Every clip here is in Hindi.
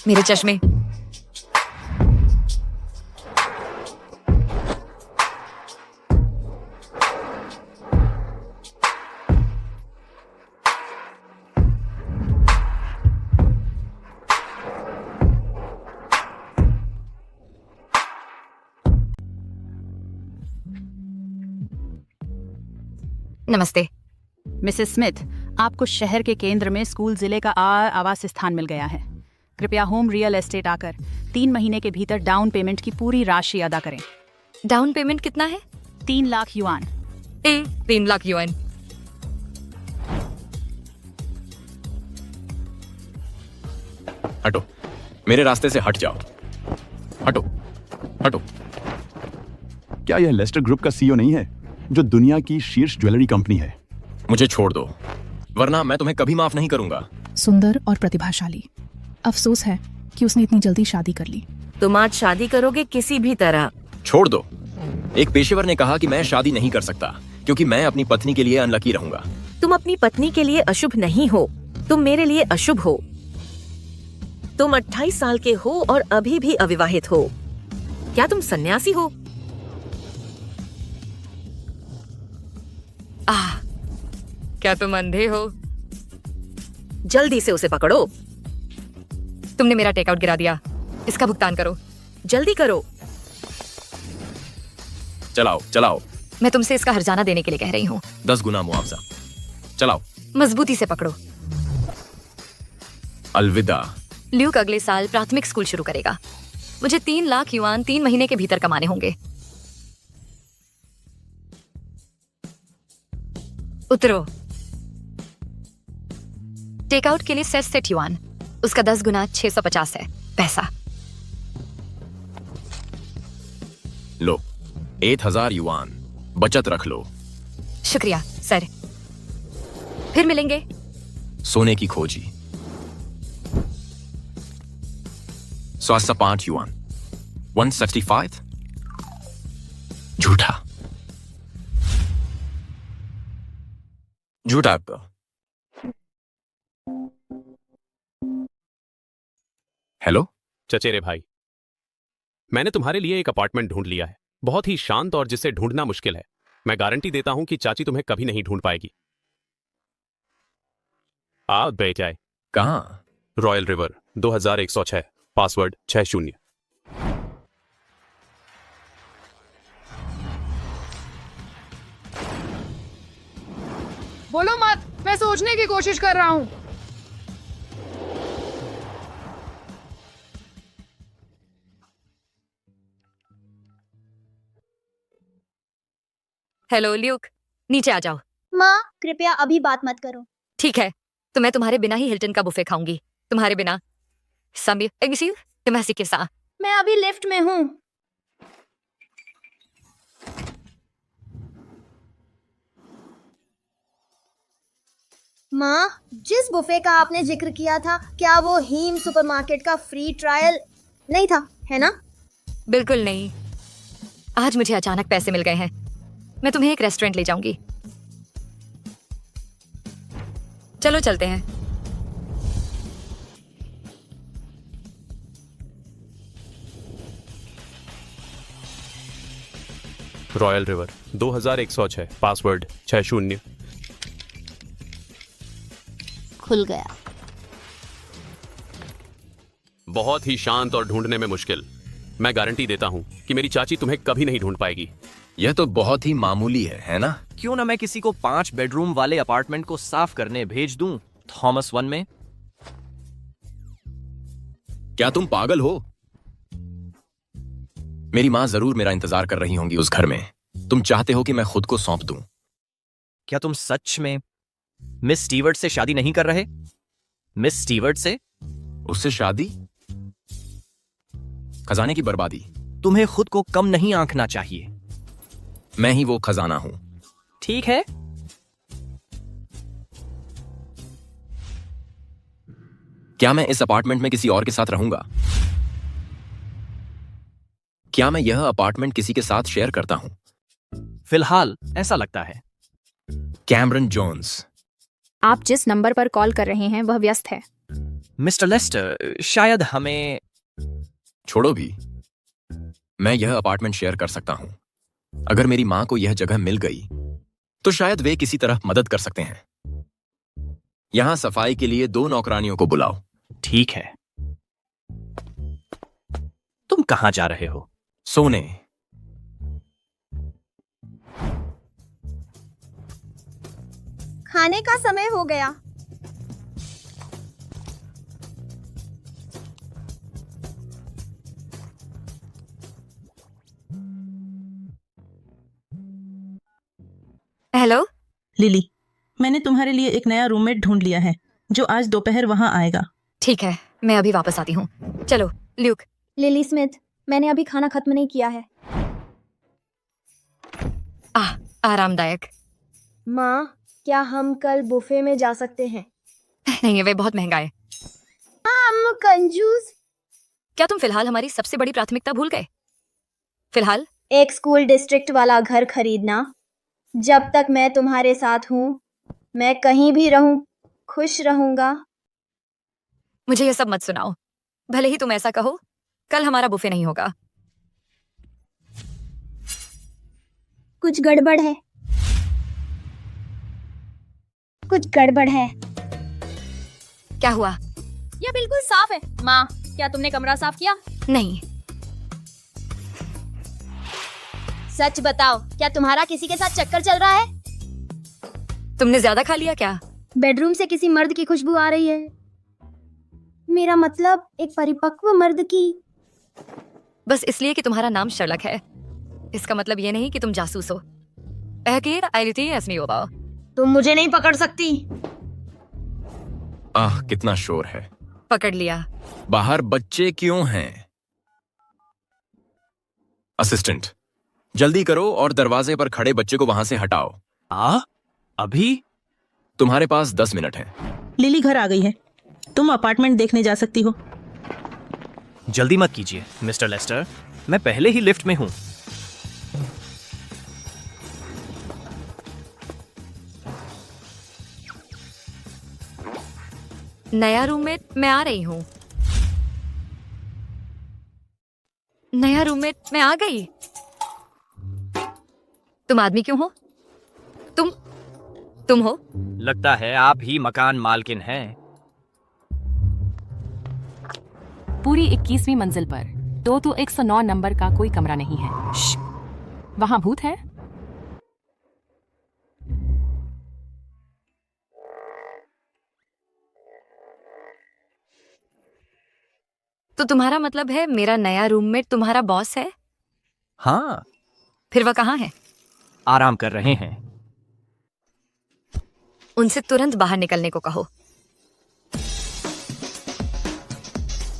मेरे चश्मे। नमस्ते मिसेस स्मिथ, आपको शहर के केंद्र में स्कूल जिले का आवास स्थान मिल गया है। कृपया होम रियल एस्टेट आकर 3 महीने के भीतर डाउन पेमेंट की पूरी राशि अदा करें। डाउन पेमेंट कितना है? 3 लाख युआन। 3 लाख युआन। हटो, मेरे रास्ते से हट जाओ। हटो, हटो। क्या यह लेस्टर ग्रुप का सीईओ नहीं है, जो दुनिया की शीर्ष ज्वेलरी कंपनी है? मुझे छोड़ दो, वरना मैं तुम्हें कभी माफ नहीं करूंगा। सुंदर और प्रतिभाशाली। अफसोस है कि उसने इतनी जल्दी शादी कर ली। तुम आज शादी करोगे किसी भी तरह। छोड़ दो। एक पेशेवर ने कहा कि मैं शादी नहीं कर सकता क्योंकि मैं अपनी पत्नी के लिए अनलकी रहूंगा। तुम अपनी पत्नी के लिए अशुभ नहीं हो, तुम मेरे लिए अशुभ हो। तुम 28 साल के हो और अभी भी अविवाहित हो। क्या तुम सन्यासी हो? क्या तुम अंधे हो? जल्दी से उसे पकड़ो। तुमने मेरा टेकआउट गिरा दिया, इसका भुगतान करो। जल्दी करो। चलाओ, चलाओ। मैं तुमसे इसका हर्जाना देने के लिए कह रही हूँ। 10 गुना मुआवजा। चलाओ। मजबूती से पकड़ो। अलविदा। ल्यूक अगले साल प्राथमिक स्कूल शुरू करेगा। मुझे 3 लाख युआन 3 महीने के भीतर कमाने होंगे। उतरो। टेकआउट के लिए सेट युआन, उसका 10 गुना 650 है पैसा। लो, 1000 युआन बचत रख लो। शुक्रिया सर, फिर मिलेंगे। सोने की खोजी। स्वास्थ्य 5 युआन। 165। झूठा, झूठा आपका। हेलो चचेरे भाई, मैंने तुम्हारे लिए एक अपार्टमेंट ढूंढ लिया है, बहुत ही शांत और जिसे ढूंढना मुश्किल है। मैं गारंटी देता हूं कि चाची तुम्हें कभी नहीं ढूंढ पाएगी। आप बैठ जाए। कहां? Royal river 2106, password 60। बोलो मत, मैं सोचने की कोशिश कर रहा हूँ। हेलो ल्यूक, नीचे आ जाओ। माँ, कृपया अभी बात मत करो। ठीक है, तो मैं तुम्हारे बिना ही हिल्टन का बुफे खाऊंगी। तुम्हारे बिना। के साथ। मैं अभी लिफ्ट में हूँ। माँ, जिस बुफे का आपने जिक्र किया था, क्या वो हीम सुपरमार्केट का फ्री ट्रायल नहीं था, है ना? बिल्कुल नहीं। आज मुझे अचानक पैसे मिल गए हैं। मैं तुम्हें एक रेस्टोरेंट ले जाऊंगी। चलो चलते हैं। Royal river 2106, password 60। खुल गया। बहुत ही शांत और ढूंढने में मुश्किल। मैं गारंटी देता हूं कि मेरी चाची तुम्हें कभी नहीं ढूंढ पाएगी। यह तो बहुत ही मामूली है ना? क्यों ना मैं किसी को 5 बेडरूम वाले अपार्टमेंट को साफ करने भेज दूं, थॉमस 1 में। क्या तुम पागल हो? मेरी माँ जरूर मेरा इंतजार कर रही होंगी उस घर में। तुम चाहते हो कि मैं खुद को सौंप दूं? क्या तुम सच में मिस स्टीवर्ट से शादी नहीं कर रहे? मिस स्टीवर्ट से? उससे शादी? खजाने की बर्बादी। तुम्हें खुद को कम नहीं आंकना चाहिए। मैं ही वो खजाना हूं। ठीक है, क्या मैं इस अपार्टमेंट में किसी और के साथ रहूंगा? क्या मैं यह अपार्टमेंट किसी के साथ शेयर करता हूं? फिलहाल ऐसा लगता है। Cameron Jones. आप जिस नंबर पर कॉल कर रहे हैं वह व्यस्त है। मिस्टर लेस्टर, शायद हमें छोड़ो भी, मैं यह अपार्टमेंट शेयर कर सकता हूं। अगर मेरी मां को यह जगह मिल गई तो शायद वे किसी तरह मदद कर सकते हैं। यहां सफाई के लिए 2 नौकरानियों को बुलाओ। ठीक है। तुम कहां जा रहे हो? सोने। खाने का समय हो गया। हेलो। लिली, मैंने तुम्हारे लिए एक नया रूममेट ढूंढ लिया है जो आज दोपहर वहां आएगा। ठीक है, मैं अभी वापस आती हूँ। चलो ल्यूक। लिली स्मिथ, मैंने अभी खाना खत्म नहीं किया है। आरामदायक। माँ, क्या हम कल बुफे में जा सकते हैं? नहीं, वे बहुत महंगा है। हम कंजूस। क्या तुम फिलहाल हमारी सबसे बड़ी प्राथमिकता भूल गए? फिलहाल एक स्कूल डिस्ट्रिक्ट वाला घर खरीदना। जब तक मैं तुम्हारे साथ हूँ, मैं कहीं भी रहूं, खुश रहूंगा। मुझे ये सब मत सुनाओ। भले ही तुम ऐसा कहो, कल हमारा बुफे नहीं होगा। कुछ गड़बड़ है। कुछ गड़बड़ है। क्या हुआ? यह बिल्कुल साफ है। माँ, क्या तुमने कमरा साफ किया? नहीं। सच बताओ, क्या तुम्हारा किसी के साथ चक्कर चल रहा है? तुमने ज्यादा खा लिया क्या? बेडरूम से किसी मर्द की खुशबू आ रही है। मेरा मतलब एक परिपक्व मर्द की। बस इसलिए कि तुम्हारा नाम शर्लक है, इसका मतलब ये नहीं कि तुम जासूस हो। तुम मुझे नहीं पकड़ सकती। कितना शोर है। पकड़ लिया। बाहर बच्चे क्यों हैं? असिस्टेंट, जल्दी करो और दरवाजे पर खड़े बच्चे को वहां से हटाओ। अभी? तुम्हारे पास 10 मिनट हैं। लिली घर आ गई है। तुम अपार्टमेंट देखने जा सकती हो। जल्दी मत कीजिए मिस्टर लेस्टर, मैं पहले ही लिफ्ट में हूं। नया रूममेट, मैं आ रही हूँ। नया रूममेट, मैं आ गई। तुम आदमी क्यों हो? तुम हो? लगता है आप ही मकान मालकिन हैं। पूरी 21वीं मंजिल पर 109 नंबर का कोई कमरा नहीं है। वहां भूत है? तो तुम्हारा मतलब है मेरा नया रूममेट तुम्हारा बॉस है? हाँ। फिर वह कहाँ है? आराम कर रहे हैं। उनसे तुरंत बाहर निकलने को कहो।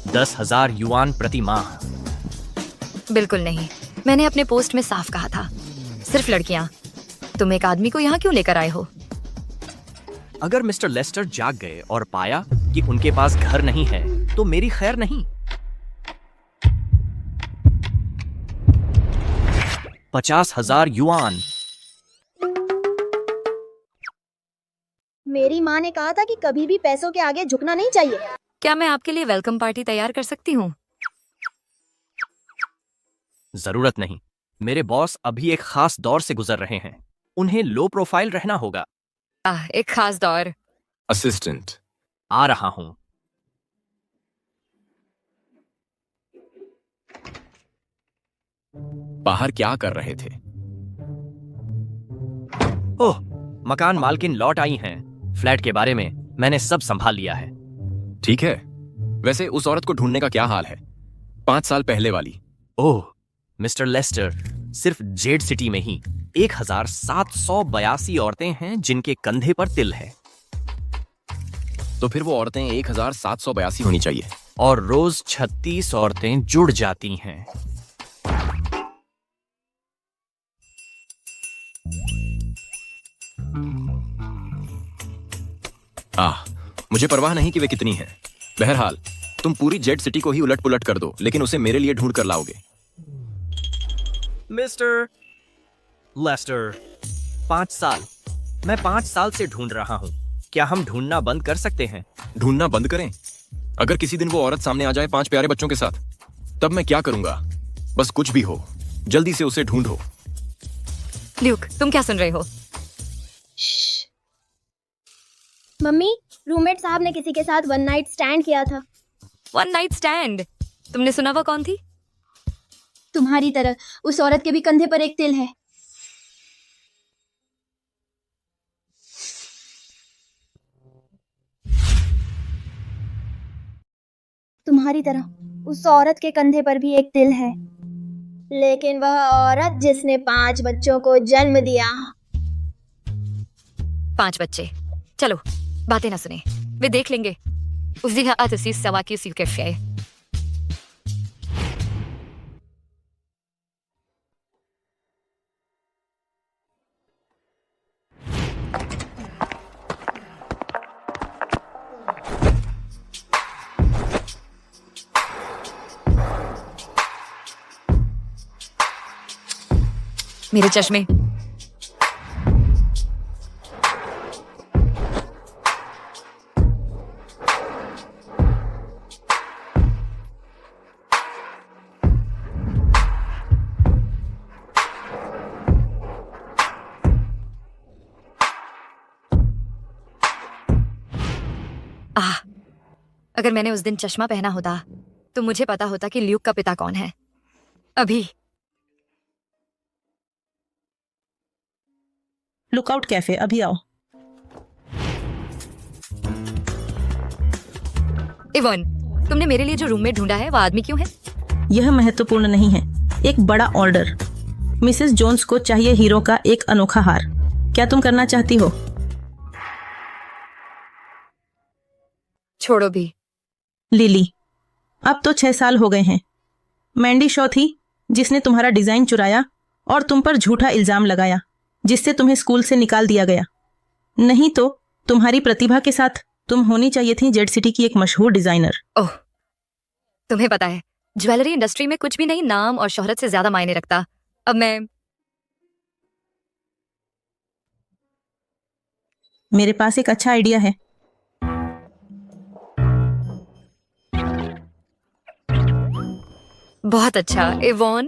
10,000 युआन प्रति माह। बिल्कुल नहीं, मैंने अपने पोस्ट में साफ कहा था, सिर्फ लड़कियां। तुम एक आदमी को यहाँ क्यों लेकर आए हो? अगर मिस्टर लेस्टर जाग गए और पाया कि उनके पास घर नहीं है तो मेरी खैर नहीं। 50,000 युआन। मेरी माँ ने कहा था कि कभी भी पैसों के आगे झुकना नहीं चाहिए। क्या मैं आपके लिए वेलकम पार्टी तैयार कर सकती हूँ? जरूरत नहीं। मेरे बॉस अभी एक खास दौर से गुजर रहे हैं। उन्हें लो प्रोफाइल रहना होगा। एक खास दौर। असिस्टेंट, आ रहा हूं। बाहर क्या कर रहे थे? ओह, मकान मालकिन लौट आई हैं। फ्लैट के बारे में मैंने सब संभाल लिया है। ठीक है। वैसे उस औरत को ढूंढने का क्या हाल है? 5 साल पहले वाली। ओह मिस्टर लेस्टर, सिर्फ जेड सिटी में ही 1782 औरतें हैं जिनके कंधे पर तिल है। तो फिर वो औरतें 1782 होनी चाहिए। और रोज 36 औरतें जुड़ जाती हैं। मुझे परवाह नहीं कि वे कितनी हैं। बहरहाल तुम पूरी जेड सिटी को ही उलट पुलट कर दो, लेकिन उसे मेरे लिए ढूंढ कर लाओगे। मिस्टर लेस्टर, 5 साल। मैं 5 साल से ढूंढ रहा हूं। क्या हम ढूंढना बंद कर सकते हैं? ढूंढना बंद करें? अगर किसी दिन वो औरत सामने आ जाए 5 प्यारे बच्चों के साथ, तब मैं क्या करूंगा? बस कुछ भी हो, जल्दी से उसे ढूंढो। ल्यूक, तुम क्या सुन रहे हो? मम्मी, रूममेट साहब ने किसी के साथ वन नाइट स्टैंड किया था। One night stand? तुमने सुना वो कौन थी? तुम्हारी तरह उस औरत के भी कंधे पर एक तिल है। तुम्हारी तरह उस औरत के कंधे पर भी एक तिल है, लेकिन वह औरत जिसने 5 बच्चों को जन्म दिया। 5 बच्चे? चलो, बातें ना सुने, वे देख लेंगे। Os diga att det sista var kiss och kaffe. मेरे चश्मे। अगर मैंने उस दिन चश्मा पहना होता तो मुझे पता होता कि ल्यूक का पिता कौन है। अभी लुकआउट कैफे, अभी आओ। इवन, तुमने मेरे लिए जो रूममेट ढूंढा है वो आदमी क्यों है? यह महत्वपूर्ण नहीं है। एक बड़ा ऑर्डर। मिसेस जोन्स को चाहिए हीरो का एक अनोखा हार। क्या तुम करना चाहती हो? छोड़ो भी। लिली, अब तो 6 साल हो गए हैं। मैंडी शॉ थी जिसने तुम्हारा डिजाइन चुराया और तुम पर झूठा इल्जाम लगाया, जिससे तुम्हें स्कूल से निकाल दिया गया। नहीं तो तुम्हारी प्रतिभा के साथ तुम होनी चाहिए थी जेड सिटी की एक मशहूर डिजाइनर। ओह, तुम्हें पता है ज्वेलरी इंडस्ट्री में कुछ भी नहीं नाम और शोहरत से ज्यादा मायने रखता। अब मैं मेरे पास एक अच्छा आइडिया है। बहुत अच्छा। इवॉन,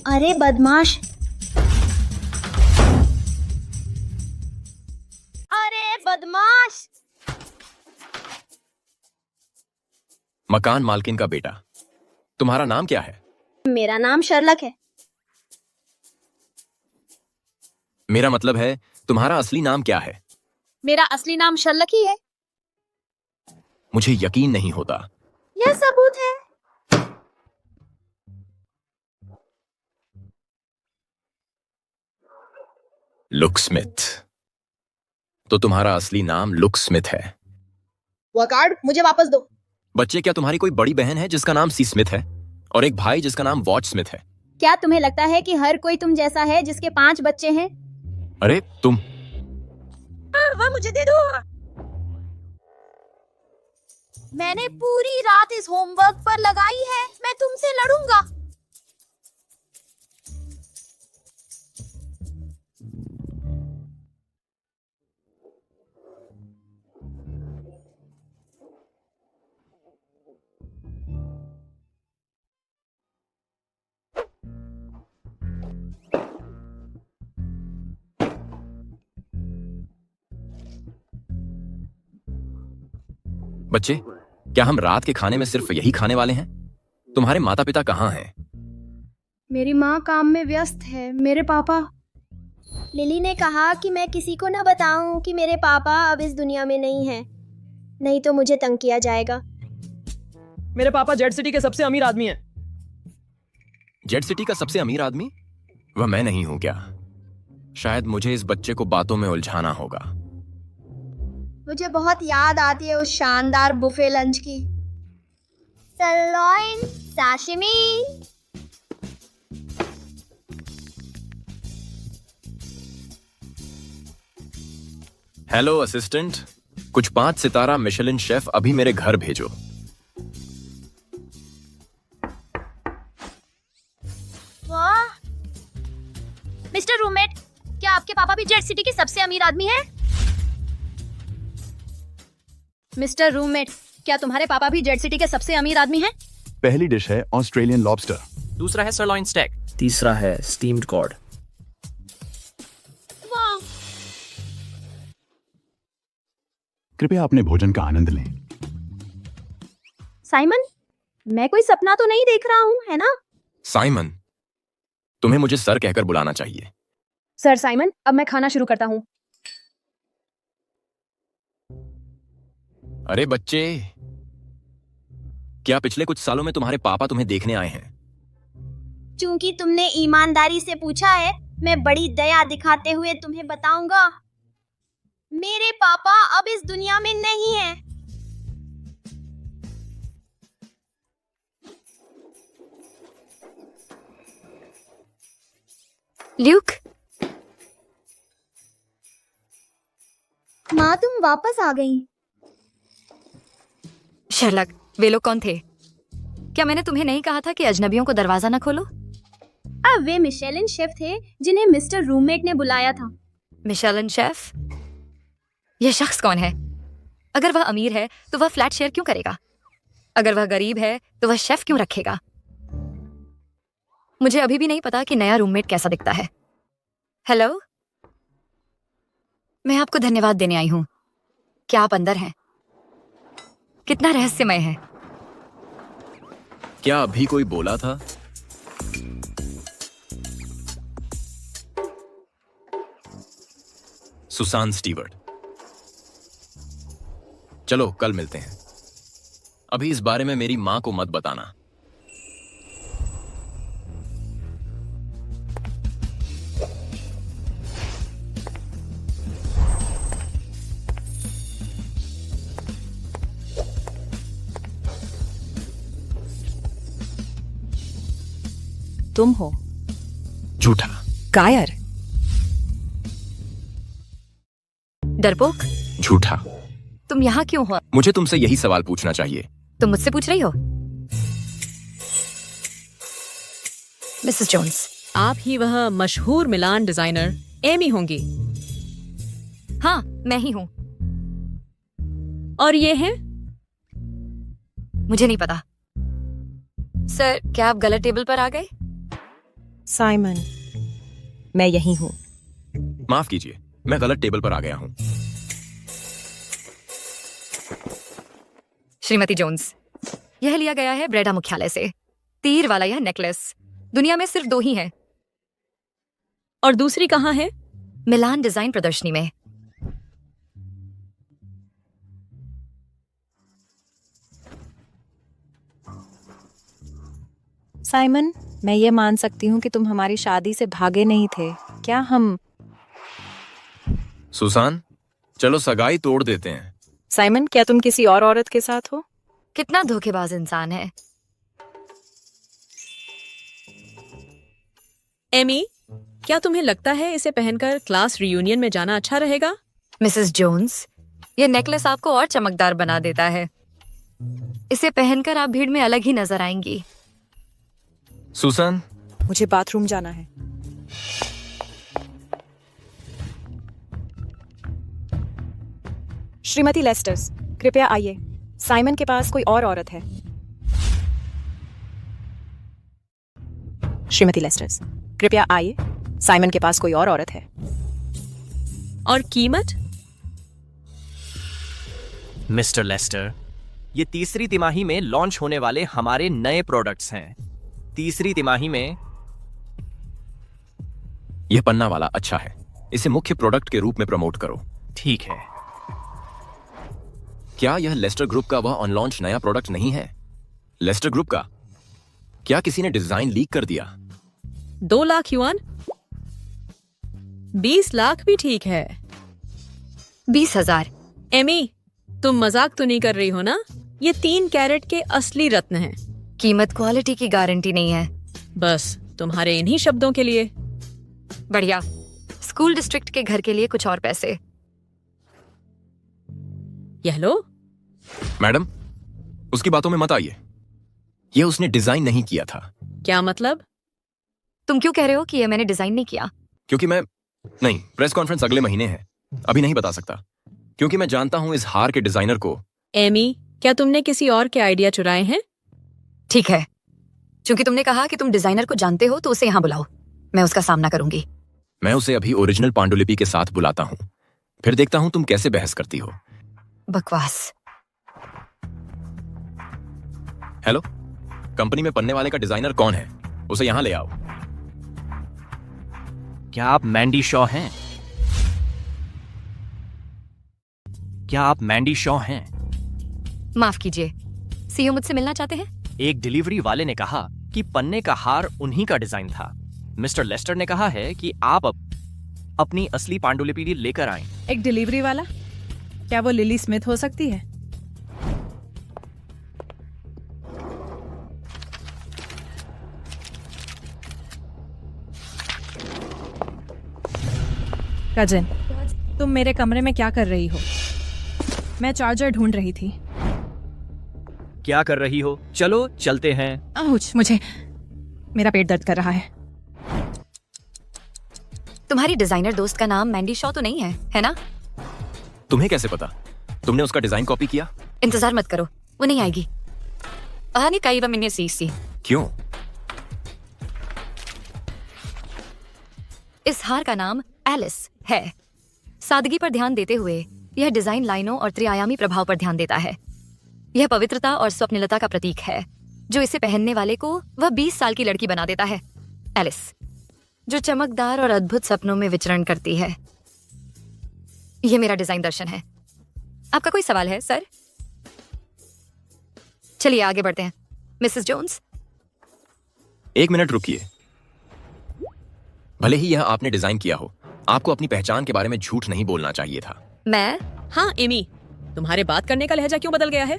अरे बदमाश, अरे बदमाश। मकान मालकिन का बेटा, तुम्हारा नाम क्या है? मेरा नाम शर्लक है। मेरा मतलब है तुम्हारा असली नाम क्या है? मेरा असली नाम शर्लक ही है। मुझे यकीन नहीं होता। यह सबूत है। Look Smith. तो तुम्हारा असली नाम लुक स्मिथ है। वह कार्ड मुझे वापस दो। बच्चे, क्या तुम्हारी कोई बड़ी बहन है जिसका नाम सी स्मिथ है और एक भाई जिसका नाम वॉच स्मिथ है? क्या तुम्हें लगता है कि हर कोई तुम जैसा है जिसके 5 बच्चे हैं? अरे तुम, वह मुझे दे दो। मैंने पूरी रात इस होमवर्क पर लगाई है। मैं तुमसे लड़ूंगा। बच्चे, क्या हम रात के खाने में सिर्फ यही खाने वाले हैं? तुम्हारे माता पिता कहाँ हैं? मेरी माँ काम में व्यस्त है। मेरे पापा, लिली ने कहा कि मैं किसी को न बताऊं कि मेरे पापा अब इस दुनिया में नहीं हैं, नहीं तो मुझे तंग किया जाएगा। मेरे पापा जेड सिटी के सबसे अमीर आदमी हैं। जेड सिटी का सबसे अमीर आदमी? वह मैं नहीं हूं क्या? शायद मुझे इस बच्चे को बातों में उलझाना होगा। मुझे बहुत याद आती है उस शानदार बुफे लंच की। सर्लोइन, साशिमी। हेलो असिस्टेंट, कुछ 5 सितारा मिशेलिन शेफ अभी मेरे घर भेजो। वाह, मिस्टर रूममेट, क्या आपके पापा भी जेड सिटी के सबसे अमीर आदमी है? मिस्टर रूममेट, क्या तुम्हारे पापा भी जेड सिटी के सबसे अमीर आदमी हैं? पहली डिश है ऑस्ट्रेलियन लॉबस्टर, दूसरा है सरलॉइन स्टेक, तीसरा है स्टीम्ड कॉर्ड। कृपया अपने भोजन का आनंद लें। साइमन, मैं कोई सपना तो नहीं देख रहा हूँ, है ना? साइमन, तुम्हें मुझे सर कहकर बुलाना चाहिए। सर साइमन, अब मैं खाना शुरू करता हूँ। अरे बच्चे, क्या पिछले कुछ सालों में तुम्हारे पापा तुम्हें देखने आए हैं? चूंकि तुमने ईमानदारी से पूछा है, मैं बड़ी दया दिखाते हुए तुम्हें बताऊंगा, मेरे पापा अब इस दुनिया में नहीं हैं। ल्यूक, माँ तुम वापस आ गई। शर्लक, वे लोग कौन थे? क्या मैंने तुम्हें नहीं कहा था कि अजनबियों को दरवाजा न खोलो? अब वे मिशेलिन शेफ थे जिन्हें मिस्टर रूममेट ने बुलाया था। Michelin chef? यह शख्स कौन है? अगर वह अमीर है तो वह फ्लैट शेयर क्यों करेगा? अगर वह गरीब है तो वह शेफ क्यों रखेगा? मुझे अभी भी नहीं पता कि नया रूममेट कैसा दिखता है। हेलो, मैं आपको धन्यवाद देने आई हूं। क्या आप अंदर हैं? कितना रहस्यमय है। क्या अभी कोई बोला था? Susan Stewart. चलो कल मिलते हैं। अभी इस बारे में मेरी मां को मत बताना। तुम हो झूठा, कायर, डरपोक। झूठा। तुम यहाँ क्यों हो? मुझे तुमसे यही सवाल पूछना चाहिए। तुम मुझसे पूछ रही हो? मिसेस जोन्स, आप ही वह मशहूर मिलान डिजाइनर एमी होंगी। हाँ, मैं ही हूँ। और ये हैं? मुझे नहीं पता। सर, क्या आप गलत टेबल पर आ गए? साइमन, मैं यही हूँ। माफ कीजिए, मैं गलत टेबल पर आ गया हूं। श्रीमती जोन्स, यह लिया गया है ब्रेडा मुख्यालय से। तीर वाला यह नेकलेस दुनिया में सिर्फ 2 ही है। और दूसरी कहाँ है? मिलान डिजाइन प्रदर्शनी में। साइमन, मैं ये मान सकती हूँ कि तुम हमारी शादी से भागे नहीं थे। क्या हम... सुसान, चलो सगाई तोड़ देते हैं। साइमन, क्या तुम किसी और औरत के साथ हो? कितना धोखेबाज इंसान है। एमी, क्या तुम्हें लगता है इसे पहनकर क्लास रियूनियन में जाना अच्छा रहेगा? मिसेस जोन्स, यह नेकलेस आपको और चमकदार बना देता है। इसे पहनकर आप भीड़ में अलग ही नजर आएंगी। सुसान, मुझे बाथरूम जाना है। श्रीमती लेस्टर्स, कृपया आइए। साइमन के पास कोई और औरत है। श्रीमती लेस्टर्स, कृपया आइए। साइमन के पास कोई और औरत है। और कीमत? मिस्टर लेस्टर, ये तीसरी तिमाही में लॉन्च होने वाले हमारे नए प्रोडक्ट्स हैं। तीसरी तिमाही में। यह पन्ना वाला अच्छा है, इसे मुख्य प्रोडक्ट के रूप में प्रमोट करो। ठीक है। क्या यह लेस्टर ग्रुप का वह ऑन लॉन्च नया प्रोडक्ट नहीं है? लेस्टर ग्रुप का? क्या किसी ने डिजाइन लीक कर दिया? 2 लाख युआन? 20 लाख भी ठीक है। 20,000। एमी, तुम मजाक तो नहीं कर रही हो ना? ये 3 कैरेट के असली रत्न हैं। कीमत क्वालिटी की गारंटी नहीं है। बस तुम्हारे इन्हीं शब्दों के लिए। बढ़िया। स्कूल डिस्ट्रिक्ट के घर के लिए कुछ और पैसे। यह लो। मैडम, उसकी बातों में मत आइए। यह उसने डिजाइन नहीं किया था। क्या मतलब? तुम क्यों कह रहे हो कि यह मैंने डिजाइन नहीं किया? क्योंकि मैं नहीं, प्रेस कॉन्फ्रेंस अगले महीने है। अभी नहीं बता सकता क्योंकि मैं जानता हूं इस हार के डिजाइनर को। एमी, क्या तुमने किसी और के आइडिया चुराए हैं? ठीक है, क्योंकि तुमने कहा कि तुम डिजाइनर को जानते हो तो उसे यहाँ बुलाओ, मैं उसका सामना करूंगी। मैं उसे अभी ओरिजिनल पांडुलिपि के साथ बुलाता हूँ, फिर देखता हूँ तुम कैसे बहस करती हो। बकवास। हेलो, कंपनी में पन्ने वाले का डिजाइनर कौन है? उसे यहाँ ले आओ। क्या आप मैंडी शॉ हैं? क्या आप मैंडी शॉ हैं? माफ कीजिए, सीईओ मुझसे मिलना चाहते हैं? एक डिलीवरी वाले ने कहा कि पन्ने का हार उन्हीं का डिजाइन था। मिस्टर लेस्टर ने कहा है कि आप अपनी असली पांडुलिपि लेकर आएं। एक डिलीवरी वाला? क्या वो लिली स्मिथ हो सकती है? कजिन, तुम मेरे कमरे में क्या कर रही हो? मैं चार्जर ढूंढ रही थी। क्या कर रही हो? चलो चलते हैं। आउच, मुझे मेरा पेट दर्द कर रहा है। तुम्हारी डिजाइनर दोस्त का नाम मैंडी शॉ तो नहीं है ना? तुम्हें कैसे पता? तुमने उसका डिजाइन कॉपी किया? इंतजार मत करो, वो नहीं आएगी। आने कई मिन्ने सीसी। क्यों? इस हार का नाम एलिस है। सादगी पर ध्यान देते हुए यह डिजाइन लाइनों और त्रिआयामी प्रभाव पर ध्यान देता है। यह पवित्रता और स्वप्निलता का प्रतीक है, जो इसे पहनने वाले को वह 20 साल की लड़की बना देता है। एलिस, जो चमकदार और अद्भुत सपनों में विचरण करती है। यह मेरा डिजाइन दर्शन है। आपका कोई सवाल है, सर? चलिए आगे बढ़ते हैं। Mrs Jones. 1 मिनट रुकिए। भले ही यह आपने डिजाइन किया हो, आपको अपनी पहचान के बारे में झूठ नहीं बोलना चाहिए था। मैं? हाँ एमी, तुम्हारे बात करने का लहजा क्यों बदल गया है?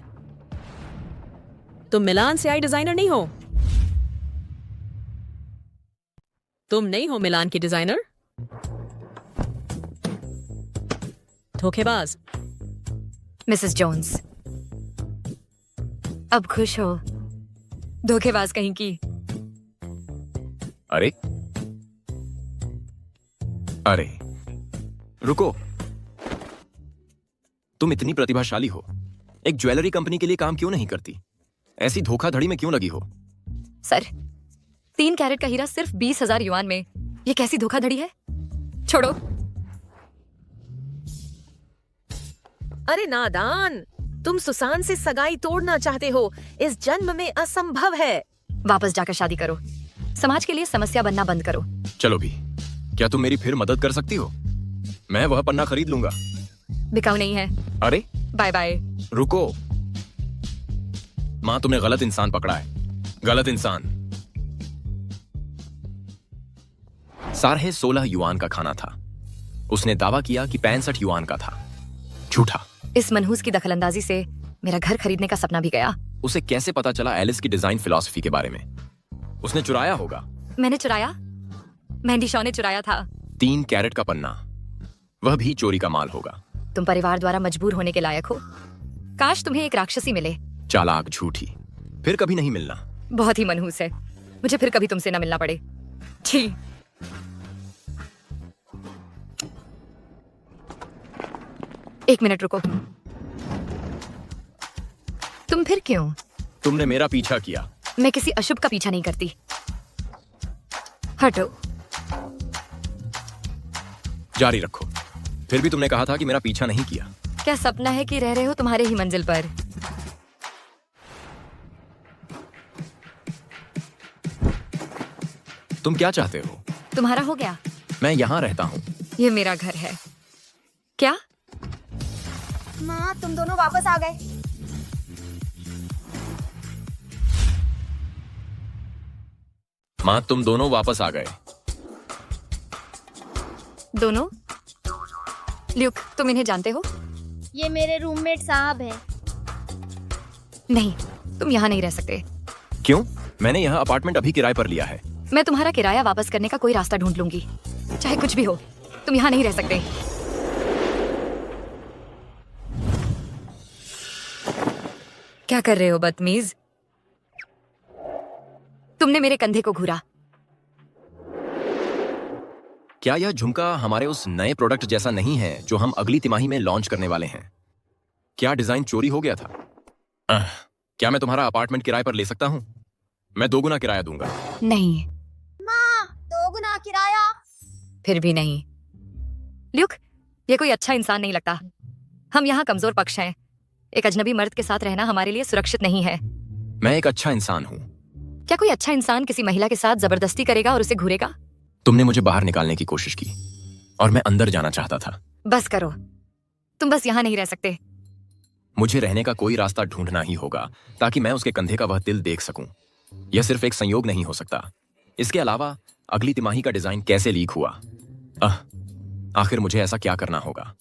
तुम मिलान से आई डिजाइनर नहीं हो। तुम नहीं हो मिलान की डिजाइनर। धोखेबाज। मिसेस जोन्स, अब खुश हो? धोखेबाज कहीं की। अरे अरे रुको, तुम इतनी प्रतिभाशाली हो, एक ज्वेलरी कंपनी के लिए काम क्यों नहीं करती? ऐसी धोखाधड़ी में क्यों लगी हो? सर, 3 कैरेट का हीरा सिर्फ 20,000 युआन में, ये कैसी धोखाधड़ी है? छोड़ो। अरे नादान, तुम सुसान से सगाई तोड़ना चाहते हो। इस जन्म में असंभव है। वापस जाकर शादी करो। समाज के लिए समस्या बनना बंद करो। चलो भी, क्या तुम मेरी फिर मदद कर सकती हो? मैं वह पन्ना खरीद लूंगा। बिकाऊ नहीं है। अरे बाय बाय। रुको, माँ, तुमने गलत इंसान पकड़ा है। गलत इंसान। साढ़े 16 युआन का खाना था। उसने दावा किया कि 65 युआन का था। झूठा। इस मनहूस की दखलंदाजी से मेरा घर खरीदने का सपना भी गया। उसे कैसे पता चला एलिस की डिजाइन फिलॉसफी के बारे में? उसने चुराया होगा। मैंने चुराया? मैंडी शॉ ने चुराया था। 3 कैरेट का पन्ना, वह भी चोरी का माल होगा। तुम परिवार द्वारा मजबूर होने के लायक हो। काश तुम्हें एक राक्षसी मिले। चालाक, झूठी, फिर कभी नहीं मिलना। बहुत ही मनहूस है। मुझे फिर कभी तुमसे न मिलना पड़े। छी। एक मिनट रुको। तुम फिर क्यों? तुमने मेरा पीछा किया। मैं किसी अशुभ का पीछा नहीं करती। हटो। जारी रखो। फिर भी तुमने कहा था कि मेरा पीछा नहीं किया। क्या सपना है कि रह रहे हो तुम्हारे ही मंजिल पर? तुम क्या चाहते हो? तुम्हारा हो गया। मैं यहाँ रहता हूँ। ये मेरा घर है। क्या? माँ, तुम दोनों वापस आ गए। माँ, तुम दोनों वापस आ गए। दोनों? ल्यूक, तुम इन्हें जानते हो? ये मेरे रूममेट साहब हैं। नहीं, तुम यहाँ नहीं रह सकते। क्यों? मैंने यह अपार्टमेंट अभी किराए पर लिया है। मैं तुम्हारा किराया वापस करने का कोई रास्ता ढूंढ लूंगी, चाहे कुछ भी हो। तुम यहाँ नहीं रह सकते। क्या कर रहे हो बदतमीज? तुमने मेरे कंधे को घूरा। क्या यह झुमका हमारे उस नए प्रोडक्ट जैसा नहीं है जो हम अगली तिमाही में लॉन्च करने वाले हैं? क्या डिजाइन चोरी हो गया था? क्या मैं तुम्हारा अपार्टमेंट किराए पर ले सकता हूँ? मैं 2 गुना किराया दूंगा। नहीं। माँ, 2 गुना किराया? फिर भी नहीं। ल्यूक, ये कोई अच्छा इंसान नहीं लगता। हम यहाँ कमजोर पक्ष हैं। एक अजनबी मर्द के साथ रहना हमारे लिए सुरक्षित नहीं है। मैं एक अच्छा इंसान हूँ। क्या कोई अच्छा इंसान किसी महिला के साथ जबरदस्ती करेगा और उसे घूरेगा? तुमने मुझे बाहर निकालने की कोशिश की और मैं अंदर जाना चाहता था। बस करो, तुम बस यहाँ नहीं रह सकते। मुझे रहने का कोई रास्ता ढूंढना ही होगा ताकि मैं उसके कंधे का वह दिल देख सकूं। यह सिर्फ एक संयोग नहीं हो सकता। इसके अलावा अगली तिमाही का डिजाइन कैसे लीक हुआ? आखिर मुझे ऐसा क्या करना होगा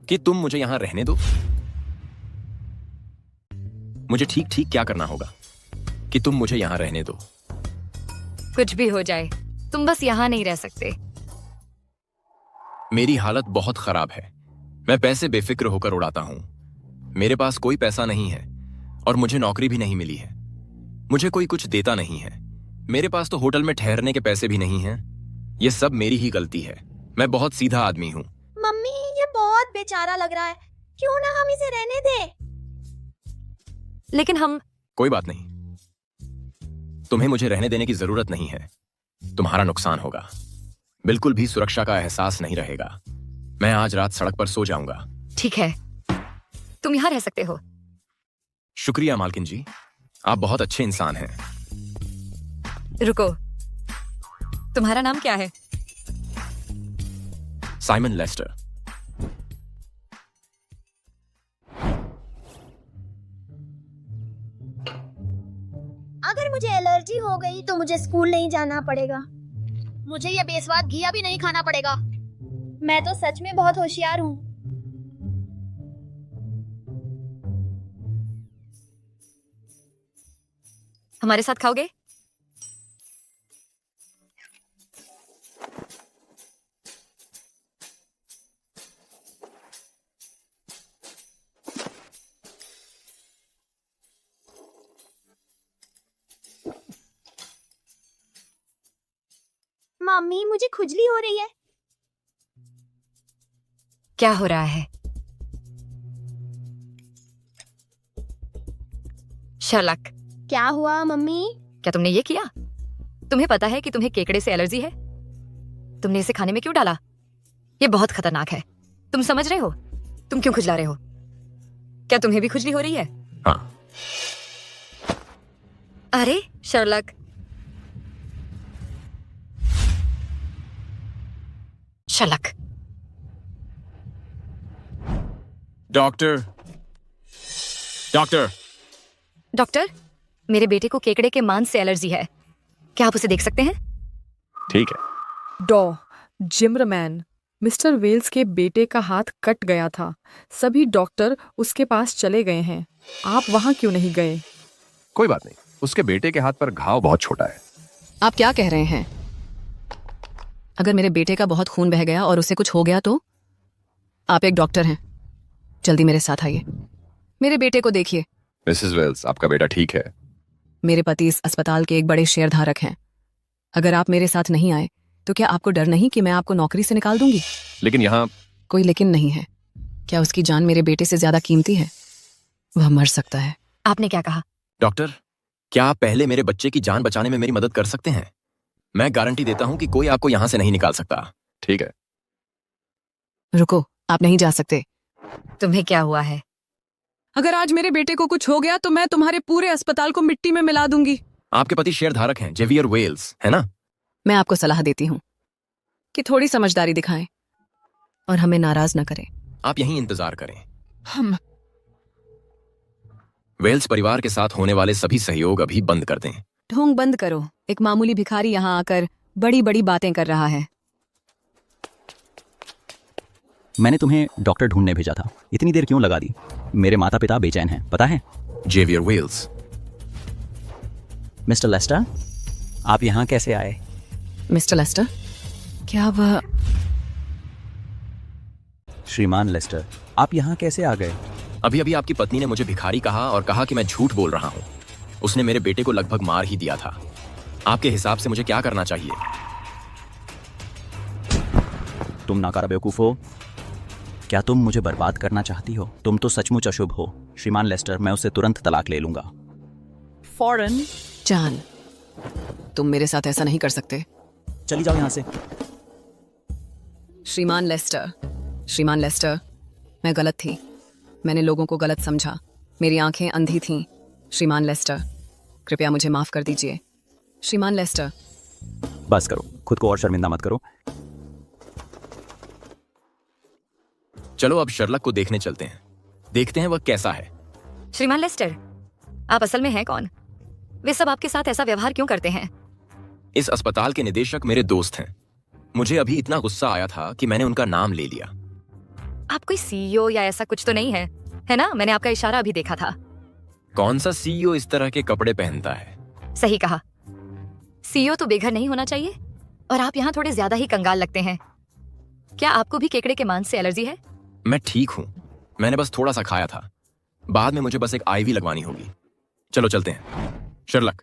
कि तुम मुझे यहां रहने दो? मुझे ठीक ठीक क्या करना होगा कि तुम मुझे यहां रहने दो? कुछ भी हो जाए, तुम बस यहाँ नहीं रह सकते। मेरी हालत बहुत खराब है। मैं पैसे बेफिक्र होकर उड़ाता हूं। मेरे पास कोई पैसा नहीं है और मुझे नौकरी भी नहीं मिली है। मुझे कोई कुछ देता नहीं है। मेरे पास तो होटल में ठहरने के पैसे भी नहीं हैं। यह सब मेरी ही गलती है। मैं बहुत सीधा आदमी हूँ। मम्मी, ये बहुत बेचारा लग रहा है। क्यों ना हम इसे रहने दें? लेकिन हम... कोई बात नहीं, तुम्हें मुझे रहने देने की जरूरत नहीं है। तुम्हारा नुकसान होगा। बिल्कुल भी सुरक्षा का एहसास नहीं रहेगा। मैं आज रात सड़क पर सो जाऊंगा। ठीक है, तुम यहाँ रह सकते हो। शुक्रिया मालकिन जी, आप बहुत अच्छे इंसान हैं। रुको, तुम्हारा नाम क्या है? Simon Lester. अगर मुझे एलर्जी हो गई तो मुझे स्कूल नहीं जाना पड़ेगा। मुझे ये बेस्वाद घिया भी नहीं खाना पड़ेगा। मैं तो सच में बहुत होशियार हूँ। हमारे साथ खाओगे? मम्मी, मुझे खुजली हो रही है। क्या हो रहा है? शर्लक, क्या हुआ मम्मी? क्या तुमने ये किया? तुम्हें पता है कि तुम्हें केकड़े से एलर्जी है? तुमने इसे खाने में क्यों डाला? ये बहुत खतरनाक है। तुम समझ रहे हो? तुम क्यों खुजला रहे हो? क्या तुम्हें भी खुजली हो रही है? हाँ। अरे Sherlock, Sherlock. Doctor, doctor. Doctor, मेरे बेटे को केकड़े के मांस से एलर्जी है। क्या आप उसे देख सकते हैं? ठीक है। जिमरमैन, मिस्टर वेल्स के बेटे का हाथ कट गया था। सभी डॉक्टर उसके पास चले गए हैं। आप वहां क्यों नहीं गए? कोई बात नहीं, उसके बेटे के हाथ पर घाव बहुत छोटा है। आप क्या कह रहे हैं? अगर मेरे बेटे का बहुत खून बह गया और उसे कुछ हो गया तो? आप एक डॉक्टर हैं, जल्दी मेरे साथ आइए। मेरे बेटे को देखिए। मिसेस वेल्स, आपका बेटा ठीक है। मेरे पति इस अस्पताल के एक बड़े शेयरधारक हैं। अगर आप मेरे साथ नहीं आए तो क्या आपको डर नहीं कि मैं आपको नौकरी से निकाल दूंगी? लेकिन यहाँ कोई लेकिन नहीं है। क्या उसकी जान मेरे बेटे से ज्यादा कीमती है? वह मर सकता है। आपने क्या कहा? डॉक्टर, क्या आप पहले मेरे बच्चे की जान बचाने में मेरी मदद कर सकते हैं? मैं गारंटी देता हूं कि कोई आपको यहां से नहीं निकाल सकता। ठीक है। रुको, आप नहीं जा सकते। तुम्हें क्या हुआ है? अगर आज मेरे बेटे को कुछ हो गया तो मैं तुम्हारे पूरे अस्पताल को मिट्टी में मिला दूंगी। आपके पति शेयरधारक हैं, जेवियर वेल्स, है ना? मैं आपको सलाह देती हूँ कि थोड़ी समझदारी दिखाएं और हमें नाराज न करें। आप यहीं इंतजार करें। हम वेल्स परिवार के साथ होने वाले सभी सहयोग अभी बंद कर दें। ढोंग बंद करो। एक मामूली भिखारी यहाँ आकर बड़ी बड़ी बातें कर रहा है। मैंने तुम्हें डॉक्टर ढूंढने भेजा था। इतनी देर क्यों लगा दी? मेरे माता पिता बेचैन हैं, पता है? Xavier Wales. मिस्टर लेस्टर, आप यहाँ कैसे आए? मिस्टर लेस्टर, क्या वह... श्रीमान लेस्टर, आप यहाँ कैसे आ गए? अभी अभी आपकी पत्नी ने मुझे भिखारी कहा और कहा कि मैं झूठ बोल रहा हूँ। उसने मेरे बेटे को लगभग मार ही दिया था। आपके हिसाब से मुझे क्या करना चाहिए? तुम नाकारा बेवकूफ़ हो। क्या तुम मुझे बर्बाद करना चाहती हो? तुम तो सचमुच अशुभ हो। श्रीमान लेस्टर, मैं उससे तुरंत तलाक ले लूंगा। फौरन। जान, तुम मेरे साथ ऐसा नहीं कर सकते। चली जाओ यहाँ से। श्रीमान लेस्टर, मैं गलत थी। मैंने लोगों को गलत समझा। मेरी आंखें अंधी थीं। श्रीमान लेस्टर, कृपया मुझे माफ कर दीजिए। श्रीमान लेस्टर। बस करो, खुद को और शर्मिंदा मत करो। चलो अब शर्लक को देखने चलते हैं, देखते हैं वह कैसा है। श्रीमान लेस्टर, आप असल में हैं कौन? वे सब आपके साथ ऐसा व्यवहार क्यों करते हैं? इस अस्पताल के निदेशक मेरे दोस्त हैं। मुझे अभी इतना गुस्सा आया था कि मैंने उनका नाम ले लिया। आप कोई सीईओ या ऐसा कुछ तो नहीं है ना? मैंने आपका इशारा अभी देखा था। कौन सा सीईओ इस तरह के कपड़े पहनता है? सही कहा, सीईओ तो बेघर नहीं होना चाहिए। और आप यहाँ थोड़े ज्यादा ही कंगाल लगते हैं। क्या आपको भी केकड़े के मांस से एलर्जी है? मैं ठीक हूँ, मैंने बस थोड़ा सा खाया था। बाद में मुझे बस एक आईवी लगवानी होगी। चलो चलते हैं। शर्लक।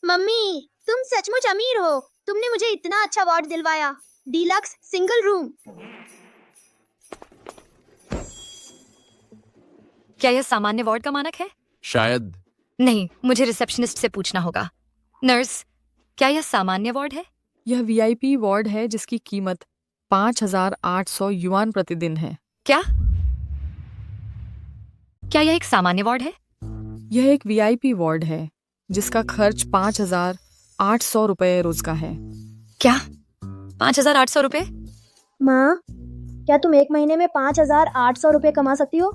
मम्मी, तुम सचमुच अमीर हो। तुमने मुझे इतना अच्छा वार्ड दिलवाया, डीलक्स सिंगल रूम। क्या यह सामान्य वार्ड का मानक है? शायद नहीं, मुझे रिसेप्शनिस्ट से पूछना होगा। नर्स, क्या यह सामान्य वार्ड है? यह वीआईपी वार्ड है जिसकी कीमत 5,800 युआन प्रतिदिन है। क्या यह एक सामान्य वार्ड है? यह एक वीआईपी वार्ड है जिसका खर्च 5,800 रुपए रोज का है। क्या 5,800 रुपए? माँ, क्या तुम एक महीने में 5,800 रुपए कमा सकती हो?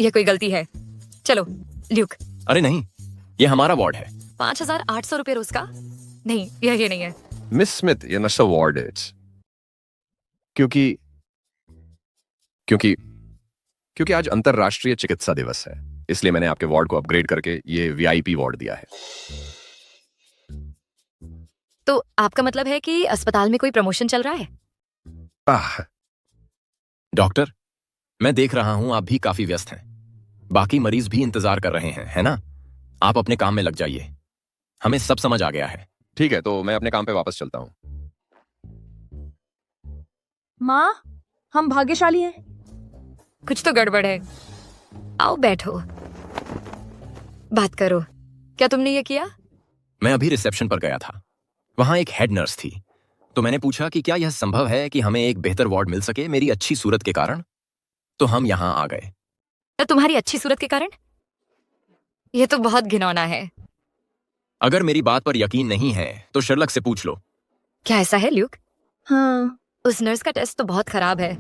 यह कोई गलती है। चलो ल्यूक। अरे नहीं, यह हमारा वार्ड है। 5,800 रुपए रोज का? नहीं, ये नहीं है। मिस स्मिथ, ये नशा वार्ड है। क्योंकि आज अंतरराष्ट्रीय चिकित्सा दिवस है, इसलिए मैंने आपके वार्ड को अपग्रेड करके ये वीआईपी वार्ड दिया है। तो आपका मतलब है कि अस्पताल में कोई प्रमोशन चल रहा है? डॉक्टर, मैं देख रहा हूं आप भी काफी व्यस्त हैं। बाकी मरीज भी इंतजार कर रहे हैं, है ना? आप अपने काम में लग जाइए। हमें सब समझ आ गया है। ठीक है, तो मैं अपने काम पे वापस चलता हूँ। माँ, हम भाग्यशाली हैं। कुछ तो गड़बड़ है। आओ बैठो, बात करो। क्या तुमने ये किया? मैं अभी रिसेप्शन पर गया था, वहां एक हेड नर्स थी। तो मैंने पूछा कि क्या यह संभव है कि हमें एक बेहतर वार्ड मिल सके मेरी अच्छी सूरत के कारण। तो हम यहाँ आ गए। तुम्हारी अच्छी सूरत के कारण? यह तो बहुत घिनौना है। अगर मेरी बात पर यकीन नहीं है तो शर्लक से पूछ लो। क्या ऐसा है ल्यूक? हाँ। उस नर्स का टेस्ट तो बहुत खराब है।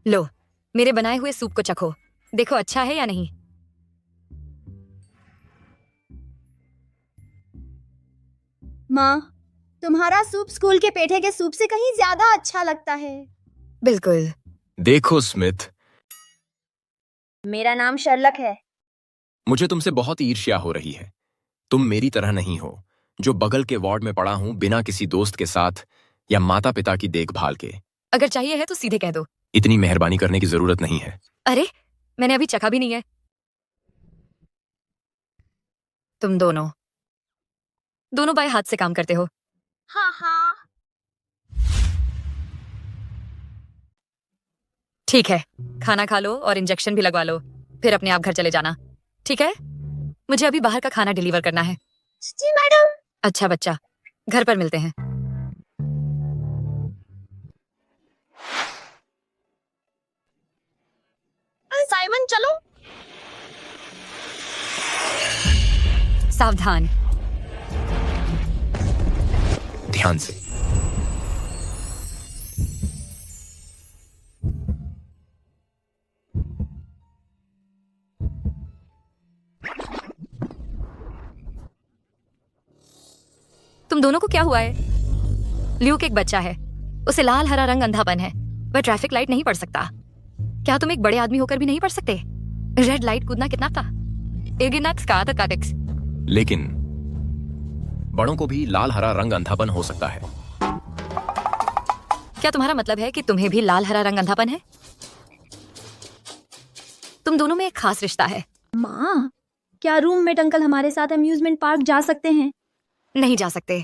लो, मेरे बनाए हुए सूप को चखो, देखो अच्छा है या नहीं। माँ, तुम्हारा सूप स्कूल के पेठे के सूप से कहीं ज्यादा अच्छा लगता है। बिल्कुल। देखो स्मिथ, मेरा नाम शर्लक है। मुझे तुमसे बहुत ईर्ष्या हो रही है। तुम मेरी तरह नहीं हो, जो बगल के वार्ड में पड़ा हूं बिना किसी दोस्त के साथ या माता पिता की देखभाल के। अगर चाहिए है तो सीधे कह दो। इतनी मेहरबानी करने की जरूरत नहीं है। अरे, मैंने अभी चखा भी नहीं है। तुम दोनों बाएं हाथ से काम करते हो। हाँ हाँ। ठीक है, खाना खा लो और इंजेक्शन भी लगवा लो, फिर अपने आप घर चले जाना। ठीक है? मुझे अभी बाहर का खाना डिलीवर करना है। जी मैडम। अच्छा बच्चा, घर पर मिलते हैं। साइमन चलो। सावधान। ध्यान से। तुम दोनों को क्या हुआ है? ल्यूक एक बच्चा है, उसे लाल हरा रंग अंधापन है, वह ट्रैफिक लाइट नहीं पढ़ सकता। क्या तुम एक बड़े आदमी होकर भी नहीं पढ़ सकते? रेड लाइट कूदना कितना था? लेकिन बड़ों को भी लाल हरा रंग अंधापन हो सकता है। क्या तुम्हारा मतलब है कि तुम्हें भी लाल हरा रंग अंधापन है? तुम दोनों में एक खास रिश्ता है। माँ, क्या रूममेट अंकल हमारे साथ अम्यूजमेंट पार्क जा सकते हैं? नहीं जा सकते,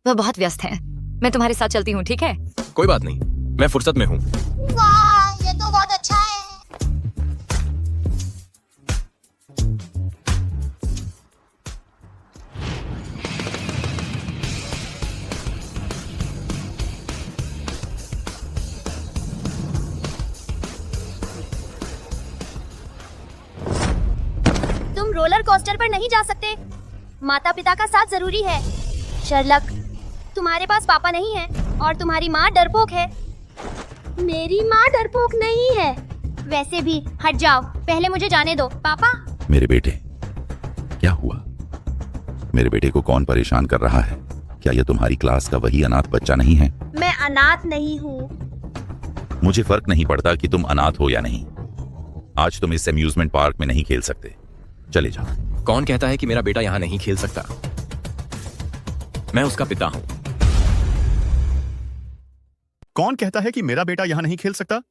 वह बहुत व्यस्त हैं। मैं तुम्हारे साथ चलती हूँ, ठीक है? कोई बात नहीं, मैं फुर्सत में हूँ। वाह, ये तो बहुत अच्छा है। तुम रोलर कोस्टर पर नहीं जा सकते। माता पिता का साथ जरूरी है। शर्लक, तुम्हारे पास पापा नहीं है और तुम्हारी माँ डरपोक है। मेरी माँ डरपोक नहीं है। वैसे भी हट जाओ, पहले मुझे जाने दो। पापा। मेरे बेटे, क्या हुआ? मेरे बेटे को कौन परेशान कर रहा है? क्या यह तुम्हारी क्लास का वही अनाथ बच्चा नहीं है? मैं अनाथ नहीं हूँ। मुझे फर्क नहीं पड़ता कि तुम अनाथ हो या नहीं। आज तुम इस अम्यूजमेंट पार्क में नहीं खेल सकते। चले जाओ। कौन कहता है कि मेरा बेटा यहाँ नहीं खेल सकता? मैं उसका पिता हूँ। कौन कहता है कि मेरा बेटा यहाँ नहीं खेल सकता?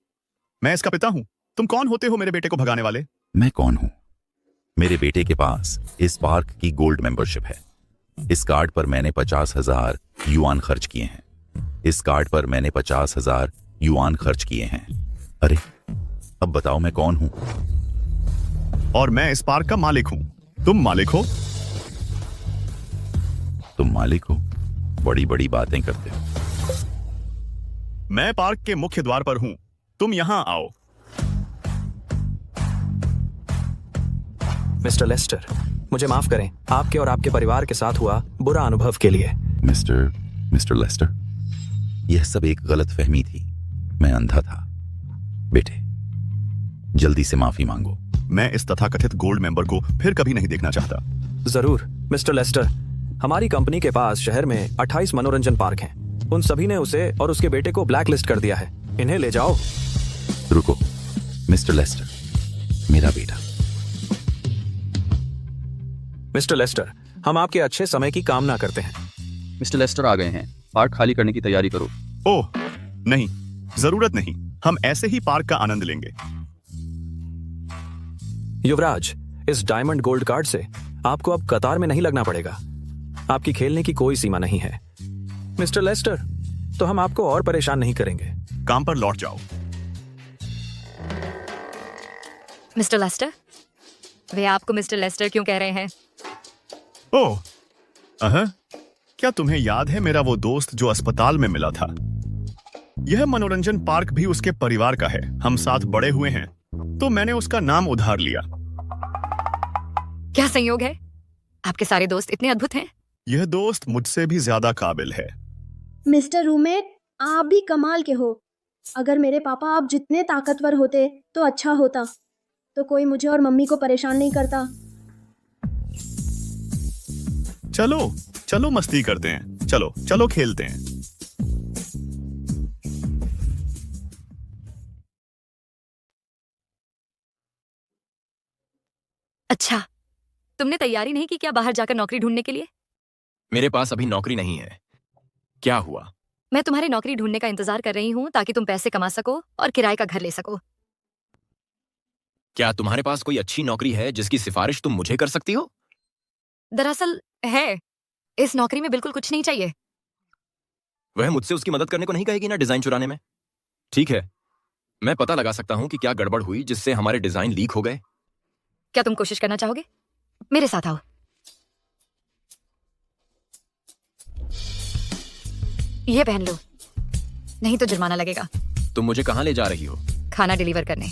मैं इसका पिता हूँ। तुम कौन होते हो मेरे बेटे को भगाने वाले? मैं कौन हूँ? मेरे बेटे के पास इस पार्क की गोल्ड मेंबरशिप है। इस कार्ड पर मैंने 50,000 युआन खर्च किए हैं। इस कार्ड पर मैंने 50,000 युआन खर्च किए हैं। अरे, अब बताओ मैं कौन हूँ? और मैं इस पार्क का मालिक हूँ। तुम मालिक हो? तुम मालिक हो? बड़ी बड़ी बातें करते हो। मैं पार्क के मुख्य द्वार पर हूँ। तुम यहाँ आओ। मिस्टर लेस्टर, मुझे माफ करें आपके और आपके परिवार के साथ हुआ बुरा अनुभव के लिए। मिस्टर लेस्टर, यह सब एक गलतफहमी थी। मैं अंधा था। बेटे, जल्दी से माफी मांगो। मैं इस तथाकथित गोल्ड मेंबर को फिर कभी नहीं देखना चाहता। जरूर मिस्टर लेस्टर, हमारी कंपनी के पास शहर में 28 मनोरंजन पार्क हैं। उन सभी ने उसे और उसके बेटे को ब्लैक लिस्ट कर दिया है। इन्हें ले जाओ। रुको मिस्टर लेस्टर, मेरा बेटा। मिस्टर लेस्टर, हम आपके अच्छे समय की कामना करते हैं। मिस्टर लेस्टर आ गए हैं। पार्क खाली करने की तैयारी करो। ओह नहीं, जरूरत नहीं। हम ऐसे ही पार्क का आनंद लेंगे। युवराज, इस डायमंड गोल्ड कार्ड से आपको अब कतार में नहीं लगना पड़ेगा। आपकी खेलने की कोई सीमा नहीं है। मिस्टर लेस्टर, तो हम आपको और परेशान नहीं करेंगे। काम पर लौट जाओ। मिस्टर लेस्टर, वे आपको मिस्टर लेस्टर क्यों कह रहे हैं? ओह, क्या तुम्हें याद है मेरा वो दोस्त जो अस्पताल में मिला था? यह मनोरंजन पार्क भी उसके परिवार का है। हम साथ बड़े हुए हैं, तो मैंने उसका नाम उधार लिया। क्या संयोग है? आपके सारे दोस्त इतने अद्भुत हैं। यह दोस्त मुझसे भी ज्यादा काबिल है। मिस्टर रूममेट, आप भी कमाल के हो। अगर मेरे पापा आप जितने ताकतवर होते तो अच्छा होता, तो कोई मुझे और मम्मी को परेशान नहीं करता। चलो चलो मस्ती करते हैं। चलो चलो खेलते हैं। अच्छा, तुमने तैयारी नहीं की क्या बाहर जाकर नौकरी ढूंढने के लिए? मेरे पास अभी नौकरी नहीं है। क्या हुआ? मैं तुम्हारी नौकरी ढूंढने का इंतजार कर रही हूँ ताकि तुम पैसे कमा सको और किराए का घर ले सको। क्या तुम्हारे पास कोई अच्छी नौकरी है जिसकी सिफारिश तुम मुझे कर सकती हो? दरअसल है, इस नौकरी में बिल्कुल कुछ नहीं चाहिए। वह मुझसे उसकी मदद करने को नहीं कहेगी ना डिजाइन चुराने में? ठीक है, मैं पता लगा सकता हूँ कि क्या गड़बड़ हुई जिससे हमारे डिजाइन लीक हो गए। क्या तुम कोशिश करना चाहोगे? मेरे साथ आओ। ये पहन लो, नहीं तो जुर्माना लगेगा। तुम मुझे कहाँ ले जा रही हो? खाना डिलीवर करने।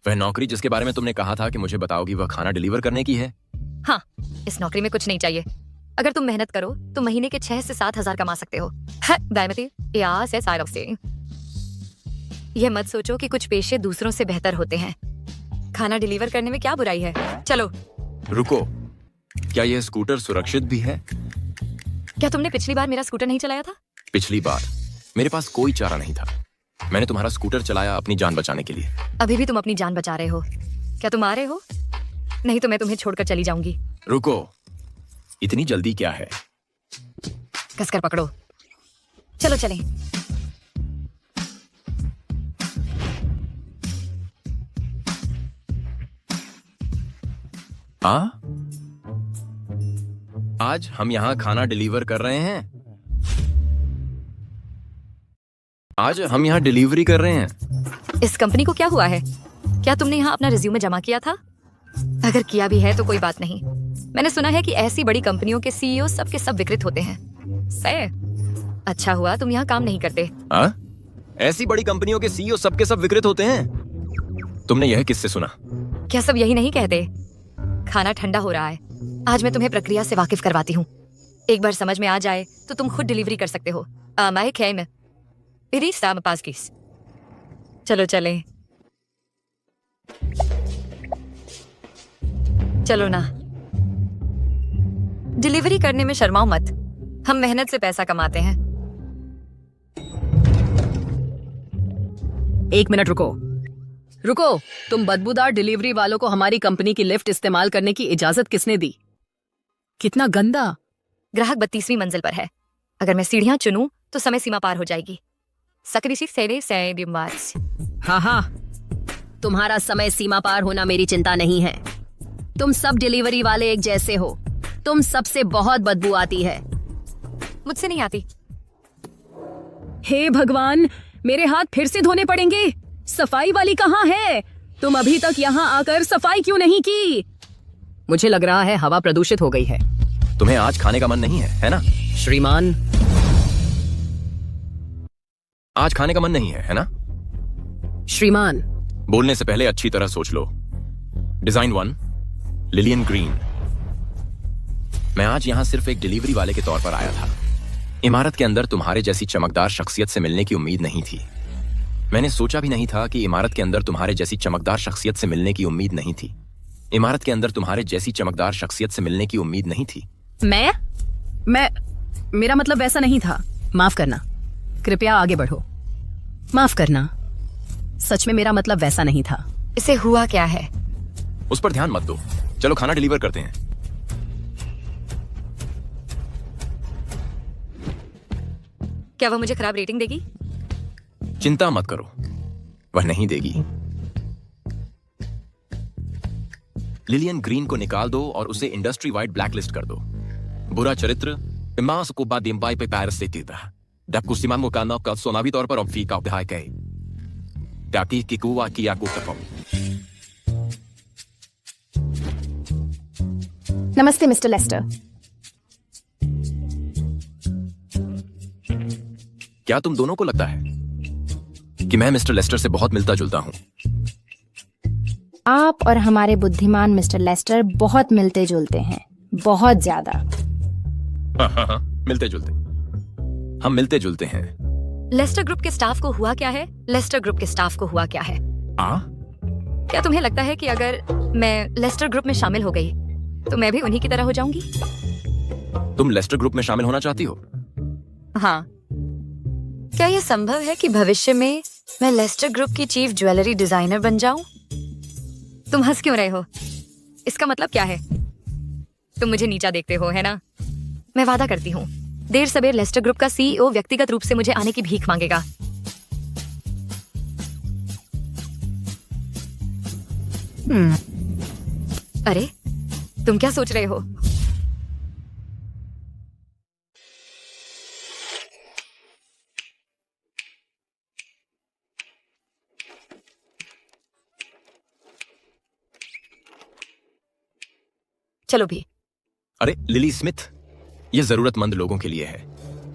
वह नौकरी जिसके बारे में तुमने कहा था कि मुझे बताओगी, वह खाना डिलीवर करने की है? हाँ, इस नौकरी में कुछ नहीं चाहिए। अगर तुम मेहनत करो तो महीने के 6 से 7 हजार कमा सकते हो। यह मत सोचो कि कुछ पेशे दूसरों से बेहतर होते हैं। खाना डिलीवर करने में क्या बुराई है? चलो। रुको, क्या यह स्कूटर सुरक्षित भी है? क्या तुमने पिछली बार मेरा स्कूटर नहीं चलाया था? पिछली बार मेरे पास कोई चारा नहीं था। मैंने तुम्हारा स्कूटर चलाया अपनी जान बचाने के लिए। अभी भी तुम अपनी जान बचा रहे हो। क्या तुम आ रहे हो? नहीं तो मैं तुम्हें छोड़कर चली जाऊंगी। रुको, इतनी जल्दी क्या है? कसकर पकड़ो। चलो चलें। आज हम यहाँ खाना डिलीवर कर रहे हैं। आज हम यहाँ डिलीवरी कर रहे हैं। इस कंपनी को क्या हुआ है? क्या तुमने यहाँ अपना रिज्यूमे जमा किया था? अगर किया भी है तो कोई बात नहीं। मैंने सुना है कि ऐसी बड़ी कंपनियों के सीईओ सबके सब विकृत होते हैं। सही। अच्छा हुआ तुम यहाँ काम नहीं करते। ऐसी बड़ी कंपनियों के सीईओ सबके सब विकृत होते हैं? तुमने यह किससे सुना? क्या सब यही नहीं कहते? खाना ठंडा हो रहा है। आज मैं तुम्हें प्रक्रिया से वाकिफ करवाती हूँ। एक बार समझ में आ जाए तो तुम खुद डिलीवरी कर सकते हो। चलो चलें। चलो ना। डिलीवरी करने में शर्माओ मत। हम मेहनत से पैसा कमाते हैं। 1 मिनट रुको। तुम बदबूदार डिलीवरी वालों को हमारी कंपनी की लिफ्ट इस्तेमाल करने की इजाजत किसने दी? कितना गंदा। ग्राहक 32वीं मंजिल पर है। अगर मैं सीढ़ियां चुनूं तो समय सीमा पार हो जाएगी। हाँ, तुम्हारा समय सीमा पार होना मेरी चिंता नहीं है। तुम सब डिलीवरी वाले एक जैसे हो। तुम सबसे बहुत बदबू आती है। मुझसे नहीं आती। हे भगवान, मेरे हाथ फिर से धोने पड़ेंगे। सफाई वाली कहाँ है? तुम अभी तक यहाँ आकर सफाई क्यों नहीं की? मुझे लग रहा है हवा प्रदूषित हो गई है। तुम्हें आज खाने का मन नहीं है ना? श्रीमान, आज खाने का मन नहीं है ना? श्रीमान, बोलने से पहले अच्छी तरह सोच लो। Design 1, Lillian green. मैं आज यहाँ सिर्फ एक डिलीवरी वाले के तौर पर आया था। इमारत के अंदर तुम्हारे जैसी चमकदार शख्सियत से मिलने की उम्मीद नहीं थी। मैंने सोचा भी नहीं था कि इमारत के अंदर तुम्हारे जैसी चमकदार शख्सियत से मिलने की उम्मीद नहीं थी। इमारत के अंदर तुम्हारे जैसी चमकदार शख्सियत से मिलने की उम्मीद नहीं थी। मेरा मतलब वैसा नहीं था। माफ करना। कृपया आगे बढ़ो। माफ करना। सच में मेरा मतलब वैसा नहीं था। इसे हुआ क्या है? उस पर ध्यान मत दो। चलो खाना डिलीवर करते हैं। क्या वह मुझे खराब रेटिंग देगी? चिंता मत करो, वह नहीं देगी। लिलियन ग्रीन को निकाल दो और उसे इंडस्ट्री वाइड ब्लैकलिस्ट कर दो। बुरा चरित्र सोनावी तौर पर नमस्ते मिस्टर लेस्टर। क्या तुम दोनों को लगता है कि मैं मिस्टर लेस्टर से बहुत मिलता जुलता हूं? आप और हमारे बुद्धिमान मिस्टर लेस्टर बहुत मिलते जुलते हैं, बहुत ज्यादा। हाँ, मिलते जुलते। हम मिलते जुलते हैं। लेस्टर ग्रुप के स्टाफ को हुआ क्या है? लेस्टर ग्रुप के स्टाफ को हुआ क्या है? क्या तुम्हें लगता है कि अगर मैं लेस्टर ग्रुप में शामिल हो गई तो मैं भी उन्हीं की तरह हो जाऊंगी? तुम लेस्टर ग्रुप में शामिल होना चाहती हो? हाँ। क्या यह संभव है कि भविष्य में मैं लेस्टर ग्रुप की चीफ ज्वेलरी डिजाइनर बन जाऊं? तुम हंस क्यों रहे हो? इसका मतलब क्या है? तुम मुझे नीचा देखते हो, है ना? मैं वादा करती हूँ, देर सबेर लेस्टर ग्रुप का सीईओ व्यक्तिगत रूप से मुझे आने की भीख मांगेगा। अरे, तुम क्या सोच रहे हो? चलो भी। अरे लिली स्मिथ, यह जरूरतमंद लोगों के लिए है।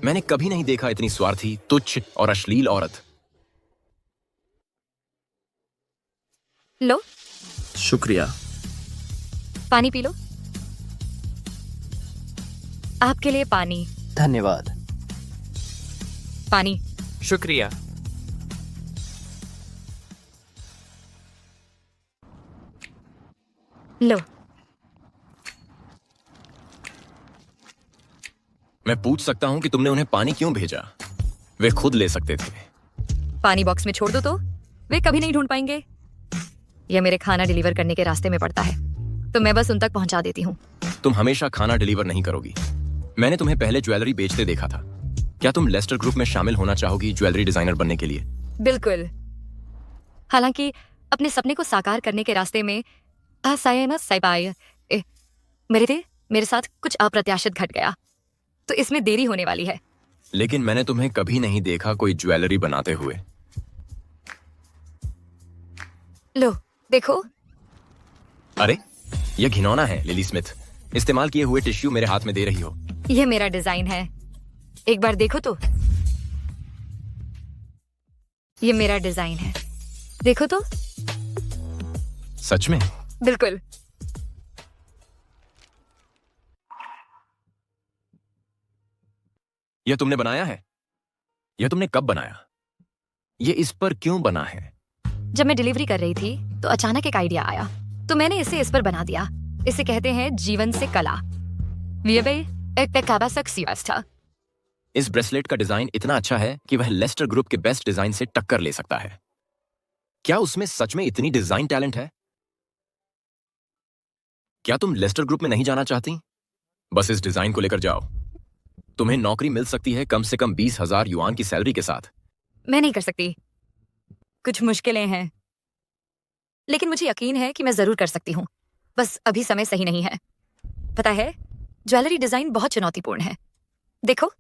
मैंने कभी नहीं देखा इतनी स्वार्थी, तुच्छ और अश्लील औरत। लो। शुक्रिया। पानी पी लो। आपके लिए पानी। धन्यवाद। पानी। शुक्रिया। लो। मैं पूछ सकता हूं कि तुमने उन्हें पानी क्यों भेजा? वे खुद ले सकते थे। पानी बॉक्स में छोड़ दो तो वे कभी नहीं ढूंढ पाएंगे। यह मेरे खाना डिलीवर करने के रास्ते में पड़ता है, तो मैं बस उन तक पहुंचा देती हूँ। तुम हमेशा खाना डिलीवर नहीं करोगी। मैंने तुम्हें पहले ज्वेलरी बेचते देखा था। क्या तुम लेस्टर ग्रुप में शामिल होना चाहोगी ज्वेलरी डिजाइनर बनने के लिए? बिल्कुल। हालांकि अपने सपने को साकार करने के रास्ते में मेरे साथ कुछ अप्रत्याशित घट गया, तो इसमें देरी होने वाली है। लेकिन मैंने तुम्हें कभी नहीं देखा कोई ज्वेलरी बनाते हुए। लो देखो। अरे यह घिनौना है लिली स्मिथ। इस्तेमाल किए हुए टिश्यू मेरे हाथ में दे रही हो। यह मेरा डिजाइन है, एक बार देखो तो। ये मेरा डिजाइन है, देखो तो। सच में? बिल्कुल। यह तुमने बनाया है? यह तुमने कब बनाया? यह इस पर क्यों बना है? जब मैं डिलीवरी कर रही थी तो अचानक एक आइडिया आया, तो मैंने इसे इस पर बना दिया। इसे कहते हैं जीवन से कला। था। इस ब्रेसलेट का डिजाइन इतना अच्छा है कि वह लेस्टर ग्रुप के बेस्ट डिजाइन से टक्कर ले सकता है। क्या उसमें सच में इतनी डिजाइन टैलेंट है? क्या तुम लेस्टर ग्रुप में नहीं जाना चाहती? बस इस डिजाइन को लेकर जाओ। तुम्हें नौकरी मिल सकती है कम से कम 20,000 युआन की सैलरी के साथ। मैं नहीं कर सकती, कुछ मुश्किलें हैं, लेकिन मुझे यकीन है कि मैं जरूर कर सकती हूँ। बस अभी समय सही नहीं है। पता है, ज्वेलरी डिजाइन बहुत चुनौतीपूर्ण है। देखो,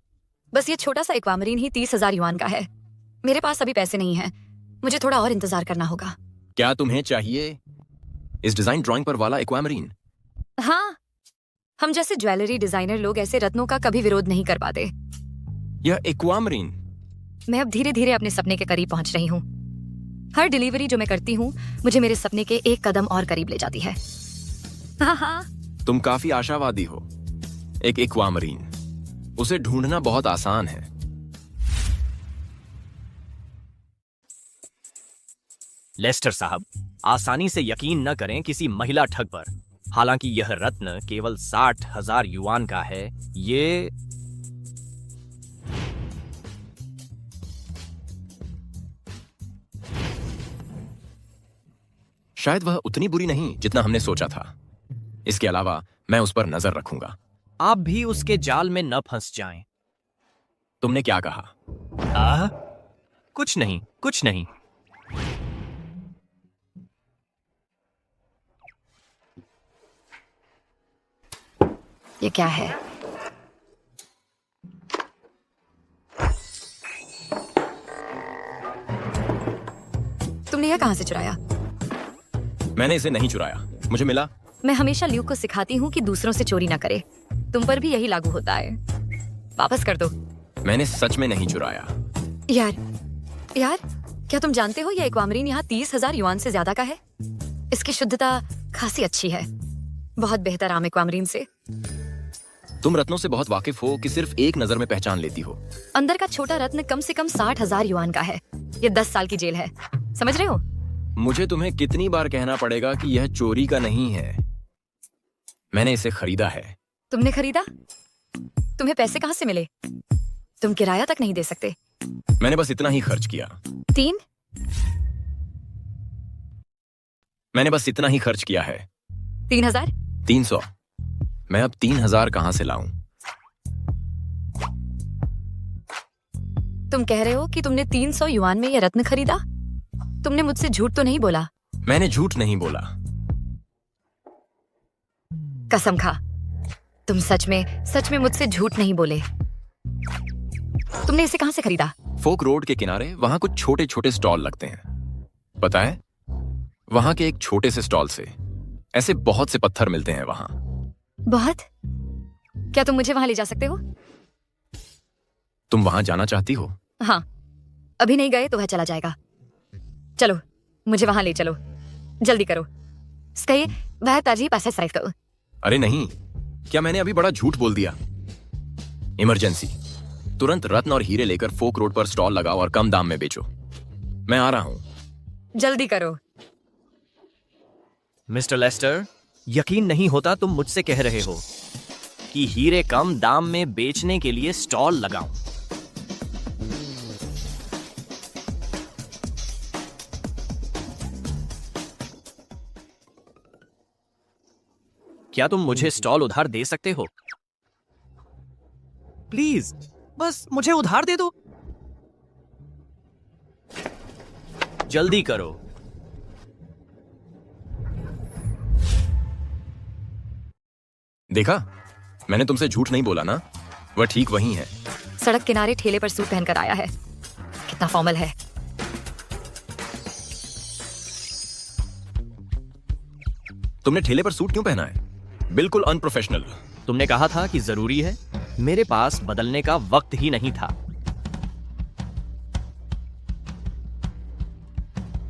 बस ये छोटा सा एक्वामरीन ही 30,000 युआन का है। मेरे पास अभी पैसे नहीं हैं, मुझे थोड़ा और इंतजार करना होगा। क्या तुम्हें चाहिए इस डिजाइन ड्राइंग पर वाला एक्वामरीन? हाँ, हम जैसे ज्वेलरी डिजाइनर लोग ऐसे रत्नों का कभी विरोध नहीं कर पाते। यह एक्वामरीन? मैं अब धीरे धीरे अपने सपने के करीब पहुंच रही हूँ। हर डिलीवरी जो मैं करती हूँ मुझे मेरे सपने के एक कदम और करीब ले जाती है। हाँ। तुम काफी आशावादी हो। एक एक्वामरीन, उसे ढूंढना बहुत आसान है। लेस्टर साहब, आसानी से यकीन न करें किसी महिला ठग पर। हालांकि यह रत्न केवल 60,000 युआन का है। ये शायद वह उतनी बुरी नहीं जितना हमने सोचा था। इसके अलावा मैं उस पर नजर रखूंगा। आप भी उसके जाल में न फंस जाएं। तुमने क्या कहा? कुछ नहीं, कुछ नहीं। ये क्या है? तुमने यह कहां से चुराया? मैंने इसे नहीं चुराया, मुझे मिला। मैं हमेशा ल्यूक को सिखाती हूँ कि दूसरों से चोरी ना करे। तुम पर भी यही लागू होता है। वापस कर दो। मैंने सच में नहीं चुराया। यार, क्या तुम जानते हो यह एक्वामरीन यहाँ 30,000 युआन से ज्यादा का है। इसकी शुद्धता खासी अच्छी है, बहुत बेहतर आम एक्वामरीन से। तुम रत्नों से बहुत वाकिफ हो कि सिर्फ एक नजर में पहचान लेती हो। अंदर का छोटा रत्न कम से कम 60,000 युआन का है। ये 10 साल की जेल है, समझ रहे हो? मुझे तुम्हें कितनी बार कहना पड़ेगा कि यह चोरी का नहीं है। मैंने इसे खरीदा है। तुमने खरीदा? तुम्हें पैसे कहाँ से मिले? तुम किराया तक नहीं दे सकते। मैंने बस इतना ही खर्च किया। 3? मैंने बस इतना ही खर्च किया है। 3,000? 300। मैं अब 3,000 कहां से लाऊं? तुम कह रहे हो कि तुमने 300 युआन में यह रत्न खरीदा? तुमने मुझसे झूठ तो नहीं बोला? मैंने झूठ नहीं बोला। कसम खा, तुम सच में मुझसे झूठ नहीं बोले। तुमने इसे कहां से खरीदा? फोक रोड के किनारे वहां कुछ छोटे छोटे स्टॉल लगते हैं। पता है, वहां के एक छोटे से स्टॉल से ऐसे बहुत से पत्थर मिलते हैं वहां। बहुत? क्या तुम मुझे वहां ले जा सकते हो? तुम वहां जाना चाहती हो? हाँ, अभी नहीं गए तो वह चला जाएगा। चलो, मुझे वहां ले चलो, जल्दी करो। वह ताजी पास है। अरे नहीं, क्या मैंने अभी बड़ा झूठ बोल दिया? इमरजेंसी, तुरंत रत्न और हीरे लेकर फोक रोड पर स्टॉल लगाओ और कम दाम में बेचो। मैं आ रहा हूं। जल्दी करो। मिस्टर लेस्टर, यकीन नहीं होता तुम मुझसे कह रहे हो कि हीरे कम दाम में बेचने के लिए स्टॉल लगाऊं। क्या तुम मुझे स्टॉल उधार दे सकते हो? प्लीज, बस मुझे उधार दे दो। जल्दी करो। देखा, मैंने तुमसे झूठ नहीं बोला ना, वह ठीक वही है। सड़क किनारे ठेले पर सूट पहनकर आया है, कितना फॉर्मल है। तुमने ठेले पर सूट क्यों पहना है? बिल्कुल अनप्रोफेशनल। तुमने कहा था कि जरूरी है, मेरे पास बदलने का वक्त ही नहीं था।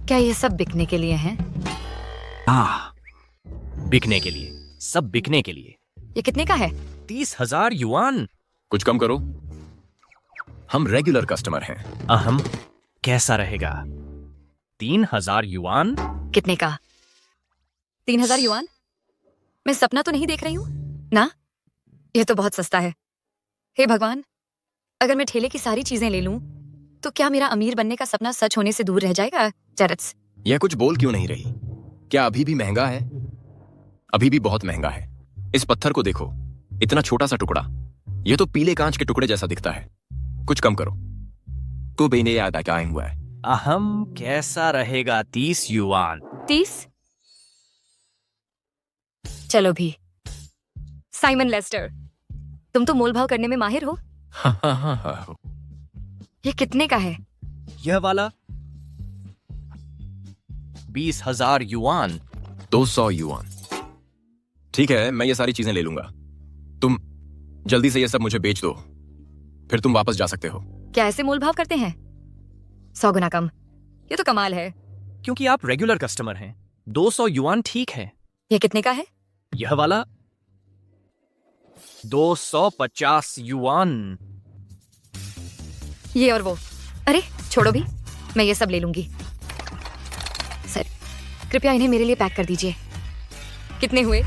क्या ये सब बिकने के लिए हैं? बिकने के लिए, सब बिकने के लिए। ये कितने का है? 30,000 युआन। कुछ कम करो, हम रेगुलर कस्टमर हैं। अहम, कैसा रहेगा? 3,000 युआन। कितने का? 3,000 युआन? मैं सपना तो नहीं देख रही हूँ ना? यह तो बहुत सस्ता है। हे भगवान, अगर मैं ठेले की सारी चीजें ले लूं, तो क्या मेरा अमीर बनने का सपना सच होने से दूर रह जाएगा? जेरेट्स, यह कुछ बोल क्यों नहीं रही? क्या अभी भी महंगा है? अभी भी बहुत महंगा है। इस पत्थर को देखो, इतना छोटा सा टुकड़ा, यह तो पीले कांच के टुकड़े जैसा दिखता है। कुछ कम करो। तो बेने याद आ क्या हुआ है? अहम, कैसा रहेगा? 30 युआन। 30? चलो भी। साइमन लेस्टर, तुम तो मोल भाव करने में माहिर हो। हाँ। ये कितने का है? यह वाला 20,000 युआन। 200 युआन। ठीक है, मैं ये सारी चीजें ले लूंगा। तुम जल्दी से ये सब मुझे बेच दो, फिर तुम वापस जा सकते हो। क्या ऐसे मोल भाव करते हैं? 100 गुना कम। ये तो कमाल है। क्योंकि आप रेगुलर कस्टमर हैं, 200 युआन ठीक है। ये कितने का है? यह वाला 250 युआन। ये और वो। अरे छोड़ो भी, मैं ये सब ले लूंगी। सर, कृपया इन्हें मेरे लिए पैक कर दीजिए। कितने हुए?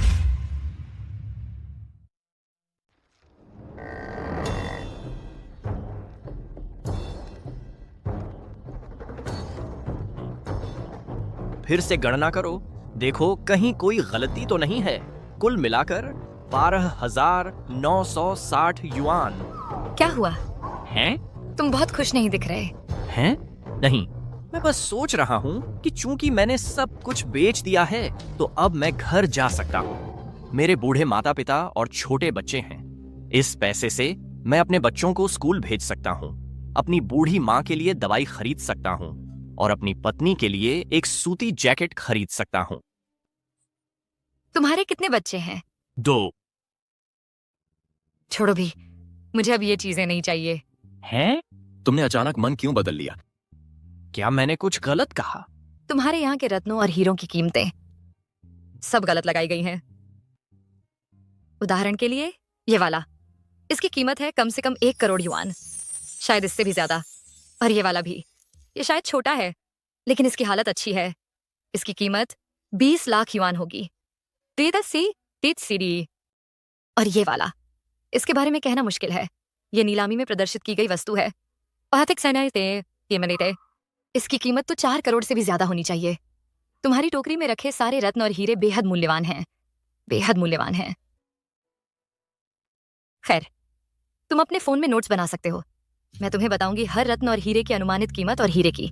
फिर से गणना करो, देखो कहीं कोई गलती तो नहीं है। कुल मिलाकर 12,960 युआन। क्या हुआ? हैं? तुम बहुत खुश नहीं दिख रहे। हैं? नहीं, मैं बस सोच रहा हूँ कि चूंकि मैंने सब कुछ बेच दिया है, तो अब मैं घर जा सकता हूँ। मेरे बूढ़े माता पिता और छोटे बच्चे हैं। इस पैसे से मैं अपने बच्चों को स्कूल भेज सकता हूँ, अपनी बूढ़ी माँ के लिए दवाई खरीद सकता हूँ और अपनी पत्नी के लिए एक सूती जैकेट खरीद सकता हूँ। तुम्हारे कितने बच्चे हैं? 2। छोड़ो भी, मुझे अब ये चीजें नहीं चाहिए। हैं? तुमने अचानक मन क्यों बदल लिया? क्या मैंने कुछ गलत कहा? तुम्हारे यहाँ के रत्नों और हीरों की कीमतें सब गलत लगाई गई हैं। उदाहरण के लिए ये वाला, इसकी कीमत है कम से कम 1 करोड़ युआन, शायद इससे भी ज्यादा। और ये वाला भी, ये शायद छोटा है, लेकिन इसकी हालत अच्छी है। इसकी कीमत 20 लाख युआन होगी। और ये वाला, इसके बारे में कहना मुश्किल है। ये नीलामी में प्रदर्शित की गई वस्तु है। इसकी कीमत तो 4 करोड़ से भी ज्यादा होनी चाहिए। तुम्हारी टोकरी में रखे सारे रत्न और हीरे बेहद मूल्यवान हैं, बेहद मूल्यवान हैं। खैर, तुम अपने फोन में नोट्स बना सकते हो। मैं तुम्हें बताऊंगी हर रत्न और हीरे की अनुमानित कीमत और हीरे की।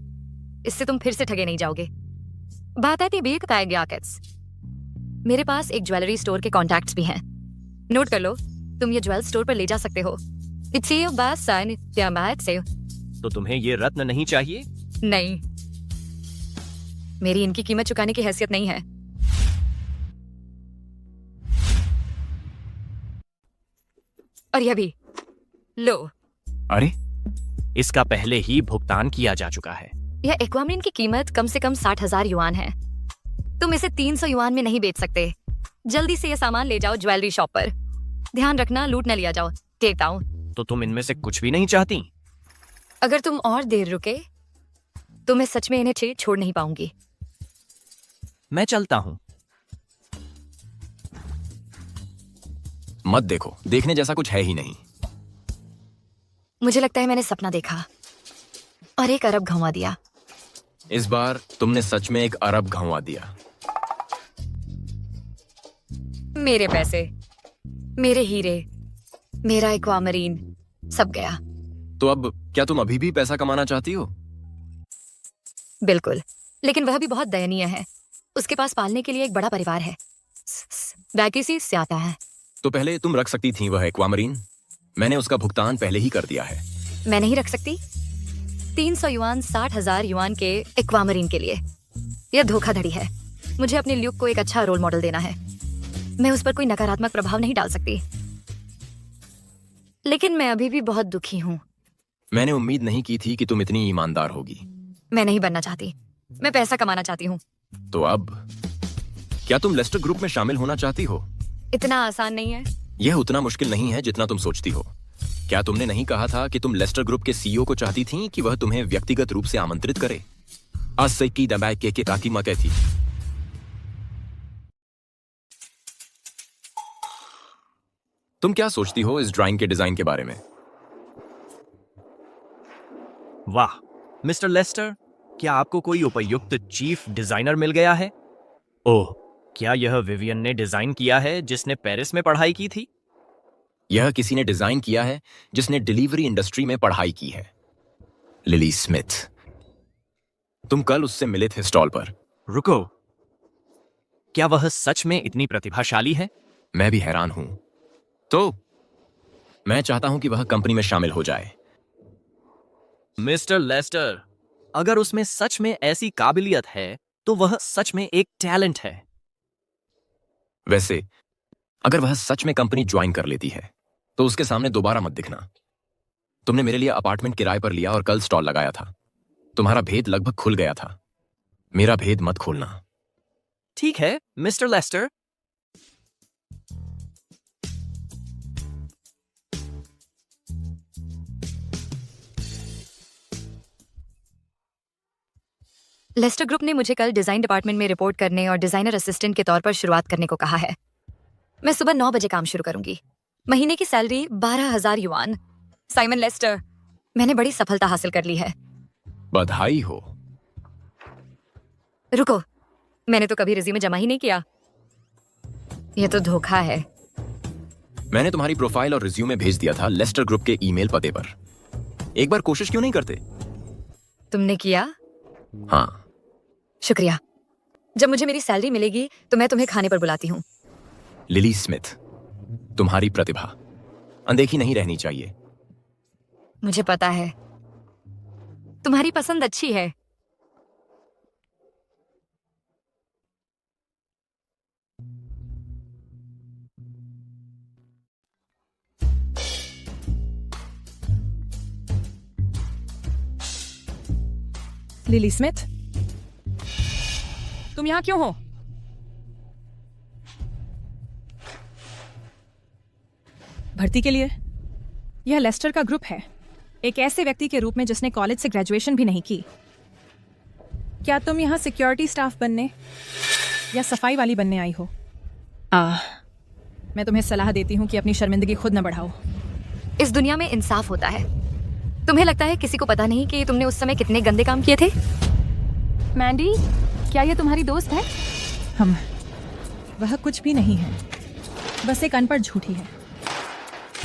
इससे तुम फिर से ठगे नहीं जाओगे। बात आती मेरे पास एक ज्वेलरी स्टोर के कॉन्टैक्ट्स भी हैं। नोट कर लो, तुम ये ज्वेल स्टोर पर ले जा सकते हो। तो तुम्हें ये रत्न नहीं चाहिए? नहीं, मेरी इनकी कीमत चुकाने की हैसियत नहीं है। और यह भी लो। अरे, इसका पहले ही भुगतान किया जा चुका है। यह एक्वामरीन की कीमत कम से कम 60,000 युआन है। तुम इसे 300 युआन में नहीं बेच सकते। जल्दी से यह सामान ले जाओ ज्वेलरी शॉप पर। ध्यान रखना लूट न लिया जाओ। देखता हूँ। तो तुम इनमें से कुछ भी नहीं चाहती? अगर तुम और देर रुके तो मैं सच में इन्हें छोड़ नहीं पाऊंगी। मैं चलता हूँ। मत देखो, देखने जैसा कुछ है ही नहीं। मुझे लगता है मैंने सपना देखा और 1 अरब घुमा दिया। इस बार तुमने सच में 1 अरब घुमा दिया। मेरे पैसे, मेरे हीरे, मेरा एक्वामरीन सब गया। तो अब क्या तुम अभी भी पैसा कमाना चाहती हो? बिल्कुल, लेकिन वह भी बहुत दयनीय है। उसके पास पालने के लिए एक बड़ा परिवार है। वैकेसी से आता है। तो पहले तुम रख सकती थी वह एक्वामरीन। मैंने उसका भुगतान पहले ही कर दिया है। मैं नहीं रख सकती। 300 युआन 60,000 युआन के एक्वामरीन के लिए। यह धोखाधड़ी है। मुझे अपने ल्यूक को एक अच्छा रोल मॉडल देना है। मैं उस पर कोई नकारात्मक प्रभाव नहीं डाल सकती। लेकिन मैं अभी भी बहुत दुखी हूँ। मैंने उम्मीद नहीं की थी कि तुम इतनी ईमानदार होगी। मैं नहीं बनना चाहती। मैं पैसा कमाना चाहती हूँ। तो अब क्या तुम लेस्टर ग्रुप में शामिल होना चाहती हो? इतना आसान नहीं है। यह उतना मुश्किल नहीं है जितना तुम सोचती हो। क्या तुमने नहीं कहा था कि तुम लेस्टर ग्रुप के सीईओ को चाहती थी कि वह तुम्हें व्यक्तिगत रूप से आमंत्रित करे? आज से की दबाई के काकी मकै थी। तुम क्या सोचती हो इस ड्राइंग के डिजाइन के बारे में? वाह मिस्टर लेस्टर, क्या आपको कोई उपयुक्त चीफ डिजाइनर मिल गया है? ओह, क्या यह विवियन ने डिजाइन किया है जिसने पेरिस में पढ़ाई की थी? यह किसी ने डिजाइन किया है जिसने डिलीवरी इंडस्ट्री में पढ़ाई की है। Lily Smith. तुम कल उससे मिले थे स्टॉल पर। रुको, क्या वह सच में इतनी प्रतिभाशाली है? मैं भी हैरान हूं। तो मैं चाहता हूं कि वह कंपनी में शामिल हो जाए। मिस्टर लेस्टर, अगर उसमें सच में ऐसी काबिलियत है तो वह सच में एक टैलेंट है। वैसे अगर वह सच में कंपनी ज्वाइन कर लेती है तो उसके सामने दोबारा मत दिखना। तुमने मेरे लिए अपार्टमेंट किराए पर लिया और कल स्टॉल लगाया था। तुम्हारा भेद लगभग खुल गया था। मेरा भेद मत खोलना। ठीक है मिस्टर लेस्टर। लेस्टर ग्रुप ने मुझे कल डिजाइन डिपार्टमेंट में रिपोर्ट करने और डिजाइनर असिस्टेंट के तौर पर शुरुआत करने को कहा है। मैं सुबह 9 बजे काम शुरू करूंगी। महीने की सैलरी 12,000 युआन। साइमन लेस्टर, मैंने बड़ी सफलता हासिल कर ली है। बधाई हो। रुको, मैंने तो कभी रिज्यूमे जमा ही नहीं किया। यह तो धोखा है। मैंने तुम्हारी प्रोफाइल और रिज्यूमे भेज दिया था लेस्टर ग्रुप के ईमेल पते पर। एक बार कोशिश क्यों नहीं करते? तुमने किया? हाँ। शुक्रिया। जब मुझे मेरी सैलरी मिलेगी तो मैं तुम्हें खाने पर बुलाती हूँ। लिली स्मिथ, तुम्हारी प्रतिभा अनदेखी नहीं रहनी चाहिए। मुझे पता है तुम्हारी पसंद अच्छी है। लिली स्मिथ, तुम यहाँ क्यों हो? भर्ती के लिए। यह लेस्टर का ग्रुप है, एक ऐसे व्यक्ति के रूप में जिसने कॉलेज से ग्रेजुएशन भी नहीं की। क्या तुम यहाँ सिक्योरिटी स्टाफ बनने या सफाई वाली बनने आई हो? मैं तुम्हें सलाह देती हूँ कि अपनी शर्मिंदगी खुद न बढ़ाओ। इस दुनिया में इंसाफ होता है। तुम्हें लगता है किसी को पता नहीं कि तुमने उस समय कितने गंदे काम किए थे? मैंडी, क्या यह तुम्हारी दोस्त है? वह कुछ भी नहीं है, बस एक अनपढ़ झूठी है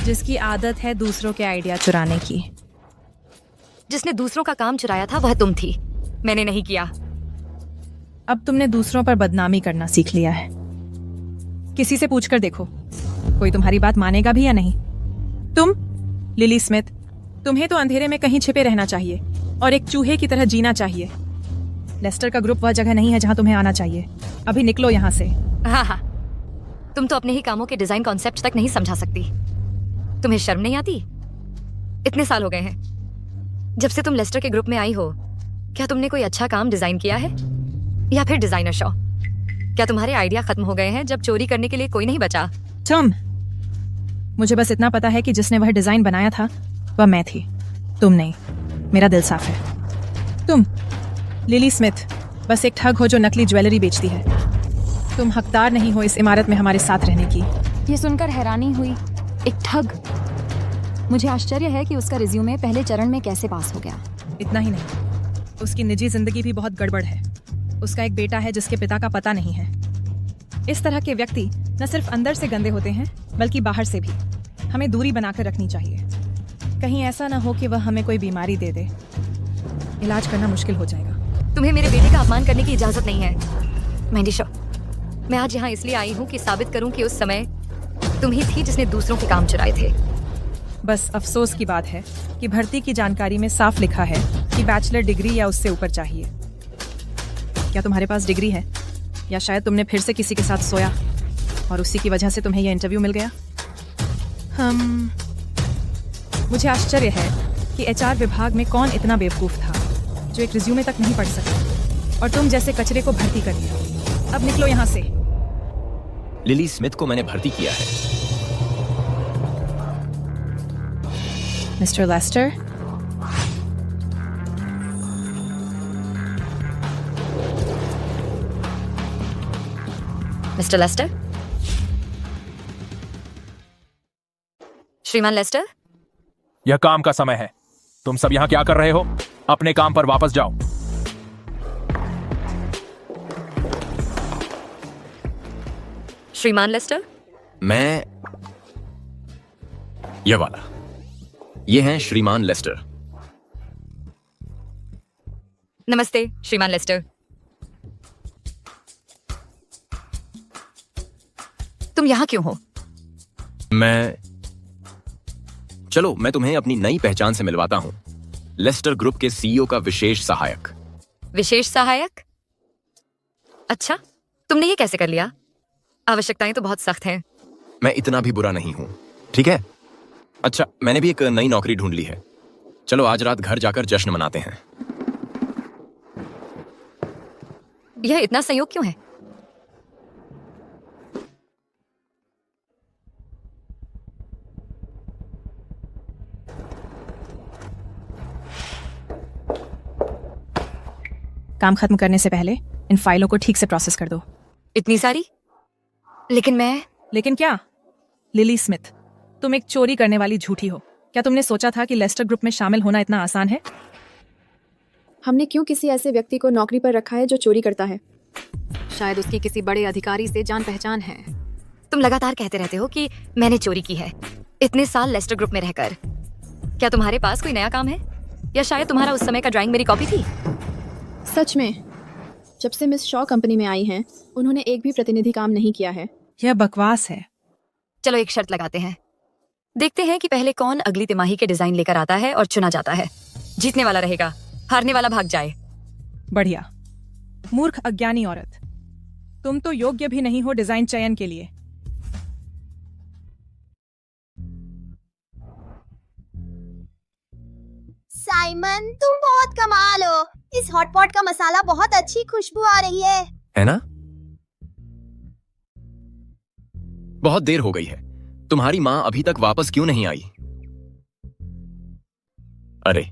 जिसकी आदत है दूसरों के आइडिया चुराने की। जिसने दूसरों का काम चुराया था वह तुम थी, मैंने नहीं किया। अब तुमने दूसरों पर बदनामी करना सीख लिया है। किसी से पूछकर देखो, कोई तुम्हारी बात मानेगा भी या नहीं। तुम लिली स्मिथ, तुम्हें तो अंधेरे में कहीं छिपे रहना चाहिए और एक चूहे की तरह जीना चाहिए। लेस्टर का ग्रुप वह जगह नहीं है जहां तुम्हें आना चाहिए। अभी निकलो यहाँ से। हाँ, तुम तो अपने ही कामों के डिजाइन कॉन्सेप्ट तक नहीं समझा सकती। तुम्हें शर्म नहीं आती? इतने साल हो गए हैं जब से तुम लेस्टर के ग्रुप में आई हो। क्या तुमने कोई अच्छा काम डिजाइन किया है या फिर डिजाइनर शो? क्या तुम्हारे आइडिया खत्म हो गए हैं जब चोरी करने के लिए कोई नहीं बचा? मुझे बस इतना पता है कि जिसने वह डिजाइन बनाया था वह मैं थी, तुम नहीं। मेरा दिल साफ है। तुम लिली स्मिथ बस एक ठग हो जो नकली ज्वेलरी बेचती है। तुम हकदार नहीं हो इस इमारत में हमारे साथ रहने की। ये सुनकर हैरानी हुई। एक ठग? मुझे आश्चर्य है कि उसका रिज्यूमे पहले चरण में कैसे पास हो गया। इतना ही नहीं, उसकी निजी जिंदगी भी बहुत गड़बड़ है। उसका एक बेटा है जिसके पिता का पता नहीं है। इस तरह के व्यक्ति न सिर्फ अंदर से गंदे होते हैं बल्कि बाहर से भी। हमें दूरी बनाकर रखनी चाहिए। कहीं ऐसा ना हो कि वह हमें कोई बीमारी दे दे। इलाज करना मुश्किल हो जाएगा। तुम्हें मेरे बेटे का अपमान करने की इजाजत नहीं है। मैंडी शो, मैं आज यहाँ इसलिए आई हूँ कि साबित करूँ कि उस समय तुम ही थी जिसने दूसरों के काम चुराए थे। बस अफसोस की बात है कि भर्ती की जानकारी में साफ लिखा है कि बैचलर डिग्री या उससे ऊपर चाहिए। क्या तुम्हारे पास डिग्री है, या शायद तुमने फिर से किसी के साथ सोया और उसी की वजह से तुम्हें यह इंटरव्यू मिल गया? मुझे आश्चर्य है कि एचआर विभाग में कौन इतना बेवकूफ था जो एक रिज्यूमे तक नहीं पढ़ सका और तुम जैसे कचरे को भर्ती कर लिया। अब निकलो यहाँ से। लिली स्मिथ को मैंने भर्ती किया है। मिस्टर लेस्टर, मिस्टर लेस्टर, श्रीमान लेस्टर, यह काम का समय है। तुम सब यहाँ क्या कर रहे हो? अपने काम पर वापस जाओ। श्रीमान लेस्टर, मैं यह वाला, ये हैं श्रीमान लेस्टर। नमस्ते श्रीमान लेस्टर। तुम यहाँ क्यों हो? चलो मैं तुम्हें अपनी नई पहचान से मिलवाता हूं। लेस्टर ग्रुप के सीईओ का विशेष सहायक। विशेष सहायक? अच्छा, तुमने ये कैसे कर लिया? आवश्यकताएं तो बहुत सख्त हैं। मैं इतना भी बुरा नहीं हूं, ठीक है? अच्छा, मैंने भी एक नई नौकरी ढूंढ ली है। चलो आज रात घर जाकर जश्न मनाते हैं। यह इतना संयोग क्यों है? काम खत्म करने से पहले इन फाइलों को ठीक से प्रोसेस कर दो। इतनी सारी? लेकिन क्या? लिली स्मिथ, तुम एक चोरी करने वाली झूठी हो। क्या तुमने सोचा था कि लेस्टर ग्रुप में शामिल होना इतना आसान है? हमने क्यों किसी ऐसे व्यक्ति को नौकरी पर रखा है जो चोरी करता है? शायद उसकी किसी बड़े अधिकारी से जान पहचान है। तुम लगातार कहते रहते हो कि मैंने चोरी की है, इतने साल लेस्टर ग्रुप में रहकर। क्या तुम्हारे पास कोई नया काम है, या शायद तुम्हारा उस समय का ड्राइंग मेरी कॉपी थी? सच में, जब से मिस शॉ कंपनी में आई हैं, उन्होंने एक भी प्रतिनिधि काम नहीं किया है। यह बकवास है। चलो एक शर्त लगाते हैं, देखते हैं कि पहले कौन अगली तिमाही के डिजाइन लेकर आता है और चुना जाता है। जीतने वाला रहेगा, हारने वाला भाग जाए। बढ़िया। मूर्ख अज्ञानी औरत, तुम तो योग्य भी नहीं हो डिजाइन चयन के लिए। साइमन, तुम बहुत कमाल हो। इस हॉटपॉट का मसाला बहुत अच्छी खुशबू आ रही है ना? बहुत देर हो गई है। तुम्हारी माँ अभी तक वापस क्यों नहीं आई? अरे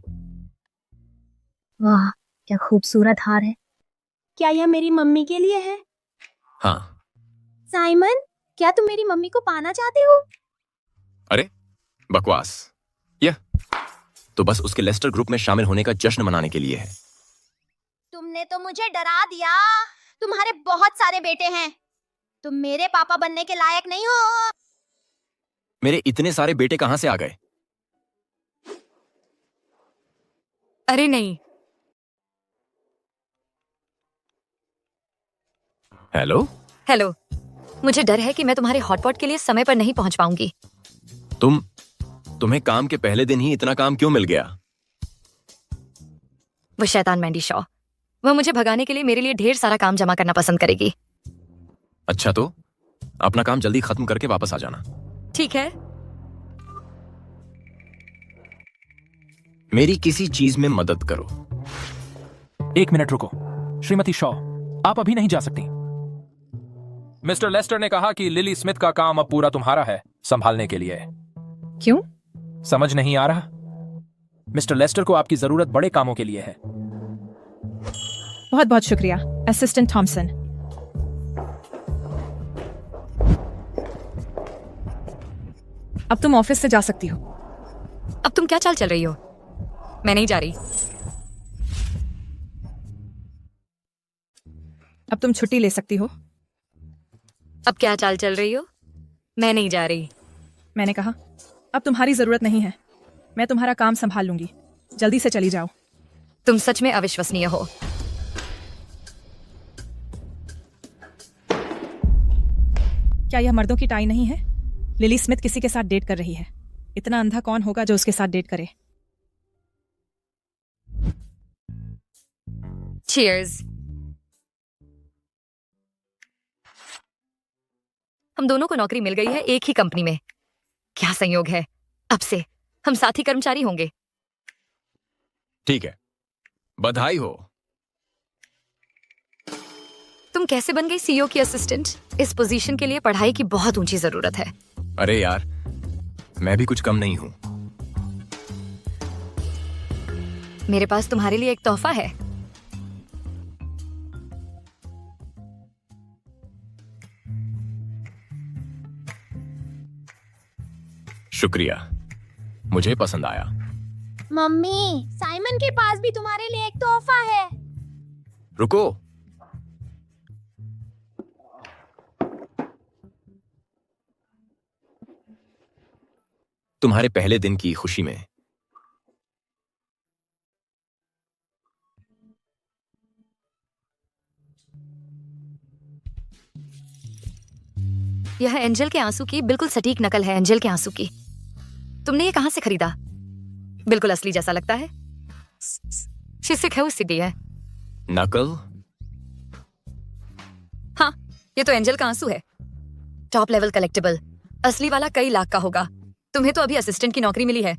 वाह, क्या खूबसूरत हार है। क्या यह मेरी मम्मी के लिए है? हाँ। साइमन, क्या तुम मेरी मम्मी को पाना चाहते हो? अरे बकवास। यह तो बस उसके लेस्टर ग्रुप में शामिल होने का जश्न मनाने के लिए है। तुमने तो मुझे डरा दिया। तुम्हारे बहुत सारे बेटे हैं, तुम मेरे पापा बनने के लायक नहीं हो। मेरे इतने सारे बेटे कहां से आ गए? अरे नहीं। हेलो, मुझे डर है कि मैं तुम्हारे हॉटपॉट के लिए समय पर नहीं पहुंच पाऊंगी। तुम्हें काम के पहले दिन ही इतना काम क्यों मिल गया? वो शैतान मैंडी शॉ, वह मुझे भगाने के लिए मेरे लिए ढेर सारा काम जमा करना पसंद करेगी। अच्छा, तो अपना काम जल्दी खत्म करके वापस आ जाना। ठीक है। मेरी किसी चीज में मदद करो। 1 मिनट रुको। श्रीमती शॉ, आप अभी नहीं जा सकती। मिस्टर लेस्टर ने कहा कि लिली स्मिथ का काम अब पूरा तुम्हारा है संभालने के लिए। क्यों? समझ नहीं आ रहा? मिस्टर लेस्टर को आपकी जरूरत बड़े कामों के लिए है। बहुत बहुत शुक्रिया, असिस्टेंट थॉमसन। अब तुम ऑफिस से जा सकती हो। अब तुम क्या चाल चल रही हो? मैं नहीं जा रही। अब तुम छुट्टी ले सकती हो। अब क्या चाल चल रही हो? मैं नहीं जा रही। मैंने कहा अब तुम्हारी जरूरत नहीं है, मैं तुम्हारा काम संभाल लूंगी। जल्दी से चली जाओ। तुम सच में अविश्वसनीय हो। क्या यह मर्दों की टाई नहीं है? लिली स्मिथ किसी के साथ डेट कर रही है। इतना अंधा कौन होगा जो उसके साथ डेट करे? चीयर्स। हम दोनों को नौकरी मिल गई है एक ही कंपनी में। क्या संयोग है, अब से हम साथी कर्मचारी होंगे। ठीक है, बधाई हो। तुम कैसे बन गई सीईओ की असिस्टेंट? इस पोजीशन के लिए पढ़ाई की बहुत ऊंची जरूरत है। अरे यार, मैं भी कुछ कम नहीं हूं। मेरे पास तुम्हारे लिए एक तोहफा है। शुक्रिया, मुझे पसंद आया। मम्मी, साइमन के पास भी तुम्हारे लिए एक तोहफा है। रुको, तुम्हारे पहले दिन की खुशी में। यह एंजल के आंसू की बिल्कुल सटीक नकल है। एंजल के आंसू की। तुमने ये कहां से खरीदा? बिल्कुल असली जैसा लगता है। शिशिक है उसी है। नकल? हाँ, ये तो एंजल का आंसू है। Top level collectible. असली वाला कई लाख का होगा। तुम्हें तो अभी असिस्टेंट की नौकरी मिली है।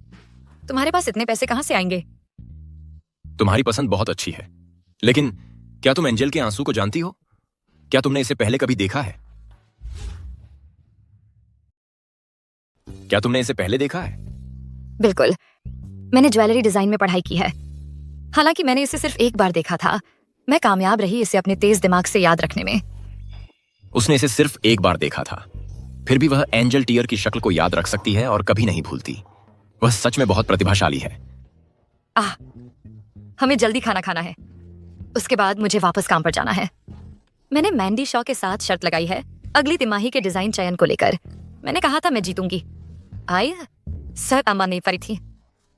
तुम्हारे पास इतने पैसे कहां से आएंगे? तुम्हारी पसंद बहुत अच्छी है, लेकिन क्या तुम एंजल के आंसू को जानती हो? क्या तुमने इसे पहले कभी देखा है? क्या तुमने इसे पहले देखा है? बिल्कुल। मैंने ज्वेलरी डिजाइन में पढ़ाई की है। हालांकि मैंने इसे सिर्फ एक बार देखा था। मैं कामयाब रही इसे अपने तेज दिमाग से याद रखने में। उसने इसे सिर्फ एक बार देखा था, फिर भी वह एंजल टियर की शक्ल को याद रख सकती है और कभी नहीं भूलती। वह सच में बहुत प्रतिभाशाली है। हमें जल्दी खाना खाना है। उसके बाद मुझे वापस काम पर जाना है। मैंने मैंडी शॉ के साथ शर्त लगाई है अगली तिमाही के डिजाइन चयन को लेकर। मैंने कहा था मैं जीतूंगी। आई सर अम्मा नहीं पड़ी थी।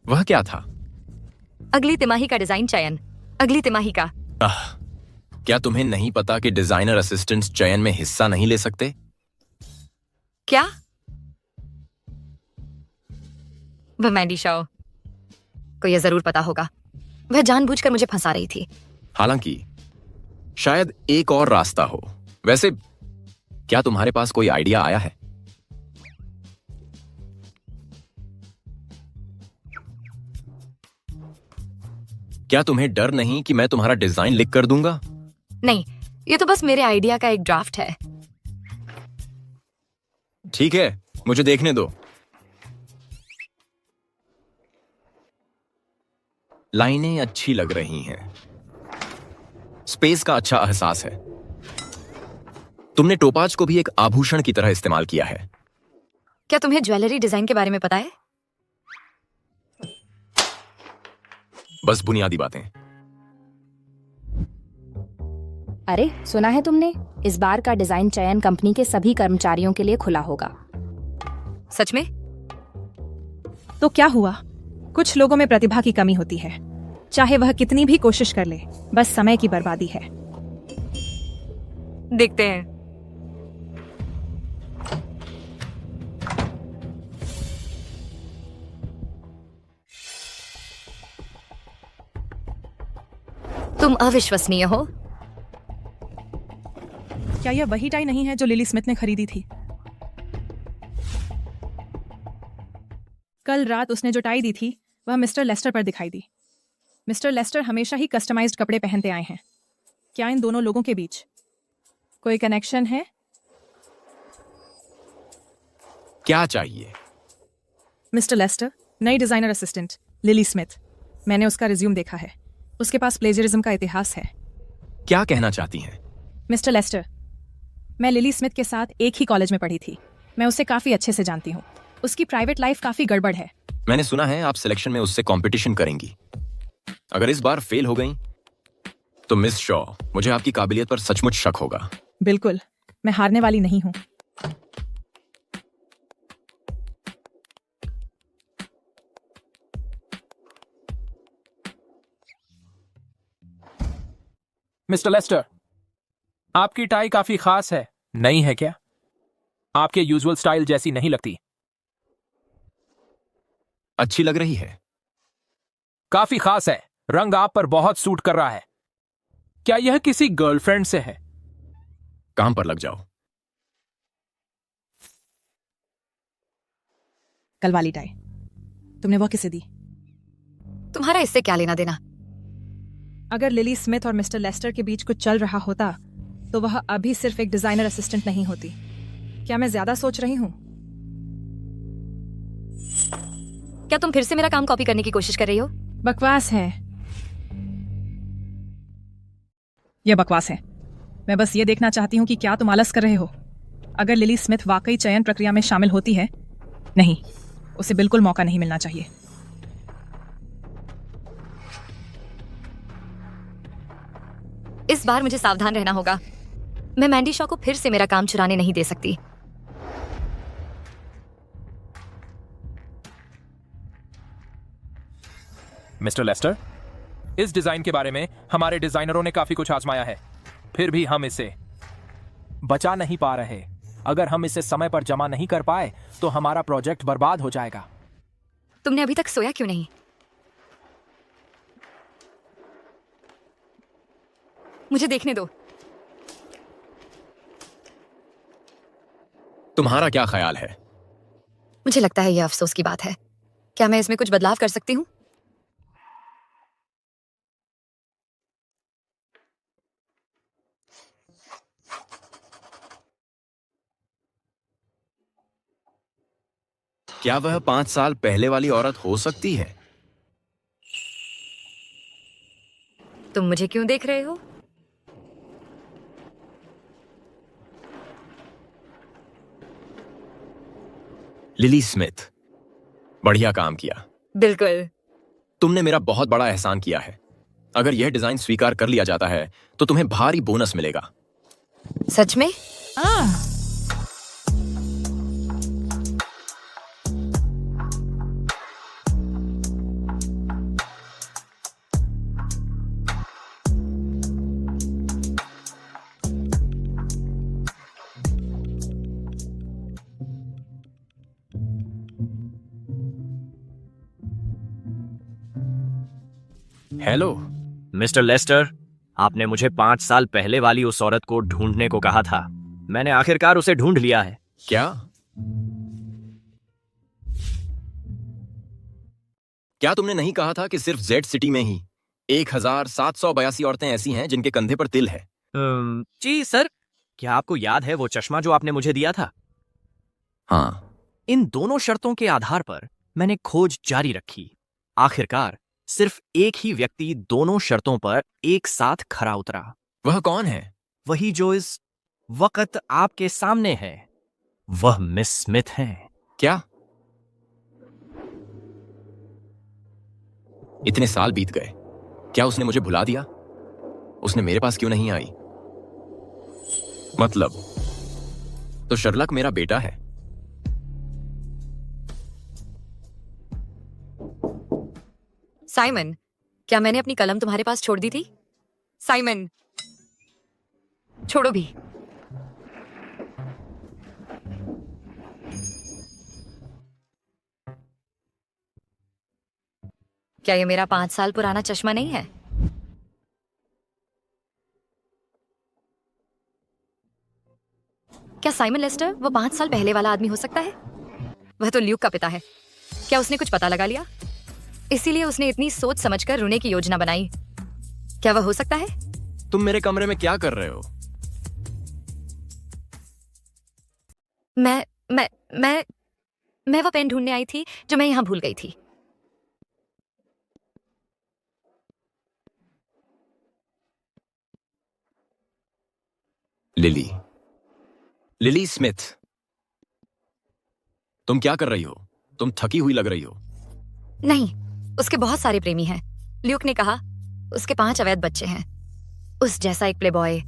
वह क्या था? अगली तिमाही का डिजाइन चयन। अगली तिमाही का। क्या तुम्हें नहीं पता कि डिजाइनर असिस्टेंट्स चयन में हिस्सा नहीं ले सकते? क्या? वह मैंडी शॉ को यह जरूर पता होगा। वह जानबूझकर मुझे फंसा रही थी। हालांकि शायद एक और रास्ता हो। वैसे क्या तुम्हारे पास कोई आइडिया आया है? क्या तुम्हें डर नहीं कि मैं तुम्हारा डिजाइन लिख कर दूंगा? नहीं, ये तो बस मेरे आइडिया का एक ड्राफ्ट है। ठीक है, मुझे देखने दो। लाइनें अच्छी लग रही हैं। स्पेस का अच्छा एहसास है। तुमने टोपाज को भी एक आभूषण की तरह इस्तेमाल किया है। क्या तुम्हें ज्वेलरी डिजाइन के बारे में पता है? बस बुनियादी बातें। अरे सुना है तुमने? इस बार का डिजाइन चयन कंपनी के सभी कर्मचारियों के लिए खुला होगा। सच में? तो क्या हुआ? कुछ लोगों में प्रतिभा की कमी होती है। चाहे वह कितनी भी कोशिश कर ले, बस समय की बर्बादी है। देखते हैं। तुम अविश्वसनीय हो। क्या यह वही टाई नहीं है जो लिली स्मिथ ने खरीदी थी? कल रात उसने जो टाई दी थी वह मिस्टर लेस्टर पर दिखाई दी। मिस्टर लेस्टर हमेशा ही कस्टमाइज्ड कपड़े पहनते आए हैं। क्या इन दोनों लोगों के बीच कोई कनेक्शन है? क्या चाहिए? मिस्टर लेस्टर, नई डिजाइनर असिस्टेंट लिली स्मिथ। मैंने उसका रिज्यूम देखा है। उसके पास प्लेजरिज्म का इतिहास है। क्या कहना चाहती हैं? मिस्टर लेस्टर, मैं लिली स्मिथ के साथ एक ही कॉलेज में पढ़ी थी। मैं उसे काफी अच्छे से जानती हूँ। उसकी प्राइवेट लाइफ काफी गड़बड़ है। मैंने सुना है आप सिलेक्शन में उससे कंपटीशन करेंगी। अगर इस बार फेल हो गई तो मिस शॉ, मुझे आपकी काबिलियत पर सचमुच शक होगा। बिल्कुल, मैं हारने वाली नहीं हूँ। मिस्टर लेस्टर, आपकी टाई काफी खास है। नई है क्या? आपके यूजुअल स्टाइल जैसी नहीं लगती। अच्छी लग रही है। काफी खास है, रंग आप पर बहुत सूट कर रहा है। क्या यह किसी गर्लफ्रेंड से है? काम पर लग जाओ। कल वाली टाई तुमने वो किसे दी? तुम्हारा इससे क्या लेना देना? अगर लिली स्मिथ और मिस्टर लेस्टर के बीच कुछ चल रहा होता तो वह अभी सिर्फ एक डिजाइनर असिस्टेंट नहीं होती। क्या मैं ज्यादा सोच रही हूँ? क्या तुम फिर से मेरा काम कॉपी करने की कोशिश कर रही हो? बकवास है। यह बकवास है। मैं बस ये देखना चाहती हूँ कि क्या तुम आलस कर रहे हो। अगर लिली स्मिथ वाकई चयन प्रक्रिया में शामिल होती है, नहीं, उसे बिल्कुल मौका नहीं मिलना चाहिए। इस बार मुझे सावधान रहना होगा। मैं मैंडी शॉ को फिर से मेरा काम चुराने नहीं दे सकती। मिस्टर लेस्टर, इस डिजाइन के बारे में हमारे डिजाइनरों ने काफी कुछ आजमाया है, फिर भी हम इसे बचा नहीं पा रहे। अगर हम इसे समय पर जमा नहीं कर पाए तो हमारा प्रोजेक्ट बर्बाद हो जाएगा। तुमने अभी तक सोया क्यों नहीं? मुझे देखने दो। तुम्हारा क्या ख्याल है? मुझे लगता है यह अफसोस की बात है। क्या मैं इसमें कुछ बदलाव कर सकती हूँ? क्या वह 5 साल पहले वाली औरत हो सकती है? तुम मुझे क्यों देख रहे हो? लिली स्मिथ, बढ़िया काम किया। बिल्कुल। तुमने मेरा बहुत बड़ा एहसान किया है। अगर यह डिजाइन स्वीकार कर लिया जाता है तो तुम्हें भारी बोनस मिलेगा। सच में? हेलो मिस्टर लेस्टर, आपने मुझे 5 साल पहले वाली उस औरत को ढूंढने को कहा था। मैंने आखिरकार उसे ढूंढ लिया है। क्या? क्या तुमने नहीं कहा था कि सिर्फ जेड सिटी में ही 1782 औरतें ऐसी हैं जिनके कंधे पर तिल है? जी सर, क्या आपको याद है वो चश्मा जो आपने मुझे दिया था? हाँ। इन दोनों शर्तों के आधार पर मैंने खोज जारी रखी। आखिरकार सिर्फ एक ही व्यक्ति दोनों शर्तों पर एक साथ खरा उतरा। वह कौन है? वही जो इस वक्त आपके सामने है। वह मिस स्मिथ हैं। क्या? इतने साल बीत गए, क्या उसने मुझे भुला दिया? उसने मेरे पास क्यों नहीं आई? मतलब तो शर्लक मेरा बेटा है। साइमन, क्या मैंने अपनी कलम तुम्हारे पास छोड़ दी थी? साइमन, छोड़ो भी। क्या ये मेरा 5 साल पुराना चश्मा नहीं है? क्या साइमन लेस्टर वो 5 साल पहले वाला आदमी हो सकता है? वह तो ल्यूक का पिता है। क्या उसने कुछ पता लगा लिया? इसीलिए उसने इतनी सोच समझकर रोने की योजना बनाई। क्या वह हो सकता है? तुम मेरे कमरे में क्या कर रहे हो? मैं वो पेन ढूंढने आई थी जो मैं यहां भूल गई थी। लिली स्मिथ, तुम क्या कर रही हो? तुम थकी हुई लग रही हो। नहीं, उसके बहुत सारे प्रेमी हैं। ल्यूक ने कहा उसके 5 अवैध बच्चे हैं। उस जैसा एक प्लेबॉय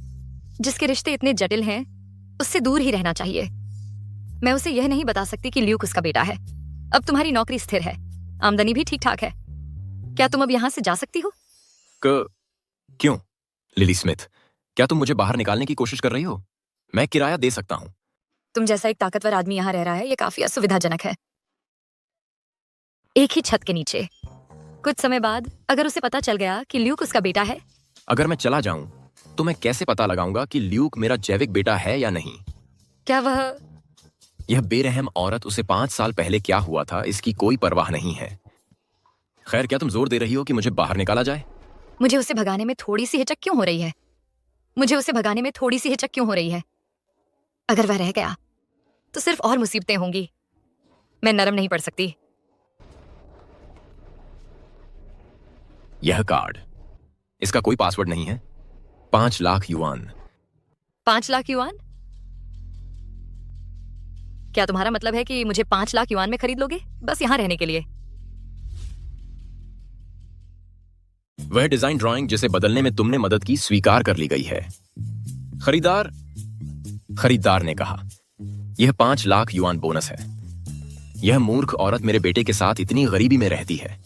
जिसके रिश्ते इतने जटिल हैं, उससे दूर ही रहना चाहिए। मैं उसे यह नहीं बता सकती कि ल्यूक उसका बेटा है। अब तुम्हारी नौकरी स्थिर है, आमदनी भी ठीक ठाक है। क्या तुम अब यहां से जा सकती हो? क्यों? लिली स्मिथ, क्या तुम मुझे बाहर निकालने की कोशिश कर रही हो? मैं किराया दे सकता हूं। तुम जैसा एक ताकतवर आदमी यहाँ रह रहा है, ये काफी असुविधाजनक है। एक ही छत के नीचे। कुछ समय बाद अगर उसे पता चल गया कि ल्यूक उसका बेटा है, अगर मैं चला जाऊं तो मैं कैसे पता लगाऊंगा कि ल्यूक मेरा जैविक बेटा है या नहीं? क्या वह यह बेरहम औरत उसे 5 साल पहले क्या हुआ था इसकी कोई परवाह नहीं है। खैर, क्या तुम जोर दे रही हो कि मुझे बाहर निकाला जाए? मुझे उसे भगाने में थोड़ी सी हिचक क्यों हो रही है? मुझे उसे भगाने में थोड़ी सी हिचक क्यों हो रही है? अगर वह रह गया तो सिर्फ और मुसीबतें होंगी। मैं नरम नहीं पड़ सकती। यह कार्ड, इसका कोई पासवर्ड नहीं है। 5 लाख युआन। 5 लाख युआन? क्या तुम्हारा मतलब है कि मुझे 5 लाख युआन में खरीद लोगे, बस यहां रहने के लिए? वह डिजाइन ड्राइंग जिसे बदलने में तुमने मदद की स्वीकार कर ली गई है। खरीदार ने कहा, यह 5 लाख युआन बोनस है। यह मूर्ख औरत मेरे बेटे के साथ इतनी गरीबी में रहती है।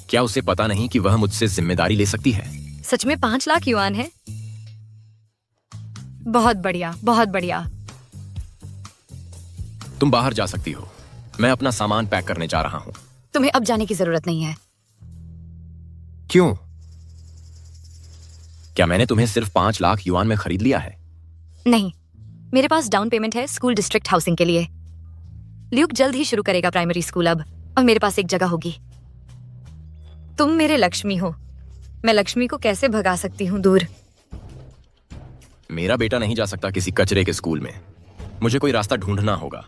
क्या उसे पता नहीं कि वह मुझसे जिम्मेदारी ले सकती है? सच में 5 लाख युआन है? बहुत बढ़िया, बहुत बढ़िया। तुम बाहर जा सकती हो। मैं अपना सामान पैक करने जा रहा हूं। तुम्हें अब जाने की जरूरत नहीं है। क्यों? क्या मैंने तुम्हें सिर्फ 5 लाख युआन में खरीद लिया है? नहीं, मेरे पास डाउन पेमेंट है स्कूल डिस्ट्रिक्ट हाउसिंग के लिए। ल्यूक जल्द ही शुरू करेगा प्राइमरी स्कूल अब, और मेरे पास एक जगह होगी। तुम मेरे लक्ष्मी हो। मैं लक्ष्मी को कैसे भगा सकती हूँ दूर? मेरा बेटा नहीं जा सकता किसी कचरे के स्कूल में। मुझे कोई रास्ता ढूंढना होगा।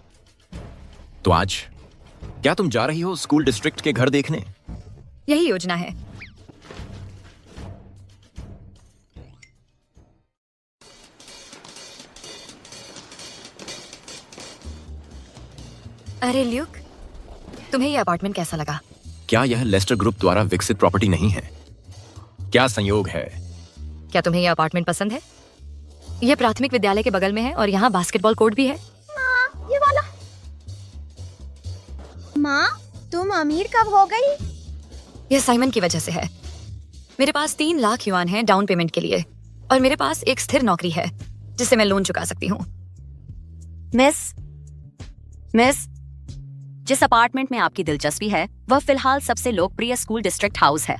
तो आज क्या तुम जा रही हो स्कूल डिस्ट्रिक्ट के घर देखने? यही योजना है। अरे ल्यूक, तुम्हें यह अपार्टमेंट कैसा लगा? क्या यह लेस्टर ग्रुप द्वारा विकसित प्रॉपर्टी नहीं है? क्या संयोग है? क्या तुम्हें यह अपार्टमेंट पसंद है? यह प्राथमिक विद्यालय के बगल में है और यहाँ बास्केटबॉल कोर्ट भी है। ये वाला। माँ, तुम अमीर कब हो गई? यह साइमन की वजह से है। मेरे पास 3 लाख युआन है डाउन पेमेंट के लिए, और मेरे पास एक स्थिर नौकरी है जिससे मैं लोन चुका सकती हूँ। मिस, जिस अपार्टमेंट में आपकी दिलचस्पी है वह फिलहाल सबसे लोकप्रिय स्कूल डिस्ट्रिक्ट हाउस है।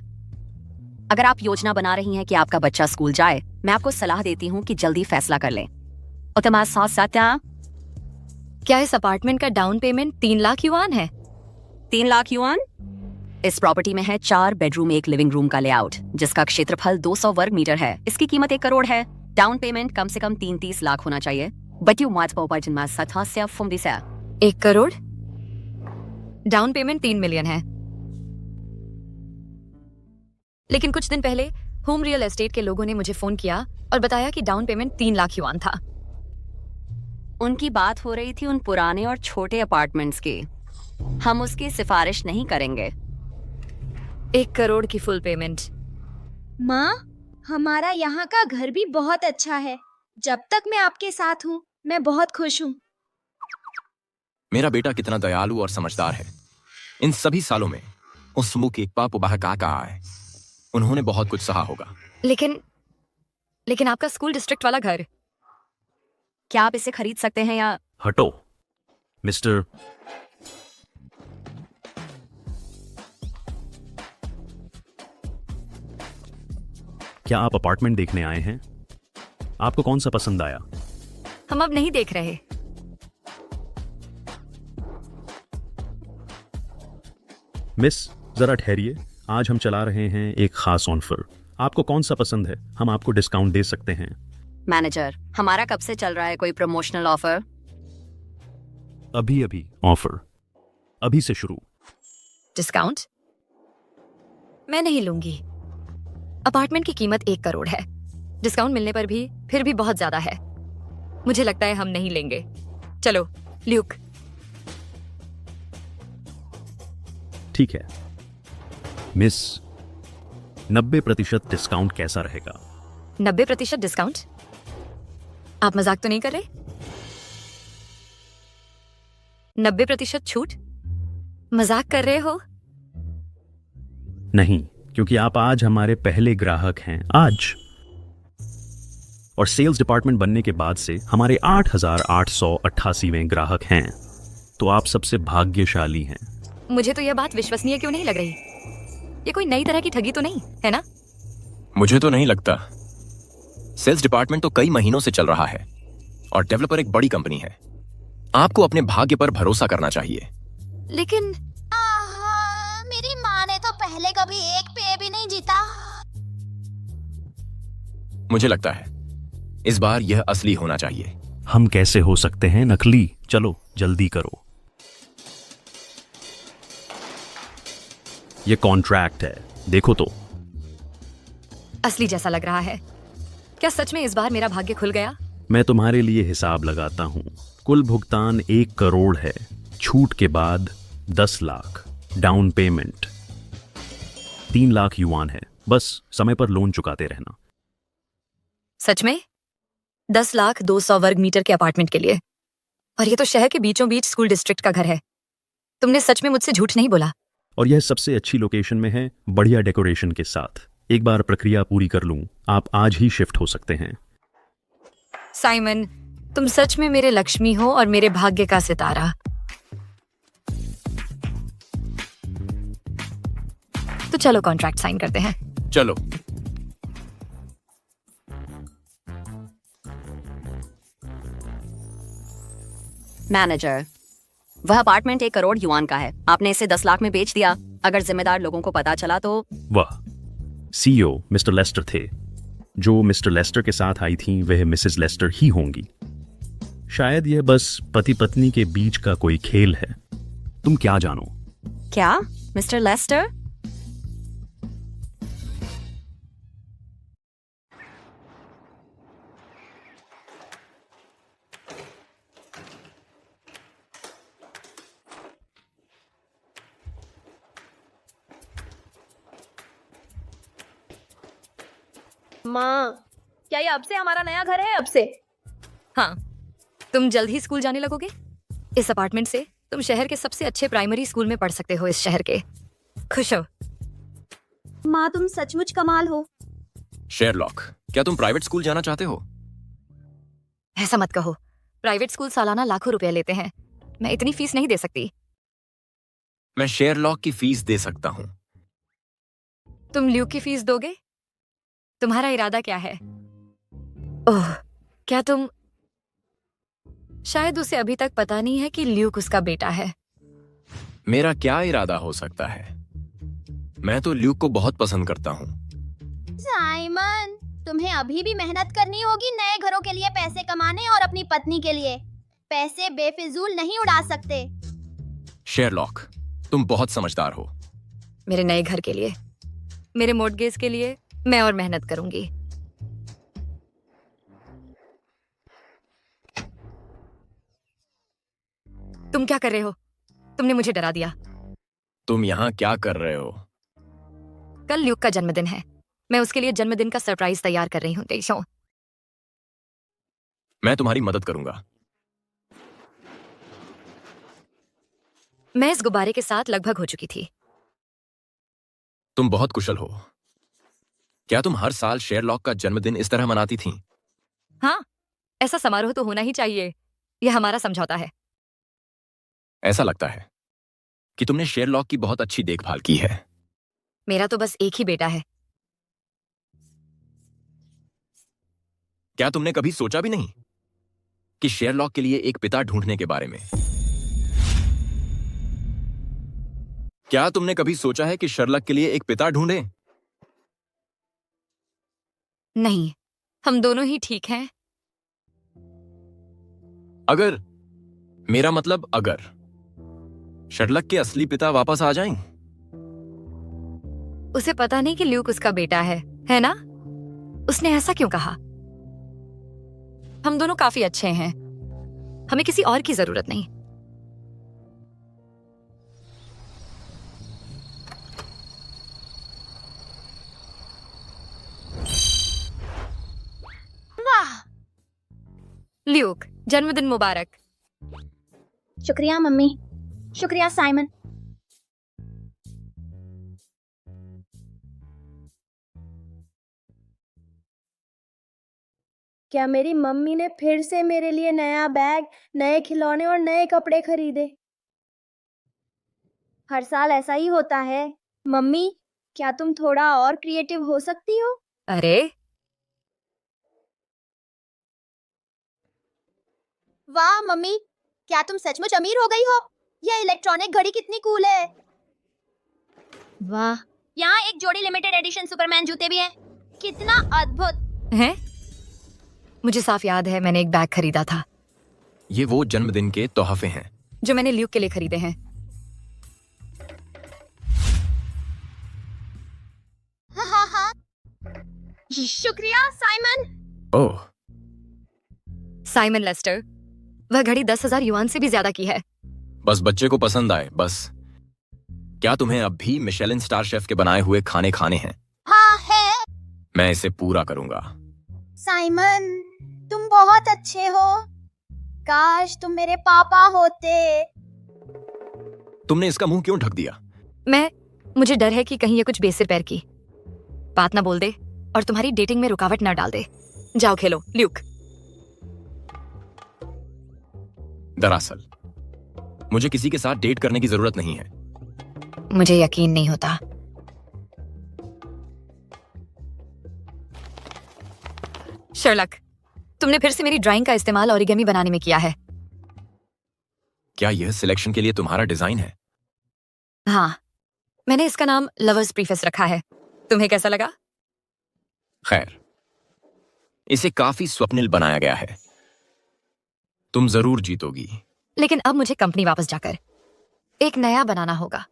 अगर आप योजना बना रही हैं कि आपका बच्चा स्कूल जाए, मैं आपको सलाह देती हूँ कि जल्दी फैसला कर लें। और तुम्हारे साथ साथ क्या इस अपार्टमेंट का डाउन पेमेंट 3 लाख युआन है? 3 लाख युआन? इस प्रॉपर्टी में है 4 बेडरूम 1 लिविंग रूम का लेआउट, जिसका क्षेत्रफल 200 वर्ग मीटर है। इसकी कीमत 1 करोड़ है। डाउन पेमेंट कम से कम 30 लाख होना चाहिए। 1 करोड़? डाउन पेमेंट 3 मिलियन है। लेकिन कुछ दिन पहले होम रियल एस्टेट के लोगों ने मुझे फोन किया और बताया कि डाउन पेमेंट 3 लाख युआन था। उनकी बात हो रही थी उन पुराने और छोटे अपार्टमेंट्स की। हम उसकी सिफारिश नहीं करेंगे। 1 करोड़ की फुल पेमेंट। माँ, हमारा यहाँ का घर भी बहुत अच्छा है। जब तक मैं आपके साथ हूँ, मैं बहुत खुश हूँ। मेरा बेटा कितना दयालु और समझदार है। इन सभी सालों में उस मुख एक पाप बाहर का है। उन्होंने बहुत कुछ सहा होगा। लेकिन आपका स्कूल डिस्ट्रिक्ट वाला घर, क्या आप इसे खरीद सकते हैं या? हटो, मिस्टर। क्या आप अपार्टमेंट देखने आए हैं? आपको कौन सा पसंद आया? हम अब नहीं देख रहे। मिस, जरा ठहरिए। आज हम चला रहे हैं एक खास ऑफर। आपको कौन सा पसंद है? हम आपको डिस्काउंट दे सकते हैं। मैनेजर, हमारा कब से चल रहा है कोई प्रमोशनल ऑफर? अभी ऑफर, अभी से शुरू। डिस्काउंट? मैं नहीं लूंगी। अपार्टमेंट की कीमत 1 करोड़ है। डिस्काउंट मिलने पर भी फिर भी बहुत ज्यादा है। मुझे लगता है हम नहीं लेंगे। चलो ल्यूक। ठीक है मिस, 90% डिस्काउंट कैसा रहेगा? 90% डिस्काउंट? आप मजाक तो नहीं कर रहे? 90% छूट? मजाक कर रहे हो? नहीं, क्योंकि आप आज हमारे पहले ग्राहक हैं। आज और सेल्स डिपार्टमेंट बनने के बाद से हमारे 8,888वें ग्राहक हैं। तो आप सबसे भाग्यशाली हैं। मुझे तो यह बात विश्वसनीय क्यों नहीं लग रही? ये कोई नई तरह की ठगी तो नहीं है ना? मुझे तो नहीं लगता। सेल्स डिपार्टमेंट तो कई महीनों से चल रहा है और डेवलपर एक बड़ी कंपनी है। आपको अपने भाग्य पर भरोसा करना चाहिए। लेकिन मेरी माँ ने तो पहले कभी एक पे भी नहीं जीता। मुझे लगता है इस बार यह असली होना चाहिए। हम कैसे हो सकते हैं नकली? चलो जल्दी करो। ये कॉन्ट्रैक्ट है, देखो तो। असली जैसा लग रहा है। क्या सच में इस बार मेरा भाग्य खुल गया? मैं तुम्हारे लिए हिसाब लगाता हूं। कुल भुगतान 1 करोड़ है। छूट के बाद 10 lakh. Down payment 3 lakh yuan है। बस समय पर लोन चुकाते रहना। सच में? 10 लाख 200 वर्ग मीटर के अपार्टमेंट के लिए? और ये तो शहर के बीचों बीच स्कूल डिस्ट्रिक्ट का घर है। तुमने सच में मुझसे झूठ नहीं बोला? और यह सबसे अच्छी लोकेशन में है, बढ़िया डेकोरेशन के साथ। एक बार प्रक्रिया पूरी कर लूं, आप आज ही शिफ्ट हो सकते हैं। साइमन, तुम सच में मेरे लक्ष्मी हो और मेरे भाग्य का सितारा। तो चलो कॉन्ट्रैक्ट साइन करते हैं। चलो। मैनेजर, वह अपार्टमेंट 1 करोड़ युआन का है। आपने इसे 10 लाख में बेच दिया। अगर जिम्मेदार लोगों को पता चला तो? वाह, सीईओ मिस्टर लेस्टर थे। जो मिस्टर लेस्टर के साथ आई थी वह मिसेस लेस्टर ही होंगी। शायद यह बस पति पत्नी के बीच का कोई खेल है। तुम क्या जानो? क्या मिस्टर लेस्टर? माँ, क्या ये अब से हमारा नया घर है? अब से? हाँ, तुम जल्द ही स्कूल जाने लगोगे। इस अपार्टमेंट से तुम शहर के सबसे अच्छे प्राइमरी स्कूल में पढ़ सकते हो। इस शहर के। खुश हो? माँ, तुम सचमुच कमाल हो। शेरलॉक, क्या तुम प्राइवेट स्कूल जाना चाहते हो? ऐसा मत कहो। प्राइवेट स्कूल सालाना लाखों रुपए लेते हैं। मैं इतनी फीस नहीं दे सकती। मैं शेरलॉक की फीस दे सकता हूं। तुम ल्यूक की फीस दोगे? तुम्हारा इरादा क्या है? ओह, क्या तुम... शायद उसे अभी तक पता नहीं है कि ल्यूक उसका बेटा है। मेरा क्या इरादा हो सकता है? मैं तो ल्यूक को बहुत पसंद करता हूं। साइमन, तुम्हें अभी भी मेहनत करनी होगी नए घरों के लिए पैसे कमाने और अपनी पत्नी के लिए। पैसे बेफिजूल नहीं उड़ा सकते। शेरलॉक, तुम बहुत समझदार हो। मेरे नए घर के लिए, मेरे मोर्टगेज के लिए मैं और मेहनत करूंगी। तुम क्या कर रहे हो? तुमने मुझे डरा दिया। तुम यहाँ क्या कर रहे हो? कल ल्यूक का जन्मदिन है। मैं उसके लिए जन्मदिन का सरप्राइज तैयार कर रही हूँ। देशों, मैं तुम्हारी मदद करूंगा। मैं इस गुब्बारे के साथ लगभग हो चुकी थी। तुम बहुत कुशल हो। क्या तुम हर साल शेरलॉक का जन्मदिन इस तरह मनाती थीं? हाँ, ऐसा समारोह तो होना ही चाहिए। यह हमारा समझौता है। ऐसा लगता है कि तुमने शेरलॉक की बहुत अच्छी देखभाल की है। मेरा तो बस एक ही बेटा है। क्या तुमने कभी सोचा भी नहीं कि शेरलॉक के लिए एक पिता ढूंढने के बारे में? क्या तुमने कभी सोचा है कि शर्लक के लिए एक पिता ढूंढें? नहीं, हम दोनों ही ठीक हैं। अगर, मेरा मतलब अगर शर्लक के असली पिता वापस आ जाएं? उसे पता नहीं कि ल्यूक उसका बेटा है ना? उसने ऐसा क्यों कहा? हम दोनों काफी अच्छे हैं। हमें किसी और की जरूरत नहीं। वाह! ल्यूक, जन्मदिन मुबारक। शुक्रिया मम्मी। शुक्रिया साइमन। क्या मेरी मम्मी ने फिर से मेरे लिए नया बैग, नए खिलौने और नए कपड़े खरीदे? हर साल ऐसा ही होता है। मम्मी, क्या तुम थोड़ा और क्रिएटिव हो सकती हो? अरे वाह मम्मी, क्या तुम सचमुच अमीर हो गई हो? यह इलेक्ट्रॉनिक घड़ी कितनी कूल है। वाह, यहाँ एक जोड़ी लिमिटेड एडिशन सुपरमैन जूते भी हैं। कितना अद्भुत। हैं? मुझे साफ याद है मैंने एक बैग खरीदा था ये वो जन्मदिन के तोहफे हैं जो मैंने ल्यूक के लिए खरीदे हैं। हाँ। शुक्रिया साइमन। ओह, साइमन लेस्टर, वह घड़ी 10,000 युआन से भी ज्यादा की है। बस बच्चे को पसंद आए बस। क्या तुम्हें अब भी मिशेलिन स्टार शेफ के बनाए हुए खाने खाने हैं? हाँ है। मैं इसे पूरा करूंगा। साइमन, तुम बहुत अच्छे हो। काश तुम मेरे पापा होते। तुमने इसका मुंह क्यों ढक दिया? मुझे डर है कि कहीं ये कुछ बेसिर पैर की बात ना बोल दे और तुम्हारी डेटिंग में रुकावट ना डाल दे। जाओ खेलो ल्यूक। दरअसल मुझे किसी के साथ डेट करने की जरूरत नहीं है। मुझे यकीन नहीं होता। शर्लक, तुमने फिर से मेरी ड्राइंग का इस्तेमाल ओरिगेमी बनाने में किया है। क्या यह सिलेक्शन के लिए तुम्हारा डिजाइन है? हाँ, मैंने इसका नाम लवर्स प्रीफेस रखा है। तुम्हें कैसा लगा? खैर, इसे काफी स्वप्निल बनाया गया है। तुम जरूर जीतोगी। लेकिन अब मुझे कंपनी वापस जाकर एक नया बनाना होगा।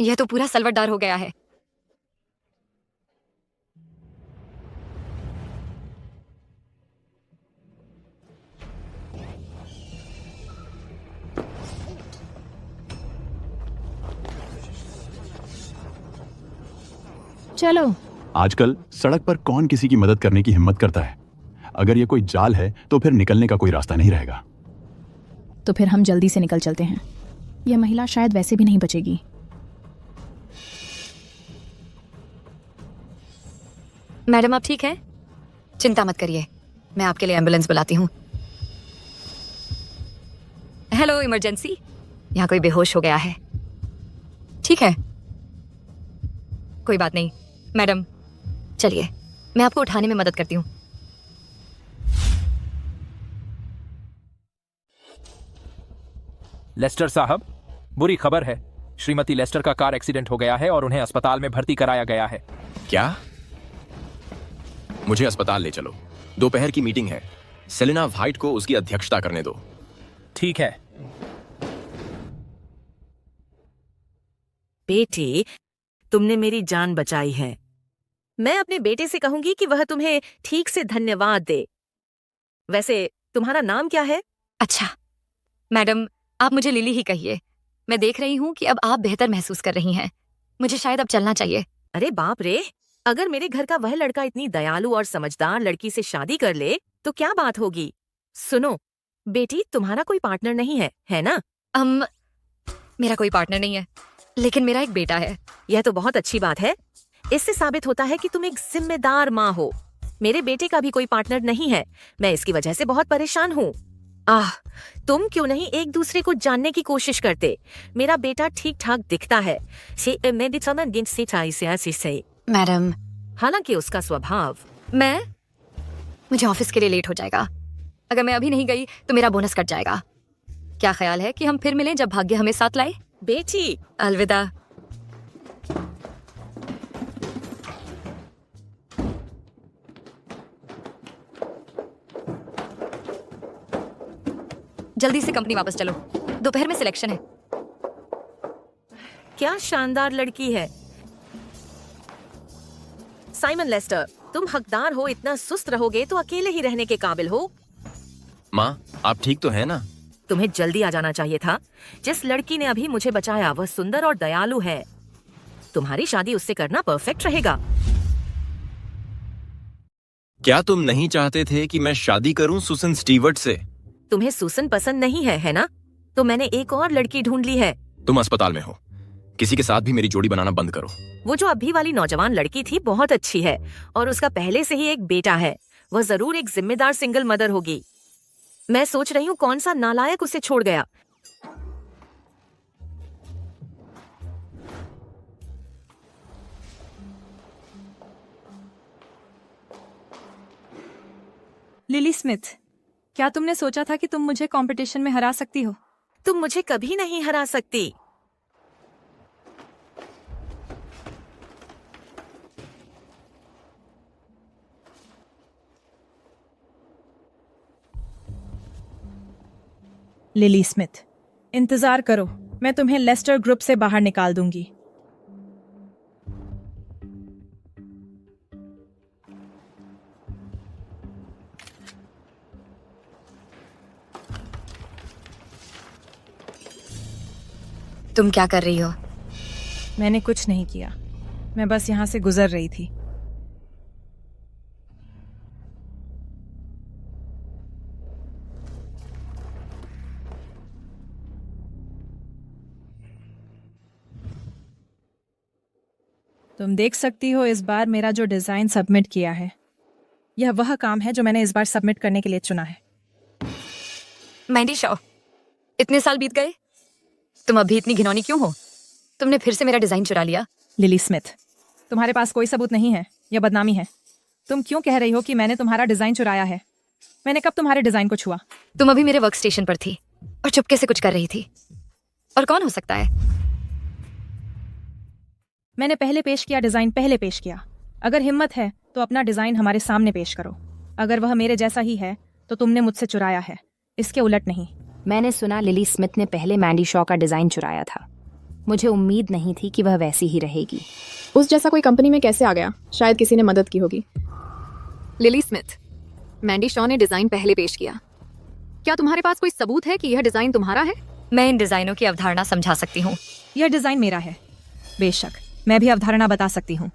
यह तो पूरा सलवटदार हो गया है। चलो। आजकल सड़क पर कौन किसी की मदद करने की हिम्मत करता है? अगर ये कोई जाल है तो फिर निकलने का कोई रास्ता नहीं रहेगा। तो फिर हम जल्दी से निकल चलते हैं। यह महिला शायद वैसे भी नहीं बचेगी। मैडम, आप ठीक हैं? चिंता मत करिए, मैं आपके लिए एम्बुलेंस बुलाती हूँ। Hello, emergency. यहाँ कोई बेहोश हो गया है। ठीक है, कोई बात नहीं। मैडम, चलिए, मैं आपको उठाने में मदद करती हूँ। लेस्टर साहब, बुरी खबर है। श्रीमती लेस्टर का कार एक्सीडेंट हो गया है और उन्हें अस्पताल में भर्ती कराया गया है। क्या? मुझे अस्पताल ले चलो। दोपहर की मीटिंग है। सेलिना व्हाइट को उसकी अध्यक्षता करने दो। ठीक है। बेटी, तुमने मेरी जान बचाई है। मैं अपने बेटे से कहूंगी कि वह तुम्हें ठीक से धन्यवाद दे। वैसे तुम्हारा नाम क्या है? अच्छा मैडम, आप मुझे लिली ही कहिए। मैं देख रही हूँ कि अब आप बेहतर महसूस कर रही हैं। मुझे शायद अब चलना चाहिए। अरे बाप रे, अगर मेरे घर का वह लड़का इतनी दयालु और समझदार लड़की से शादी कर ले तो क्या बात होगी। सुनो बेटी, तुम्हारा कोई पार्टनर नहीं है, है ना? मेरा कोई पार्टनर नहीं है, लेकिन मेरा एक बेटा है। यह तो बहुत अच्छी बात है। इससे साबित होता है कि तुम एक जिम्मेदार माँ हो। मेरे बेटे का भी कोई पार्टनर नहीं है। मैं इसकी वजह से बहुत परेशान हूँ। तुम क्यों नहीं एक दूसरे को जानने की कोशिश करते? मेरा बेटा ठीक ठाक दिखता है। मैडम, हालांकि उसका स्वभाव। मुझे ऑफिस के लिए लेट हो जाएगा। अगर मैं अभी नहीं गई तो मेरा बोनस कट जाएगा। क्या ख्याल है कि हम फिर मिलें जब भाग्य हमें साथ लाए? बेटी, अलविदा। जल्दी से कंपनी वापस चलो, दोपहर में सिलेक्शन है। क्या शानदार लड़की है। साइमन लेस्टर, तुम हकदार हो। इतना सुस्त रहोगे तो अकेले ही रहने के काबिल हो। माँ, आप ठीक तो है ना? तुम्हें जल्दी आ जाना चाहिए था। जिस लड़की ने अभी मुझे बचाया वह सुंदर और दयालु है। तुम्हारी शादी उससे करना परफेक्ट रहेगा। क्या तुम नहीं चाहते थे कि मैं शादी करूं सुसन स्टीवर्ट से? तुम्हें सुसन पसंद नहीं है ना? तो मैंने एक और लड़की ढूंढ ली है। तुम अस्पताल में हो, किसी के साथ भी मेरी जोड़ी बनाना बंद करो। वो जो अभी वाली नौजवान लड़की थी बहुत अच्छी है और उसका पहले से ही एक बेटा है। वह जरूर एक जिम्मेदार सिंगल मदर होगी। मैं सोच रही हूँ कौन सा नालायक उसे छोड़ गया। लिली स्मिथ, क्या तुमने सोचा था कि तुम मुझे कंपटीशन में हरा सकती हो? तुम मुझे कभी नहीं हरा सकती। लिली स्मिथ, इंतजार करो, मैं तुम्हें लेस्टर ग्रुप से बाहर निकाल दूंगी। तुम क्या कर रही हो? मैंने कुछ नहीं किया, मैं बस यहां से गुजर रही थी। तुम देख सकती हो इस बार मेरा जो डिजाइन सबमिट किया है, यह वह काम है जो मैंने इस बार सबमिट करने के लिए चुना है। मैंडी शॉ, इतने साल बीत गए, तुम अभी इतनी घिनौनी क्यों हो? तुमने फिर से मेरा डिजाइन चुरा लिया। लिली स्मिथ, तुम्हारे पास कोई सबूत नहीं है, यह बदनामी है। तुम क्यों कह रही हो कि मैंने तुम्हारा डिजाइन चुराया है? मैंने कब तुम्हारे डिजाइन को छुआ? तुम अभी मेरे वर्क स्टेशन पर थी और चुपके से कुछ कर रही थी। और कौन हो सकता है? मैंने पहले पेश किया डिजाइन, पहले पेश किया। अगर हिम्मत है तो अपना डिजाइन हमारे सामने पेश करो। अगर वह मेरे जैसा ही है तो तुमने मुझसे चुराया है, इसके उलट नहीं। मैंने सुना लिली स्मिथ ने पहले मैंडी शॉ का डिजाइन चुराया था। मुझे उम्मीद नहीं थी कि वह वैसी ही रहेगी। उस जैसा कोई कंपनी में कैसे आ गया? शायद किसी ने मदद की होगी। लिली स्मिथ, मैंडी शॉ ने डिजाइन पहले पेश किया। क्या तुम्हारे पास कोई सबूत है कि यह डिजाइन तुम्हारा है? मैं इन डिजाइनों की अवधारणा समझा सकती हूँ। यह डिजाइन मेरा है। बेशक, मैं भी अवधारणा बता सकती हूँ।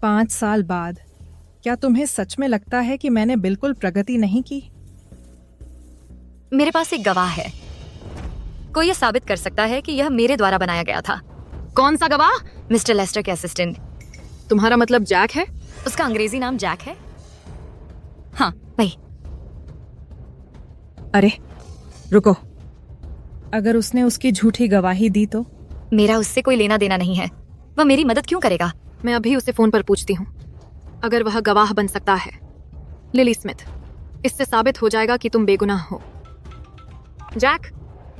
5 साल बाद क्या तुम्हें सच में लगता है कि मैंने बिल्कुल प्रगति नहीं की? मेरे पास एक गवाह है, कोई यह साबित कर सकता है कि यह मेरे द्वारा बनाया गया था। कौन सा गवाह? मिस्टर लेस्टर के असिस्टेंट। तुम्हारा मतलब जैक है? उसका अंग्रेजी नाम जैक है। हाँ, वही। अरे रुको, अगर उसने उसकी झूठी गवाही दी तो? मेरा उससे कोई लेना देना नहीं है, वह मेरी मदद क्यों करेगा? मैं अभी उसे फोन पर पूछती हूँ। अगर वह गवाह बन सकता है, लिली स्मिथ, इससे साबित हो जाएगा कि तुम बेगुनाह हो। जैक,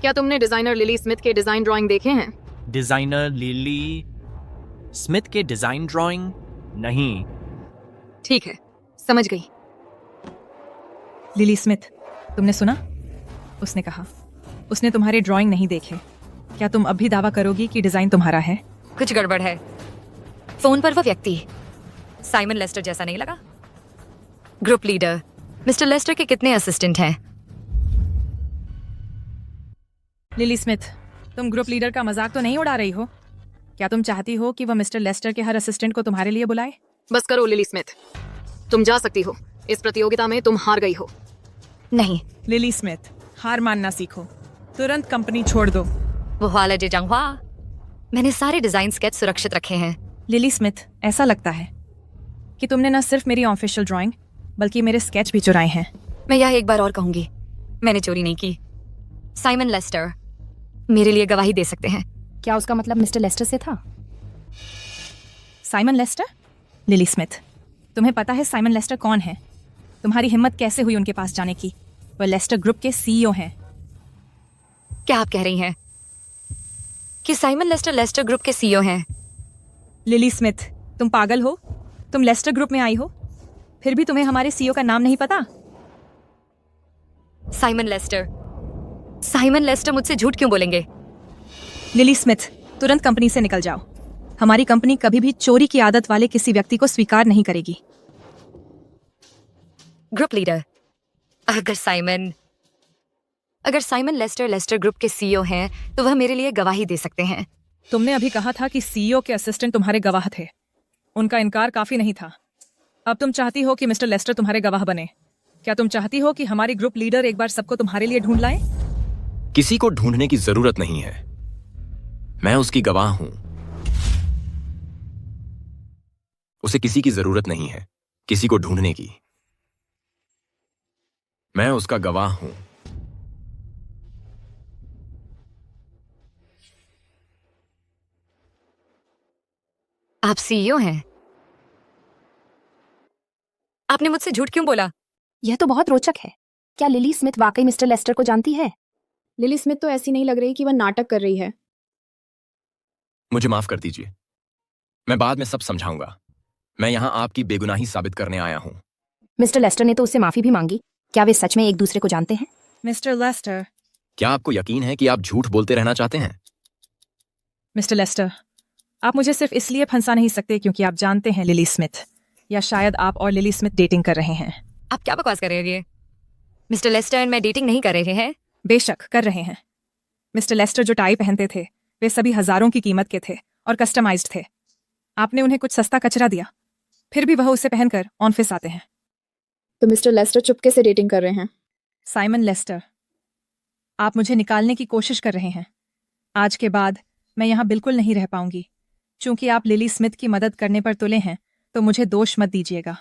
क्या तुमने डिजाइनर लिली स्मिथ के डिजाइन ड्राइंग देखे हैं? डिजाइनर लिली स्मिथ के डिजाइन ड्राइंग? नहीं। ठीक है, समझ गई। लिली स्मिथ, तुमने सुना? उसने कहा उसने तुम्हारे ड्राइंग नहीं देखे। क्या तुम अब भी दावा करोगी कि डिजाइन तुम्हारा है? कुछ गड़बड़ है। फोन पर वह व्यक्ति साइमन लेस्टर जैसा नहीं लगा। ग्रुप लीडर मिस्टर लेस्टर के कितने असिस्टेंट हैं? लिली स्मिथ, तुम ग्रुप लीडर का मजाक तो नहीं उड़ा रही हो? क्या तुम चाहती हो कि वह मिस्टर लेस्टर के हर असिस्टेंट को तुम्हारे लिए बुलाए? बस करो लिली स्मिथ, तुम जा सकती हो। इस प्रतियोगिता में तुम हार गई हो। नहीं। लिली स्मिथ, हार मानना सीखो, तुरंत कंपनी छोड़ दो। वो वाला जे जंगवा, मैंने सारे डिजाइन स्केच सुरक्षित रखे हैं। लिली स्मिथ, ऐसा लगता है कि तुमने न सिर्फ मेरी ऑफिशियल ड्राइंग बल्कि मेरे स्केच भी चुराए हैं। मैं यह एक बार और कहूंगी, मैंने चोरी नहीं की। साइमन लेस्टर मेरे लिए गवाही दे सकते हैं। क्या उसका मतलब मिस्टर लेस्टर से था? Simon Lester? लिली स्मिथ, तुम्हें पता है साइमन लेस्टर कौन है? तुम्हारी हिम्मत कैसे हुई उनके पास जाने की? वह लेस्टर ग्रुप के सीईओ हैं। क्या आप कह रही हैं कि साइमन लेस्टर लेस्टर ग्रुप के सीईओ हैं? लिली स्मिथ, तुम पागल हो? तुम लेस्टर ग्रुप में आई हो, फिर भी तुम्हें हमारे सीईओ का नाम नहीं पता? साइमन लेस्टर मुझसे झूठ क्यों बोलेंगे? लिली स्मिथ, तुरंत कंपनी से निकल जाओ। हमारी कंपनी कभी भी चोरी की आदत वाले किसी व्यक्ति को स्वीकार नहीं करेगी। ग्रुप लीडर, अगर साइमन लेस्टर ग्रुप के सीईओ हैं तो वह मेरे लिए गवाही दे सकते हैं। तुमने अभी कहा था कि सीईओ के असिस्टेंट तुम्हारे गवाह थे। उनका इनकार काफी नहीं था। अब तुम चाहती हो कि मिस्टर लेस्टर तुम्हारे गवाह बने। क्या तुम चाहती हो कि हमारी ग्रुप लीडर एक बार सबको तुम्हारे लिए ढूंढ लाए? किसी को ढूंढने की जरूरत नहीं है, मैं उसकी गवाह हूं। उसे किसी की जरूरत नहीं है किसी को ढूंढने की। मैं उसका गवाह हूं। आप सीईओ हैं। आपने मुझसे झूठ क्यों बोला? यह तो बहुत रोचक है। क्या लिली स्मिथ वाकई मिस्टर लेस्टर को जानती है? लिली स्मिथ तो ऐसी नहीं लग रही कि वह नाटक कर रही है। मुझे माफ कर दीजिए, मैं बाद में सब समझाऊंगा। मैं यहां आपकी बेगुनाही साबित करने आया हूं। मिस्टर लेस्टर ने तो उससे माफी भी मांगी। क्या वे सच में एक दूसरे को जानते हैं? मिस्टर लेस्टर, क्या आपको यकीन है कि आप झूठ बोलते रहना चाहते हैं? मिस्टर लेस्टर, आप मुझे सिर्फ इसलिए फंसा नहीं सकते क्योंकि आप जानते हैं लिली स्मिथ, या शायद आप और लिली स्मिथ डेटिंग कर रहे हैं। आप क्या बकवास कर रहे हैं? मिस्टर लेस्टर एंड मैं डेटिंग नहीं कर रहे हैं। बेशक कर रहे हैं। मिस्टर लेस्टर जो टाई पहनते थे वे सभी हजारों की कीमत के थे और कस्टमाइज्ड थे। आपने उन्हें कुछ सस्ता कचरा दिया, फिर भी वह उसे पहनकर ऑफिस आते हैं। तो मिस्टर लेस्टर चुपके से डेटिंग कर रहे हैं। साइमन लेस्टर, आप मुझे निकालने की कोशिश कर रहे हैं। आज के बाद मैं यहाँ बिल्कुल नहीं रह पाऊंगी। चूंकि आप लिली स्मिथ की मदद करने पर तुले हैं तो मुझे दोष मत दीजिएगा।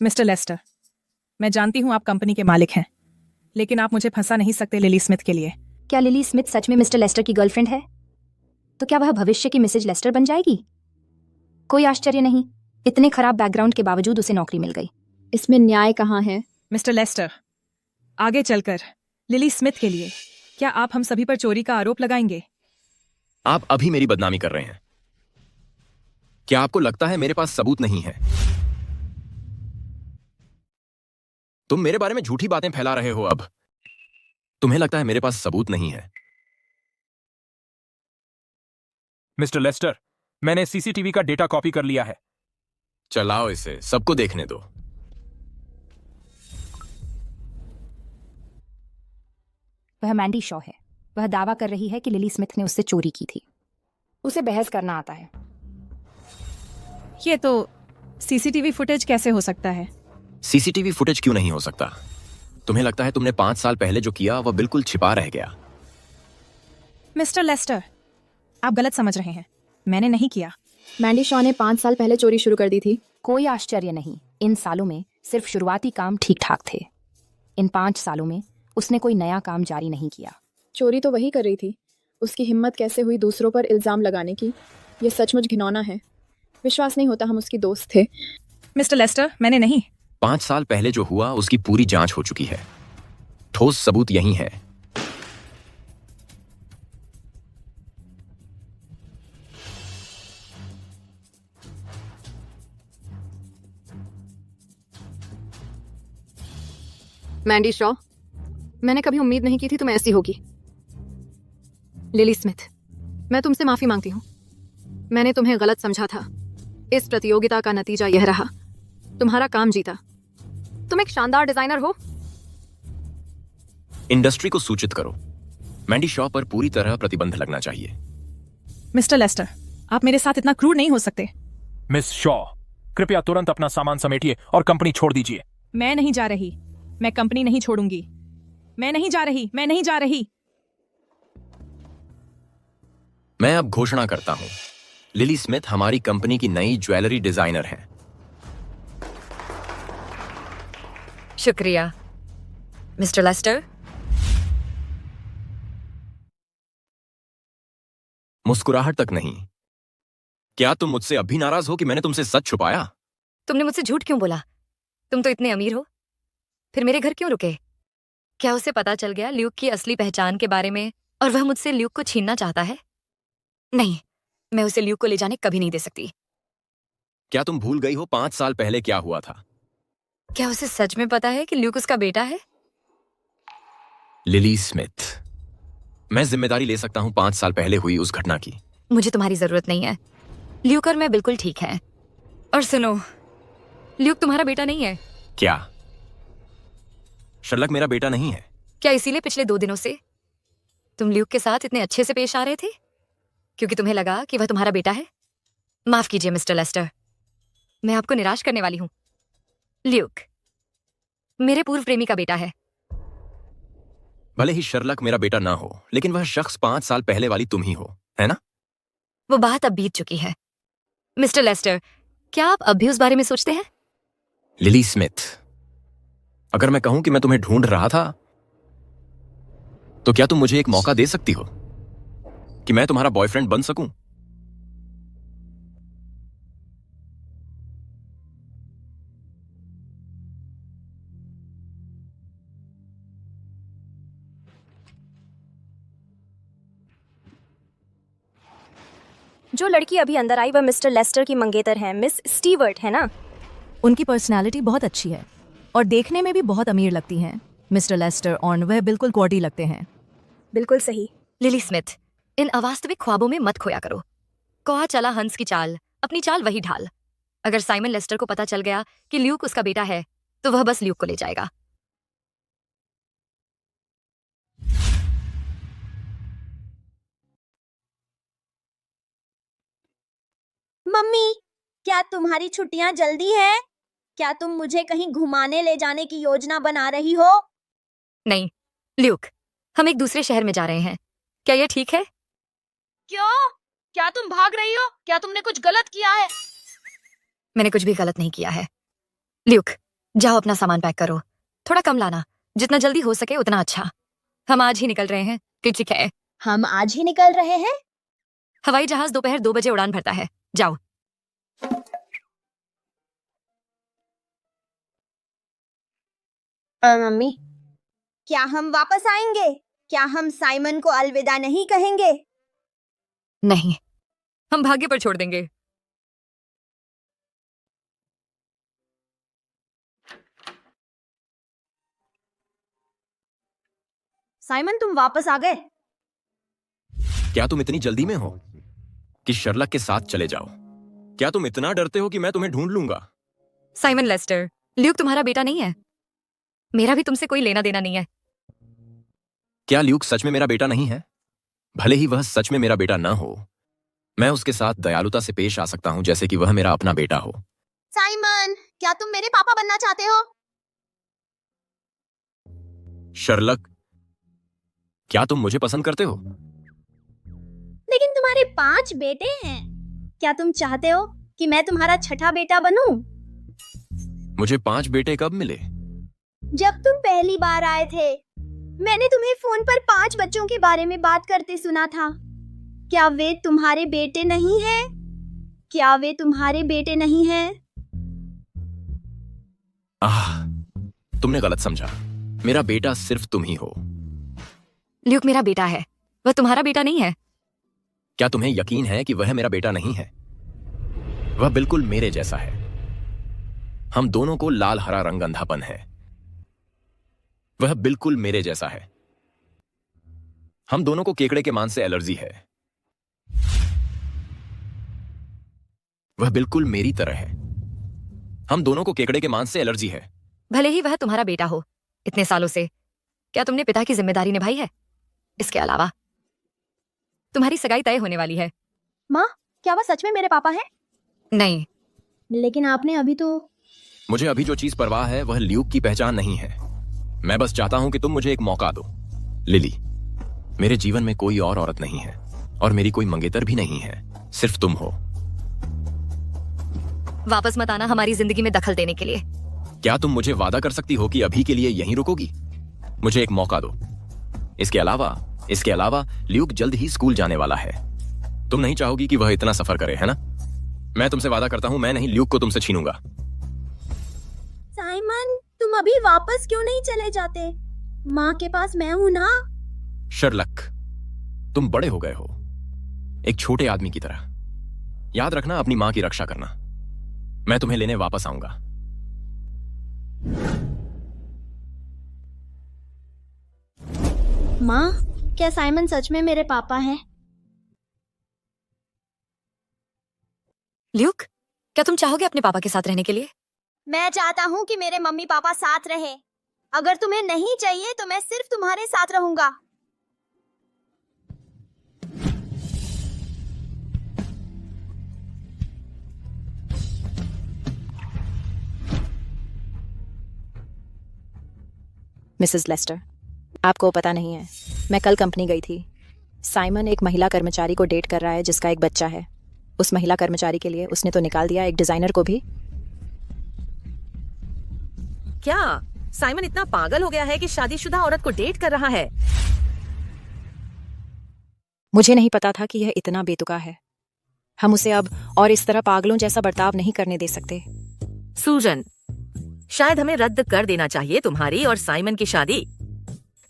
मिस्टर लेस्टर, मैं जानती हूँ आप कंपनी के मालिक हैं, लेकिन आप मुझे फंसा नहीं सकते लिली स्मिथ के लिए। क्या लिली स्मिथ सच में मिस्टर लेस्टर की गर्लफ्रेंड है? तो क्या वह भविष्य की मिसेज लेस्टर बन जाएगी? कोई आश्चर्य नहीं, इतने खराब बैकग्राउंड के बावजूद उसे नौकरी मिल गई। इसमें न्याय कहाँ है? मिस्टर लेस्टर, आगे चलकर लिली स्मिथ के लिए क्या आप हम सभी पर चोरी का आरोप लगाएंगे? आप अभी मेरी बदनामी कर रहे हैं। क्या आपको लगता है मेरे पास सबूत नहीं है? तुम मेरे बारे में झूठी बातें फैला रहे हो। अब तुम्हें लगता है मेरे पास सबूत नहीं है? मिस्टर लेस्टर, मैंने सीसीटीवी का डेटा कॉपी कर लिया है। चलाओ इसे, सबको देखने दो। वह मैंडी शॉ है। वह दावा कर रही है कि लिली स्मिथ ने उससे चोरी की थी। उसे बहस करना आता है। ये तो सीसीटीवी फुटेज कैसे हो सकता है? सीसीटीवी फुटेज क्यों नहीं हो सकता? तुम्हें लगता है तुमने 5 साल पहले जो किया वह बिल्कुल छिपा रह गया? मिस्टर लेस्टर, आप गलत समझ रहे हैं। मैंने नहीं किया। मैंडी शॉ ने 5 साल पहले चोरी शुरू कर दी थी। कोई आश्चर्य नहीं, इन सालों में सिर्फ शुरुआती काम ठीक ठाक थे। इन 5 सालों में उसने कोई नया काम जारी नहीं किया। चोरी तो वही कर रही थी। उसकी हिम्मत कैसे हुई दूसरों पर इल्जाम लगाने की? यह सचमुच घिनौना है। विश्वास नहीं होता हम उसकी दोस्त थे। मिस्टर लेस्टर, मैंने नहीं। 5 साल पहले जो हुआ उसकी पूरी जांच हो चुकी है। ठोस सबूत यही है। मैंडी शॉ, मैंने कभी उम्मीद नहीं की थी तुम ऐसी होगी। लिली स्मिथ, मैं तुमसे माफी मांगती हूँ। मैंने तुम्हें गलत समझा था। इस प्रतियोगिता का नतीजा यह रहा, तुम्हारा काम जीता। तुम एक शानदार डिजाइनर हो। इंडस्ट्री को सूचित करो, मैंडी शॉ पर पूरी तरह प्रतिबंध लगना चाहिए। मिस्टर लेस्टर, आप मेरे साथ इतना क्रूर नहीं हो सकते। मिस शॉ, कृपया तुरंत अपना सामान समेटिए और कंपनी छोड़ दीजिए। मैं नहीं जा रही। मैं कंपनी नहीं छोड़ूंगी। मैं नहीं जा रही। मैं नहीं जा रही। मैं अब घोषणा करता हूं, लिली स्मिथ हमारी कंपनी की नई ज्वेलरी डिजाइनर हैं। शुक्रिया मिस्टर लेस्टर। मुस्कुराहट तक नहीं। क्या तुम मुझसे अब भी नाराज हो कि मैंने तुमसे सच छुपाया? तुमने मुझसे झूठ क्यों बोला? तुम तो इतने अमीर हो, फिर मेरे घर क्यों रुके? क्या उसे पता चल गया ल्यूक की असली पहचान के बारे में और वह मुझसे ल्यूक को छीनना चाहता है? नहीं, मैं उसे ल्यूक को ले जाने कभी नहीं दे सकती। क्या तुम भूल गई हो 5 साल पहले क्या हुआ था? क्या उसे सच में पता है कि ल्यूक उसका बेटा है? लिली स्मिथ, मैं जिम्मेदारी ले सकता हूं 5 साल पहले हुई उस घटना की। मुझे तुम्हारी जरूरत नहीं है। ल्यूक और मैं बिल्कुल ठीक हैं। और सुनो, ल्यूक तुम्हारा बेटा नहीं है। क्या शर्लक मेरा बेटा नहीं है? क्या इसीलिए पिछले 2 दिनों से तुम ल्यूक के साथ इतने अच्छे से पेश आ रहे थे? क्योंकि तुम्हें लगा कि वह तुम्हारा बेटा है? माफ कीजिए मिस्टर लेस्टर, मैं आपको निराश करने वाली हूं। ल्यूक मेरे पूर्व प्रेमी का बेटा है। भले ही शर्लक मेरा बेटा ना हो, लेकिन वह शख्स 5 साल पहले वाली तुम ही हो, है ना? वो बात अब बीत चुकी है। मिस्टर लेस्टर, क्या आप अब भी उस बारे में सोचते हैं? लिली स्मिथ, अगर मैं कहूं कि मैं तुम्हें ढूंढ रहा था, तो क्या तुम मुझे एक मौका दे सकती हो कि मैं तुम्हारा बॉयफ्रेंड बन सकूं? जो लड़की अभी अंदर आई वह मिस्टर लेस्टर की मंगेतर है, मिस स्टीवर्ट, है ना? उनकी पर्सनालिटी बहुत अच्छी है और देखने में भी बहुत अमीर लगती हैं। मिस्टर लेस्टर और वह बिल्कुल क्वार्टी लगते हैं। बिल्कुल सही। लिली स्मिथ, इन अवास्तविक ख्वाबों में मत खोया करो। कौआ चला हंस की चाल, अपनी चाल वही ढाल। अगर साइमन लेस्टर को पता चल गया कि ल्यूक उसका बेटा है, तो वह बस ल्यूक को ले जाएगा। मम्मी, क्या तुम्हारी छुट्टियां जल्दी है? क्या तुम मुझे कहीं घुमाने ले जाने की योजना बना रही हो? नहीं ल्यूक, हम एक दूसरे शहर में जा रहे हैं। क्या यह ठीक है? क्यों? क्या तुम भाग रही हो? क्या तुमने कुछ गलत किया है? मैंने कुछ भी गलत नहीं किया है। ल्यूक, जाओ अपना सामान पैक करो। थोड़ा कम लाना, जितना जल्दी हो सके उतना अच्छा। हम आज ही निकल रहे हैं। ठीक है? हम आज ही निकल रहे हैं? हवाई जहाज दोपहर 2 बजे उड़ान भरता है। जाओ। मम्मी, क्या हम वापस आएंगे? क्या हम साइमन को अलविदा नहीं कहेंगे? नहीं, हम भाग्य पर छोड़ देंगे। साइमन, तुम वापस आ गए? क्या तुम इतनी जल्दी में हो कि शर्लक के साथ चले जाओ? क्या तुम इतना डरते हो कि मैं तुम्हें ढूंढ लूंगा? साइमन लेस्टर, ल्यूक तुम्हारा बेटा नहीं है। मेरा भी तुमसे कोई लेना देना नहीं है। क्या ल्यूक सच में मेरा बेटा नहीं है? भले ही वह सच में मेरा बेटा ना हो, मैं उसके साथ दयालुता से पेश आ सकता हूं जैसे कि वह मेरा अपना बेटा हो। साइमन, क्या तुम मेरे पापा बनना चाहते हो? शर्लक, क्या तुम मुझे पसंद करते हो? लेकिन तुम्हारे 5 बेटे हैं। क्या तुम चाहते हो कि मैं तुम्हारा छठा बेटा बनूं? मुझे 5 बेटे कब मिले? जब तुम पहली बार आए थे, मैंने तुम्हें फोन पर 5 बच्चों के बारे में बात करते सुना था। क्या वे तुम्हारे बेटे नहीं हैं? क्या वे तुम्हारे बेटे नहीं हैं? तुमने गलत समझा। मेरा बेटा सिर्फ तुम ही हो। ल्यूक मेरा बेटा है, वह तुम्हारा बेटा नहीं है। क्या तुम्हें यकीन है कि वह मेरा बेटा नहीं है? वह बिल्कुल मेरे जैसा है। हम दोनों को लाल हरा रंग अंधापन है। वह बिल्कुल मेरे जैसा है। हम दोनों को केकड़े के मांस से एलर्जी है। वह बिल्कुल मेरी तरह है। हम दोनों को केकड़े के मांस से एलर्जी है। भले ही वह तुम्हारा बेटा हो, इतने सालों से क्या तुमने पिता की जिम्मेदारी निभाई है? इसके अलावा तुम्हारी सगाई तय होने वाली है। माँ, क्या वह सच में मेरे पापा हैं? नहीं। लेकिन आपने अभी तो... मुझे अभी जो चीज परवाह है वह ल्यूक की पहचान नहीं है। मैं बस चाहता हूं कि तुम मुझे एक मौका दो। लिली, मेरे जीवन में कोई और औरत नहीं है और मेरी कोई मंगेतर भी नहीं है, सिर्फ तुम हो। वापस मत आना हमारी जिंदगी में दखल देने के लिए। क्या तुम मुझे वादा कर सकती हो कि अभी के लिए यहीं रुकोगी? मुझे एक मौका दो। इसके अलावा ल्यूक जल्द ही स्कूल जाने वाला है। तुम नहीं चाहोगी कि वह इतना सफर करे, है ना? मैं तुमसे वादा करता हूं, मैं नहीं ल्यूक को तुमसे छीनूंगा। साइमन, तुम अभी वापस क्यों नहीं चले जाते? माँ के पास मैं हूं ना। शर्लक, तुम बड़े हो गए हो, एक छोटे आदमी की तरह। याद रखना, अपनी माँ की रक्षा करना। मैं तुम्हें लेने वापस आऊंगा। माँ, क्या साइमन सच में मेरे पापा हैं? ल्यूक, क्या तुम चाहोगे अपने पापा के साथ रहने के लिए? मैं चाहता हूँ कि मेरे मम्मी पापा साथ रहे। अगर तुम्हें नहीं चाहिए तो मैं सिर्फ तुम्हारे साथ रहूंगा। मिसेस लेस्टर, आपको पता नहीं है, मैं कल कंपनी गई थी। साइमन एक महिला कर्मचारी को डेट कर रहा है जिसका एक बच्चा है। उस महिला कर्मचारी के लिए उसने तो निकाल दिया एक डिजाइनर को भी। क्या साइमन इतना पागल हो गया है कि शादीशुदा औरत को डेट कर रहा है। मुझे नहीं पता था कि यह इतना बेतुका है। हम उसे अब और इस तरह पागलों जैसा बर्ताव नहीं करने दे सकते। सूजन, शायद हमें रद्द कर देना चाहिए तुम्हारी और साइमन की शादी।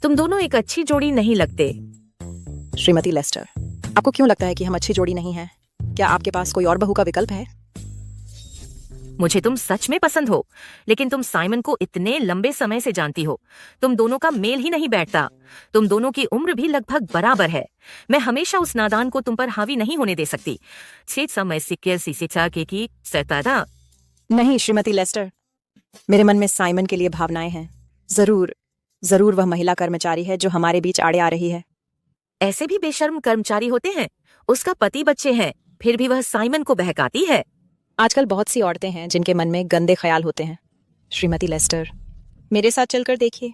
तुम दोनों एक अच्छी जोड़ी नहीं लगते। श्रीमती लेस्टर, आपको क्यों लगता है कि हम अच्छी जोड़ी नहीं हैं? क्या आपके पास कोई और बहू का विकल्प है? मुझे तुम सच में पसंद हो, लेकिन तुम साइमन को इतने लंबे समय से जानती हो। तुम दोनों का मेल ही नहीं बैठता। तुम दोनों की उम्र भी लगभग बराबर है। मैं हमेशा उस नादान को तुम पर हावी नहीं होने दे सकती। नहीं श्रीमती लेस्टर, मेरे मन में साइमन के लिए भावनाएं हैं। जरूर वह महिला कर्मचारी है जो हमारे बीच आड़े आ रही है। ऐसे भी बेशर्म कर्मचारी होते हैं। उसका पति बच्चे हैं, फिर भी वह साइमन को बहकाती है। आजकल बहुत सी औरतें हैं जिनके मन में गंदे ख्याल होते हैं। श्रीमती लेस्टर, मेरे साथ चलकर देखिए।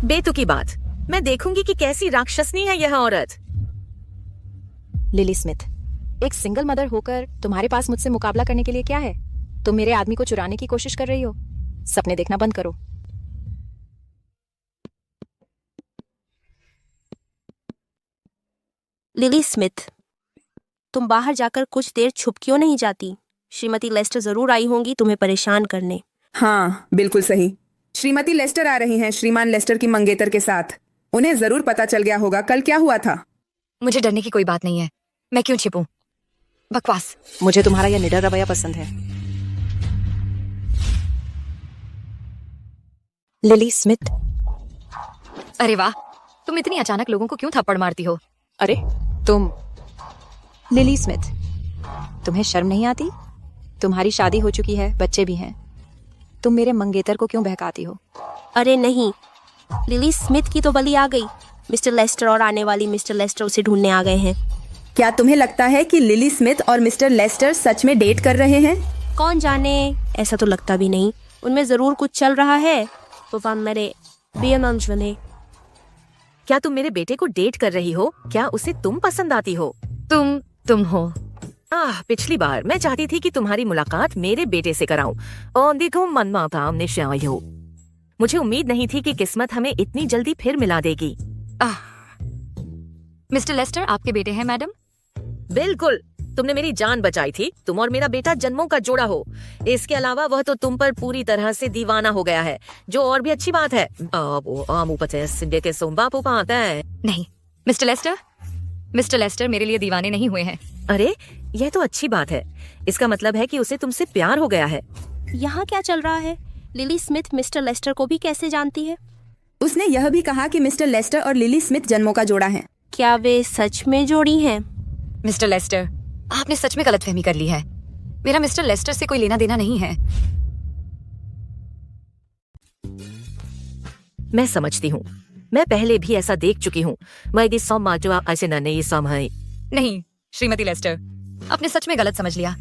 बेतुकी बात। मैं देखूंगी कि कैसी राक्षसनी है यह औरत। लिली स्मिथ, एक सिंगल मदर होकर तुम्हारे पास मुझसे मुकाबला करने के लिए क्या है? तुम मेरे आदमी को चुराने की कोशिश कर रही हो। सपने देखना बंद करो। लिली स्मिथ, तुम बाहर जाकर कुछ देर छुप क्यों नहीं जाती? श्रीमती लेस्टर जरूर आई होंगी तुम्हें परेशान करने। हाँ, बिल्कुल सही। श्रीमती लेस्टर आ रही हैं श्रीमान लेस्टर की मंगेतर के साथ। उन्हें जरूर पता चल गया होगा कल क्या हुआ था। मुझे डरने की कोई बात नहीं है। मैं क्यों छिपूं? बकवास। मुझे तुम्हारा यह निडर रवैया पसंद है। Lily Smith. अरे वाह, तुम इतनी अचानक लोगों को क्यों थप्पड़ मारती हो? अरे तुम लिली स्मिथ, तुम्हें शर्म नहीं आती? तुम्हारी शादी हो चुकी है, बच्चे भी हैं। तुम मेरे मंगेतर को क्यों बहकाती हो? अरे नहीं, लिली स्मिथ की तो बलि आ गई। मिस्टर लेस्टर और आने वाली मिस्टर लेस्टर उसे ढूंढने आ गए हैं। क्या तुम्हें लगता है कि लिली स्मिथ और मिस्टर लेस्टर सच में डेट कर रहे हैं? कौन जाने, ऐसा तो लगता भी नहीं। उनमें जरूर कुछ चल रहा है। क्या तुम मेरे बेटे को डेट कर रही हो? क्या उसे तुम पसंद आती हो? तुम हो। पिछली बार मैं चाहती थी कि तुम्हारी मुलाकात मेरे बेटे से कराऊं और देखो मनमाता निश्चय हो। मुझे उम्मीद नहीं थी कि किस्मत हमें इतनी जल्दी फिर मिला देगी। मिस्टर लेस्टर आपके बेटे हैं मैडम? बिल्कुल, तुमने मेरी जान बचाई थी। तुम और मेरा बेटा जन्मों का जोड़ा हो। इसके अलावा वह तो तुम पर पूरी तरह से दीवाना हो गया है, जो और भी अच्छी बात है। नहीं मिस्टर लेस्टर मेरे लिए दीवाने नहीं हुए हैं। अरे यह तो अच्छी बात है। इसका मतलब है कि उसे तुमसे प्यार हो गया है। यहाँ क्या चल रहा है? लिली स्मिथ मिस्टर लेस्टर को भी कैसे जानती है? उसने यह भी कहा कि मिस्टर लेस्टर और लिली स्मिथ जन्मों का जोड़ा है। क्या वे सच में जोड़ी हैं? मिस्टर लेस्टर, आपने सच में गलतफहमी कर ली है। मेरा मिस्टर लेस्टर से कोई लेना देना नहीं है। मैं समझती हूँ। मैं पहले भी ऐसा देख चुकी हूँ। नहीं श्रीमती लेस्टर, आपने सच में गलत समझ लिया।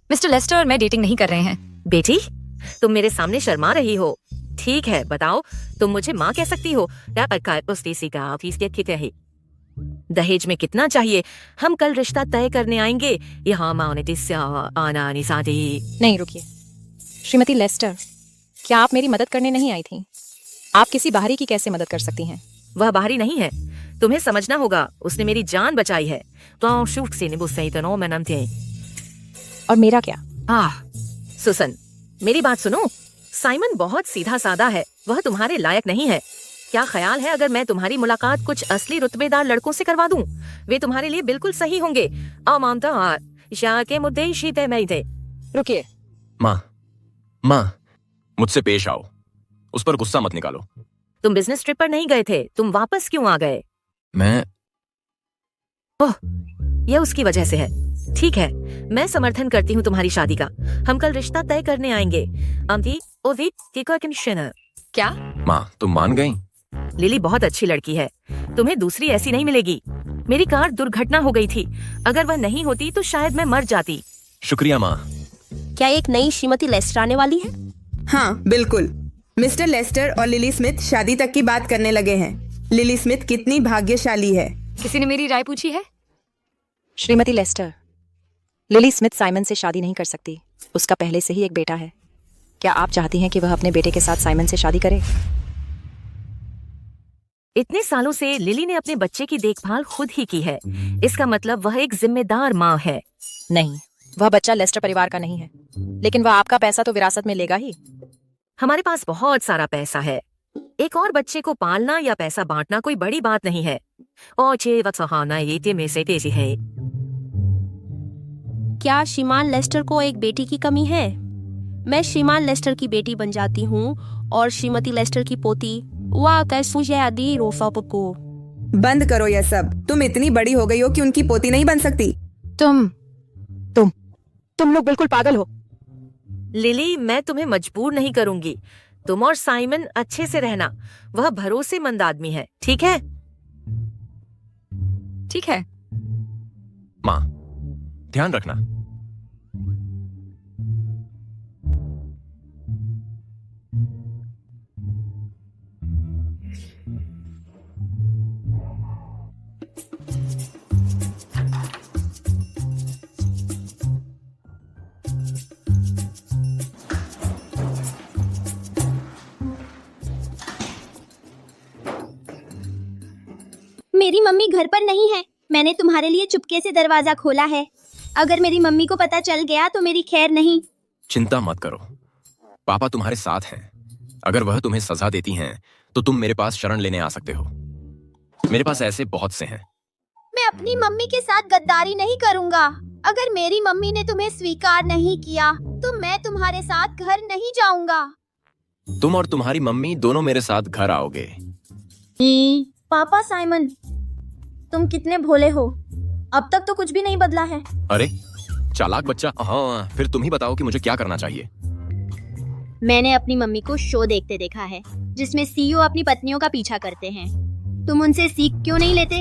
मिस्टर लेस्टर और मैं डेटिंग नहीं कर रहे हैं। बेटी, तुम मेरे सामने शर्मा रही हो। ठीक है, बताओ, तुम मुझे माँ कह सकती हो। दहेज में कितना चाहिए? हम कल रिश्ता तय करने आएंगे। यहाँ नहीं, रुकिए श्रीमती लेस्टर, क्या आप मेरी मदद करने नहीं आई थी? आप किसी बाहरी की कैसे मदद कर सकती हैं? वह बाहरी नहीं है, तुम्हें समझना होगा। उसने मेरी जान बचाई है। तो शूट से और मेरा क्या? सुसन, मेरी बात सुनो। साइमन बहुत सीधा साधा है। वह तुम्हारे लायक नहीं है। क्या ख्याल है अगर मैं तुम्हारी मुलाकात कुछ असली रुतबेदार लड़कों से करवा दूं? वे तुम्हारे लिए बिल्कुल सही होंगे। के मुद्दे शीते में थे। रुकिए माँ, मुझसे पेश आओ। उस पर गुस्सा मत निकालो। तुम बिजनेस ट्रिप पर नहीं गए थे, तुम वापस क्यों आ गए? यह उसकी वजह से है। ठीक है, मैं समर्थन करती हूँ तुम्हारी शादी का। हम कल रिश्ता तय करने आएंगे। क्या माँ, तुम मान गई? लिली बहुत अच्छी लड़की है। तुम्हें दूसरी ऐसी नहीं मिलेगी। मेरी कार दुर्घटना हो गई थी। अगर वह नहीं होती तो शायद मैं मर जाती। शुक्रिया माँ। क्या एक नई श्रीमती लेस्टर आने वाली है? हाँ बिल्कुल। मिस्टर लेस्टर और लिली स्मिथ शादी तक की बात करने लगे हैं। लिली स्मिथ कितनी भाग्यशाली है। किसी ने मेरी राय पूछी है? श्रीमती लेस्टर, लिली स्मिथ साइमन से शादी नहीं कर सकती। उसका पहले से ही एक बेटा है। क्या आप चाहती हैं कि वह अपने बेटे के साथ साइमन से शादी करे? इतने सालों से लिली ने अपने बच्चे की देखभाल खुद ही की है। इसका मतलब वह एक जिम्मेदार माँ है। नहीं, वह बच्चा लेस्टर परिवार का नहीं है, लेकिन वह आपका पैसा तो विरासत में लेगा ही। हमारे पास बहुत सारा पैसा है। एक और बच्चे को पालना या पैसा बांटना कोई बड़ी बात नहीं है। क्या श्रीमान लेस्टर को एक बेटी की कमी है? मैं श्रीमान लेस्टर की बेटी बन जाती हूँ और श्रीमती लेस्टर की पोती। वाह को बंद करो यह सब। तुम इतनी बड़ी हो गई हो कि उनकी पोती नहीं बन सकती। तुम लोग बिल्कुल पागल हो। लिली, मैं तुम्हें मजबूर नहीं करूंगी। तुम और साइमन अच्छे से रहना। वह भरोसेमंद आदमी है, ठीक है? ठीक है। माँ, ध्यान रखना। मेरी मम्मी घर पर नहीं है। मैंने तुम्हारे लिए चुपके से दरवाजा खोला है। अगर मेरी मम्मी को पता चल गया तो मेरी खैर नहीं। चिंता मत करो, पापा तुम्हारे साथ हैं। अगर वह तुम्हें सजा देती हैं तो तुम मेरे पास शरण लेने आ सकते हो। मेरे पास ऐसे बहुत से हैं। मैं अपनी मम्मी के साथ गद्दारी नहीं करूंगा। अगर मेरी मम्मी ने तुम्हें स्वीकार नहीं किया तो मैं तुम्हारे साथ घर नहीं जाऊंगा। तुम और तुम्हारी मम्मी दोनों मेरे साथ घर आओगे। पापा साइमन, तुम कितने भोले हो। अब तक तो कुछ भी नहीं बदला है। अरे चालाक बच्चा। हाँ, फिर तुम ही बताओ कि मुझे क्या करना चाहिए। मैंने अपनी मम्मी को शो देखते देखा है जिसमें सीईओ अपनी पत्नियों का पीछा करते हैं। तुम उनसे सीख क्यों नहीं लेते?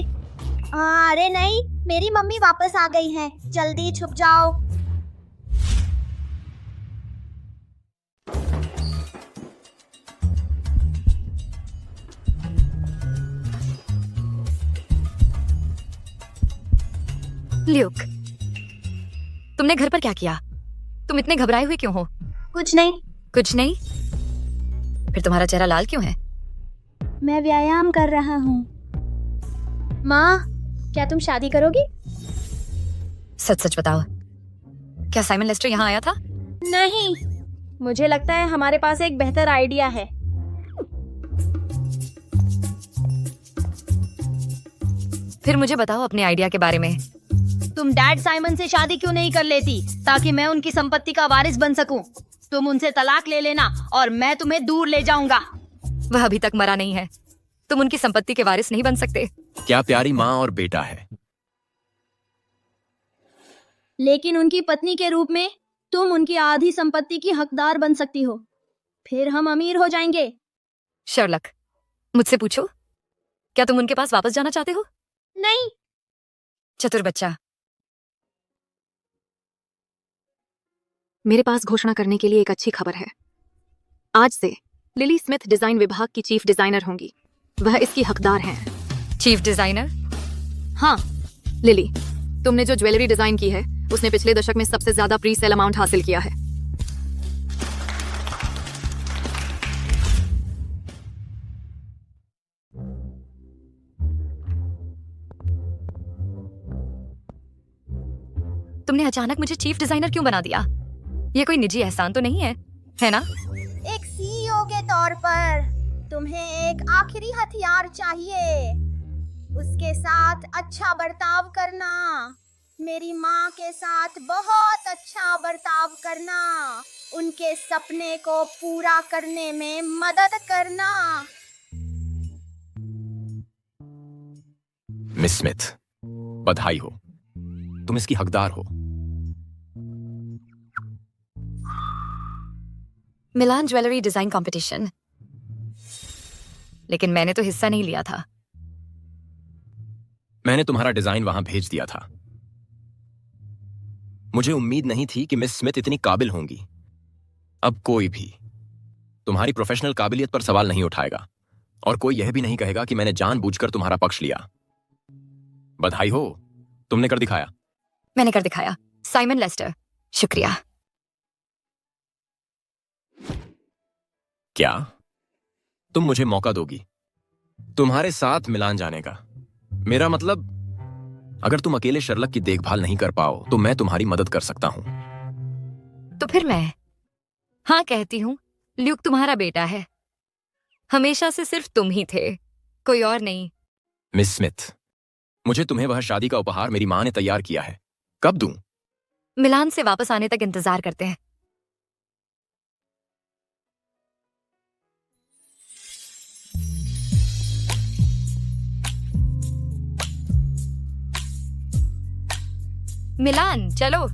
अरे नहीं, मेरी मम्मी वापस आ गई है। जल्दी छुप जाओ। ल्यूक, तुमने घर पर क्या किया? तुम इतने घबराए हुए क्यों हो? कुछ नहीं। कुछ नहीं? फिर तुम्हारा चेहरा लाल क्यों है? मैं व्यायाम कर रहा हूँ। माँ, क्या तुम शादी करोगी? सच सच बताओ, क्या साइमन लेस्टर यहाँ आया था? नहीं, मुझे लगता है हमारे पास एक बेहतर आइडिया है। फिर मुझे बताओ अपने आइडिया के बारे में। तुम डैड साइमन से शादी क्यों नहीं कर लेती ताकि मैं उनकी संपत्ति का वारिस बन सकूं? तुम उनसे तलाक ले लेना और मैं तुम्हें दूर ले जाऊंगा। वह अभी तक मरा नहीं है। तुम उनकी संपत्ति के वारिस नहीं बन सकते। क्या प्यारी माँ और बेटा है। लेकिन उनकी पत्नी के रूप में तुम उनकी आधी संपत्ति की हकदार बन सकती हो। फिर हम अमीर हो जाएंगे। शर्लक, मुझसे पूछो, क्या तुम उनके पास वापस जाना चाहते हो? नहीं। चतुर बच्चा। मेरे पास घोषणा करने के लिए एक अच्छी खबर है। आज से लिली स्मिथ डिजाइन विभाग की चीफ डिजाइनर होंगी। वह इसकी हकदार हैं। Chief designer? हाँ लिली, तुमने जो ज्वेलरी डिजाइन की है उसने पिछले दशक में सबसे ज्यादा प्री सेल अमाउंट हासिल किया है। तुमने अचानक मुझे चीफ डिजाइनर क्यों बना दिया? ये कोई निजी एहसान तो नहीं है, है ना? एक सीईओ के तौर पर तुम्हें एक आखिरी हथियार चाहिए। उसके साथ अच्छा बर्ताव करना। मेरी माँ के साथ बहुत अच्छा बर्ताव करना। उनके सपने को पूरा करने में मदद करना। मिस स्मिथ, बधाई हो, तुम इसकी हकदार हो। मिलान ज्वेलरी डिजाइन कंपटीशन, लेकिन मैंने तो हिस्सा नहीं लिया था। मैंने तुम्हारा डिजाइन वहां भेज दिया था। मुझे उम्मीद नहीं थी कि मिस स्मिथ इतनी काबिल होंगी। अब कोई भी तुम्हारी प्रोफेशनल काबिलियत पर सवाल नहीं उठाएगा और कोई यह भी नहीं कहेगा कि मैंने जानबूझकर तुम्हारा पक्ष लिया। बधाई हो, तुमने कर दिखाया। मैंने कर दिखाया। साइमन लेस्टर, शुक्रिया। क्या तुम मुझे मौका दोगी तुम्हारे साथ मिलान जाने का? मेरा मतलब, अगर तुम अकेले शर्लक की देखभाल नहीं कर पाओ तो मैं तुम्हारी मदद कर सकता हूं। तो फिर मैं हाँ कहती हूँ। ल्यूक तुम्हारा बेटा है, हमेशा से सिर्फ तुम ही थे, कोई और नहीं। मिस स्मिथ, मुझे तुम्हें वह शादी का उपहार मेरी माँ ने तैयार किया है, कब दूं? मिलान से वापस आने तक इंतजार करते हैं। मिलान चलो।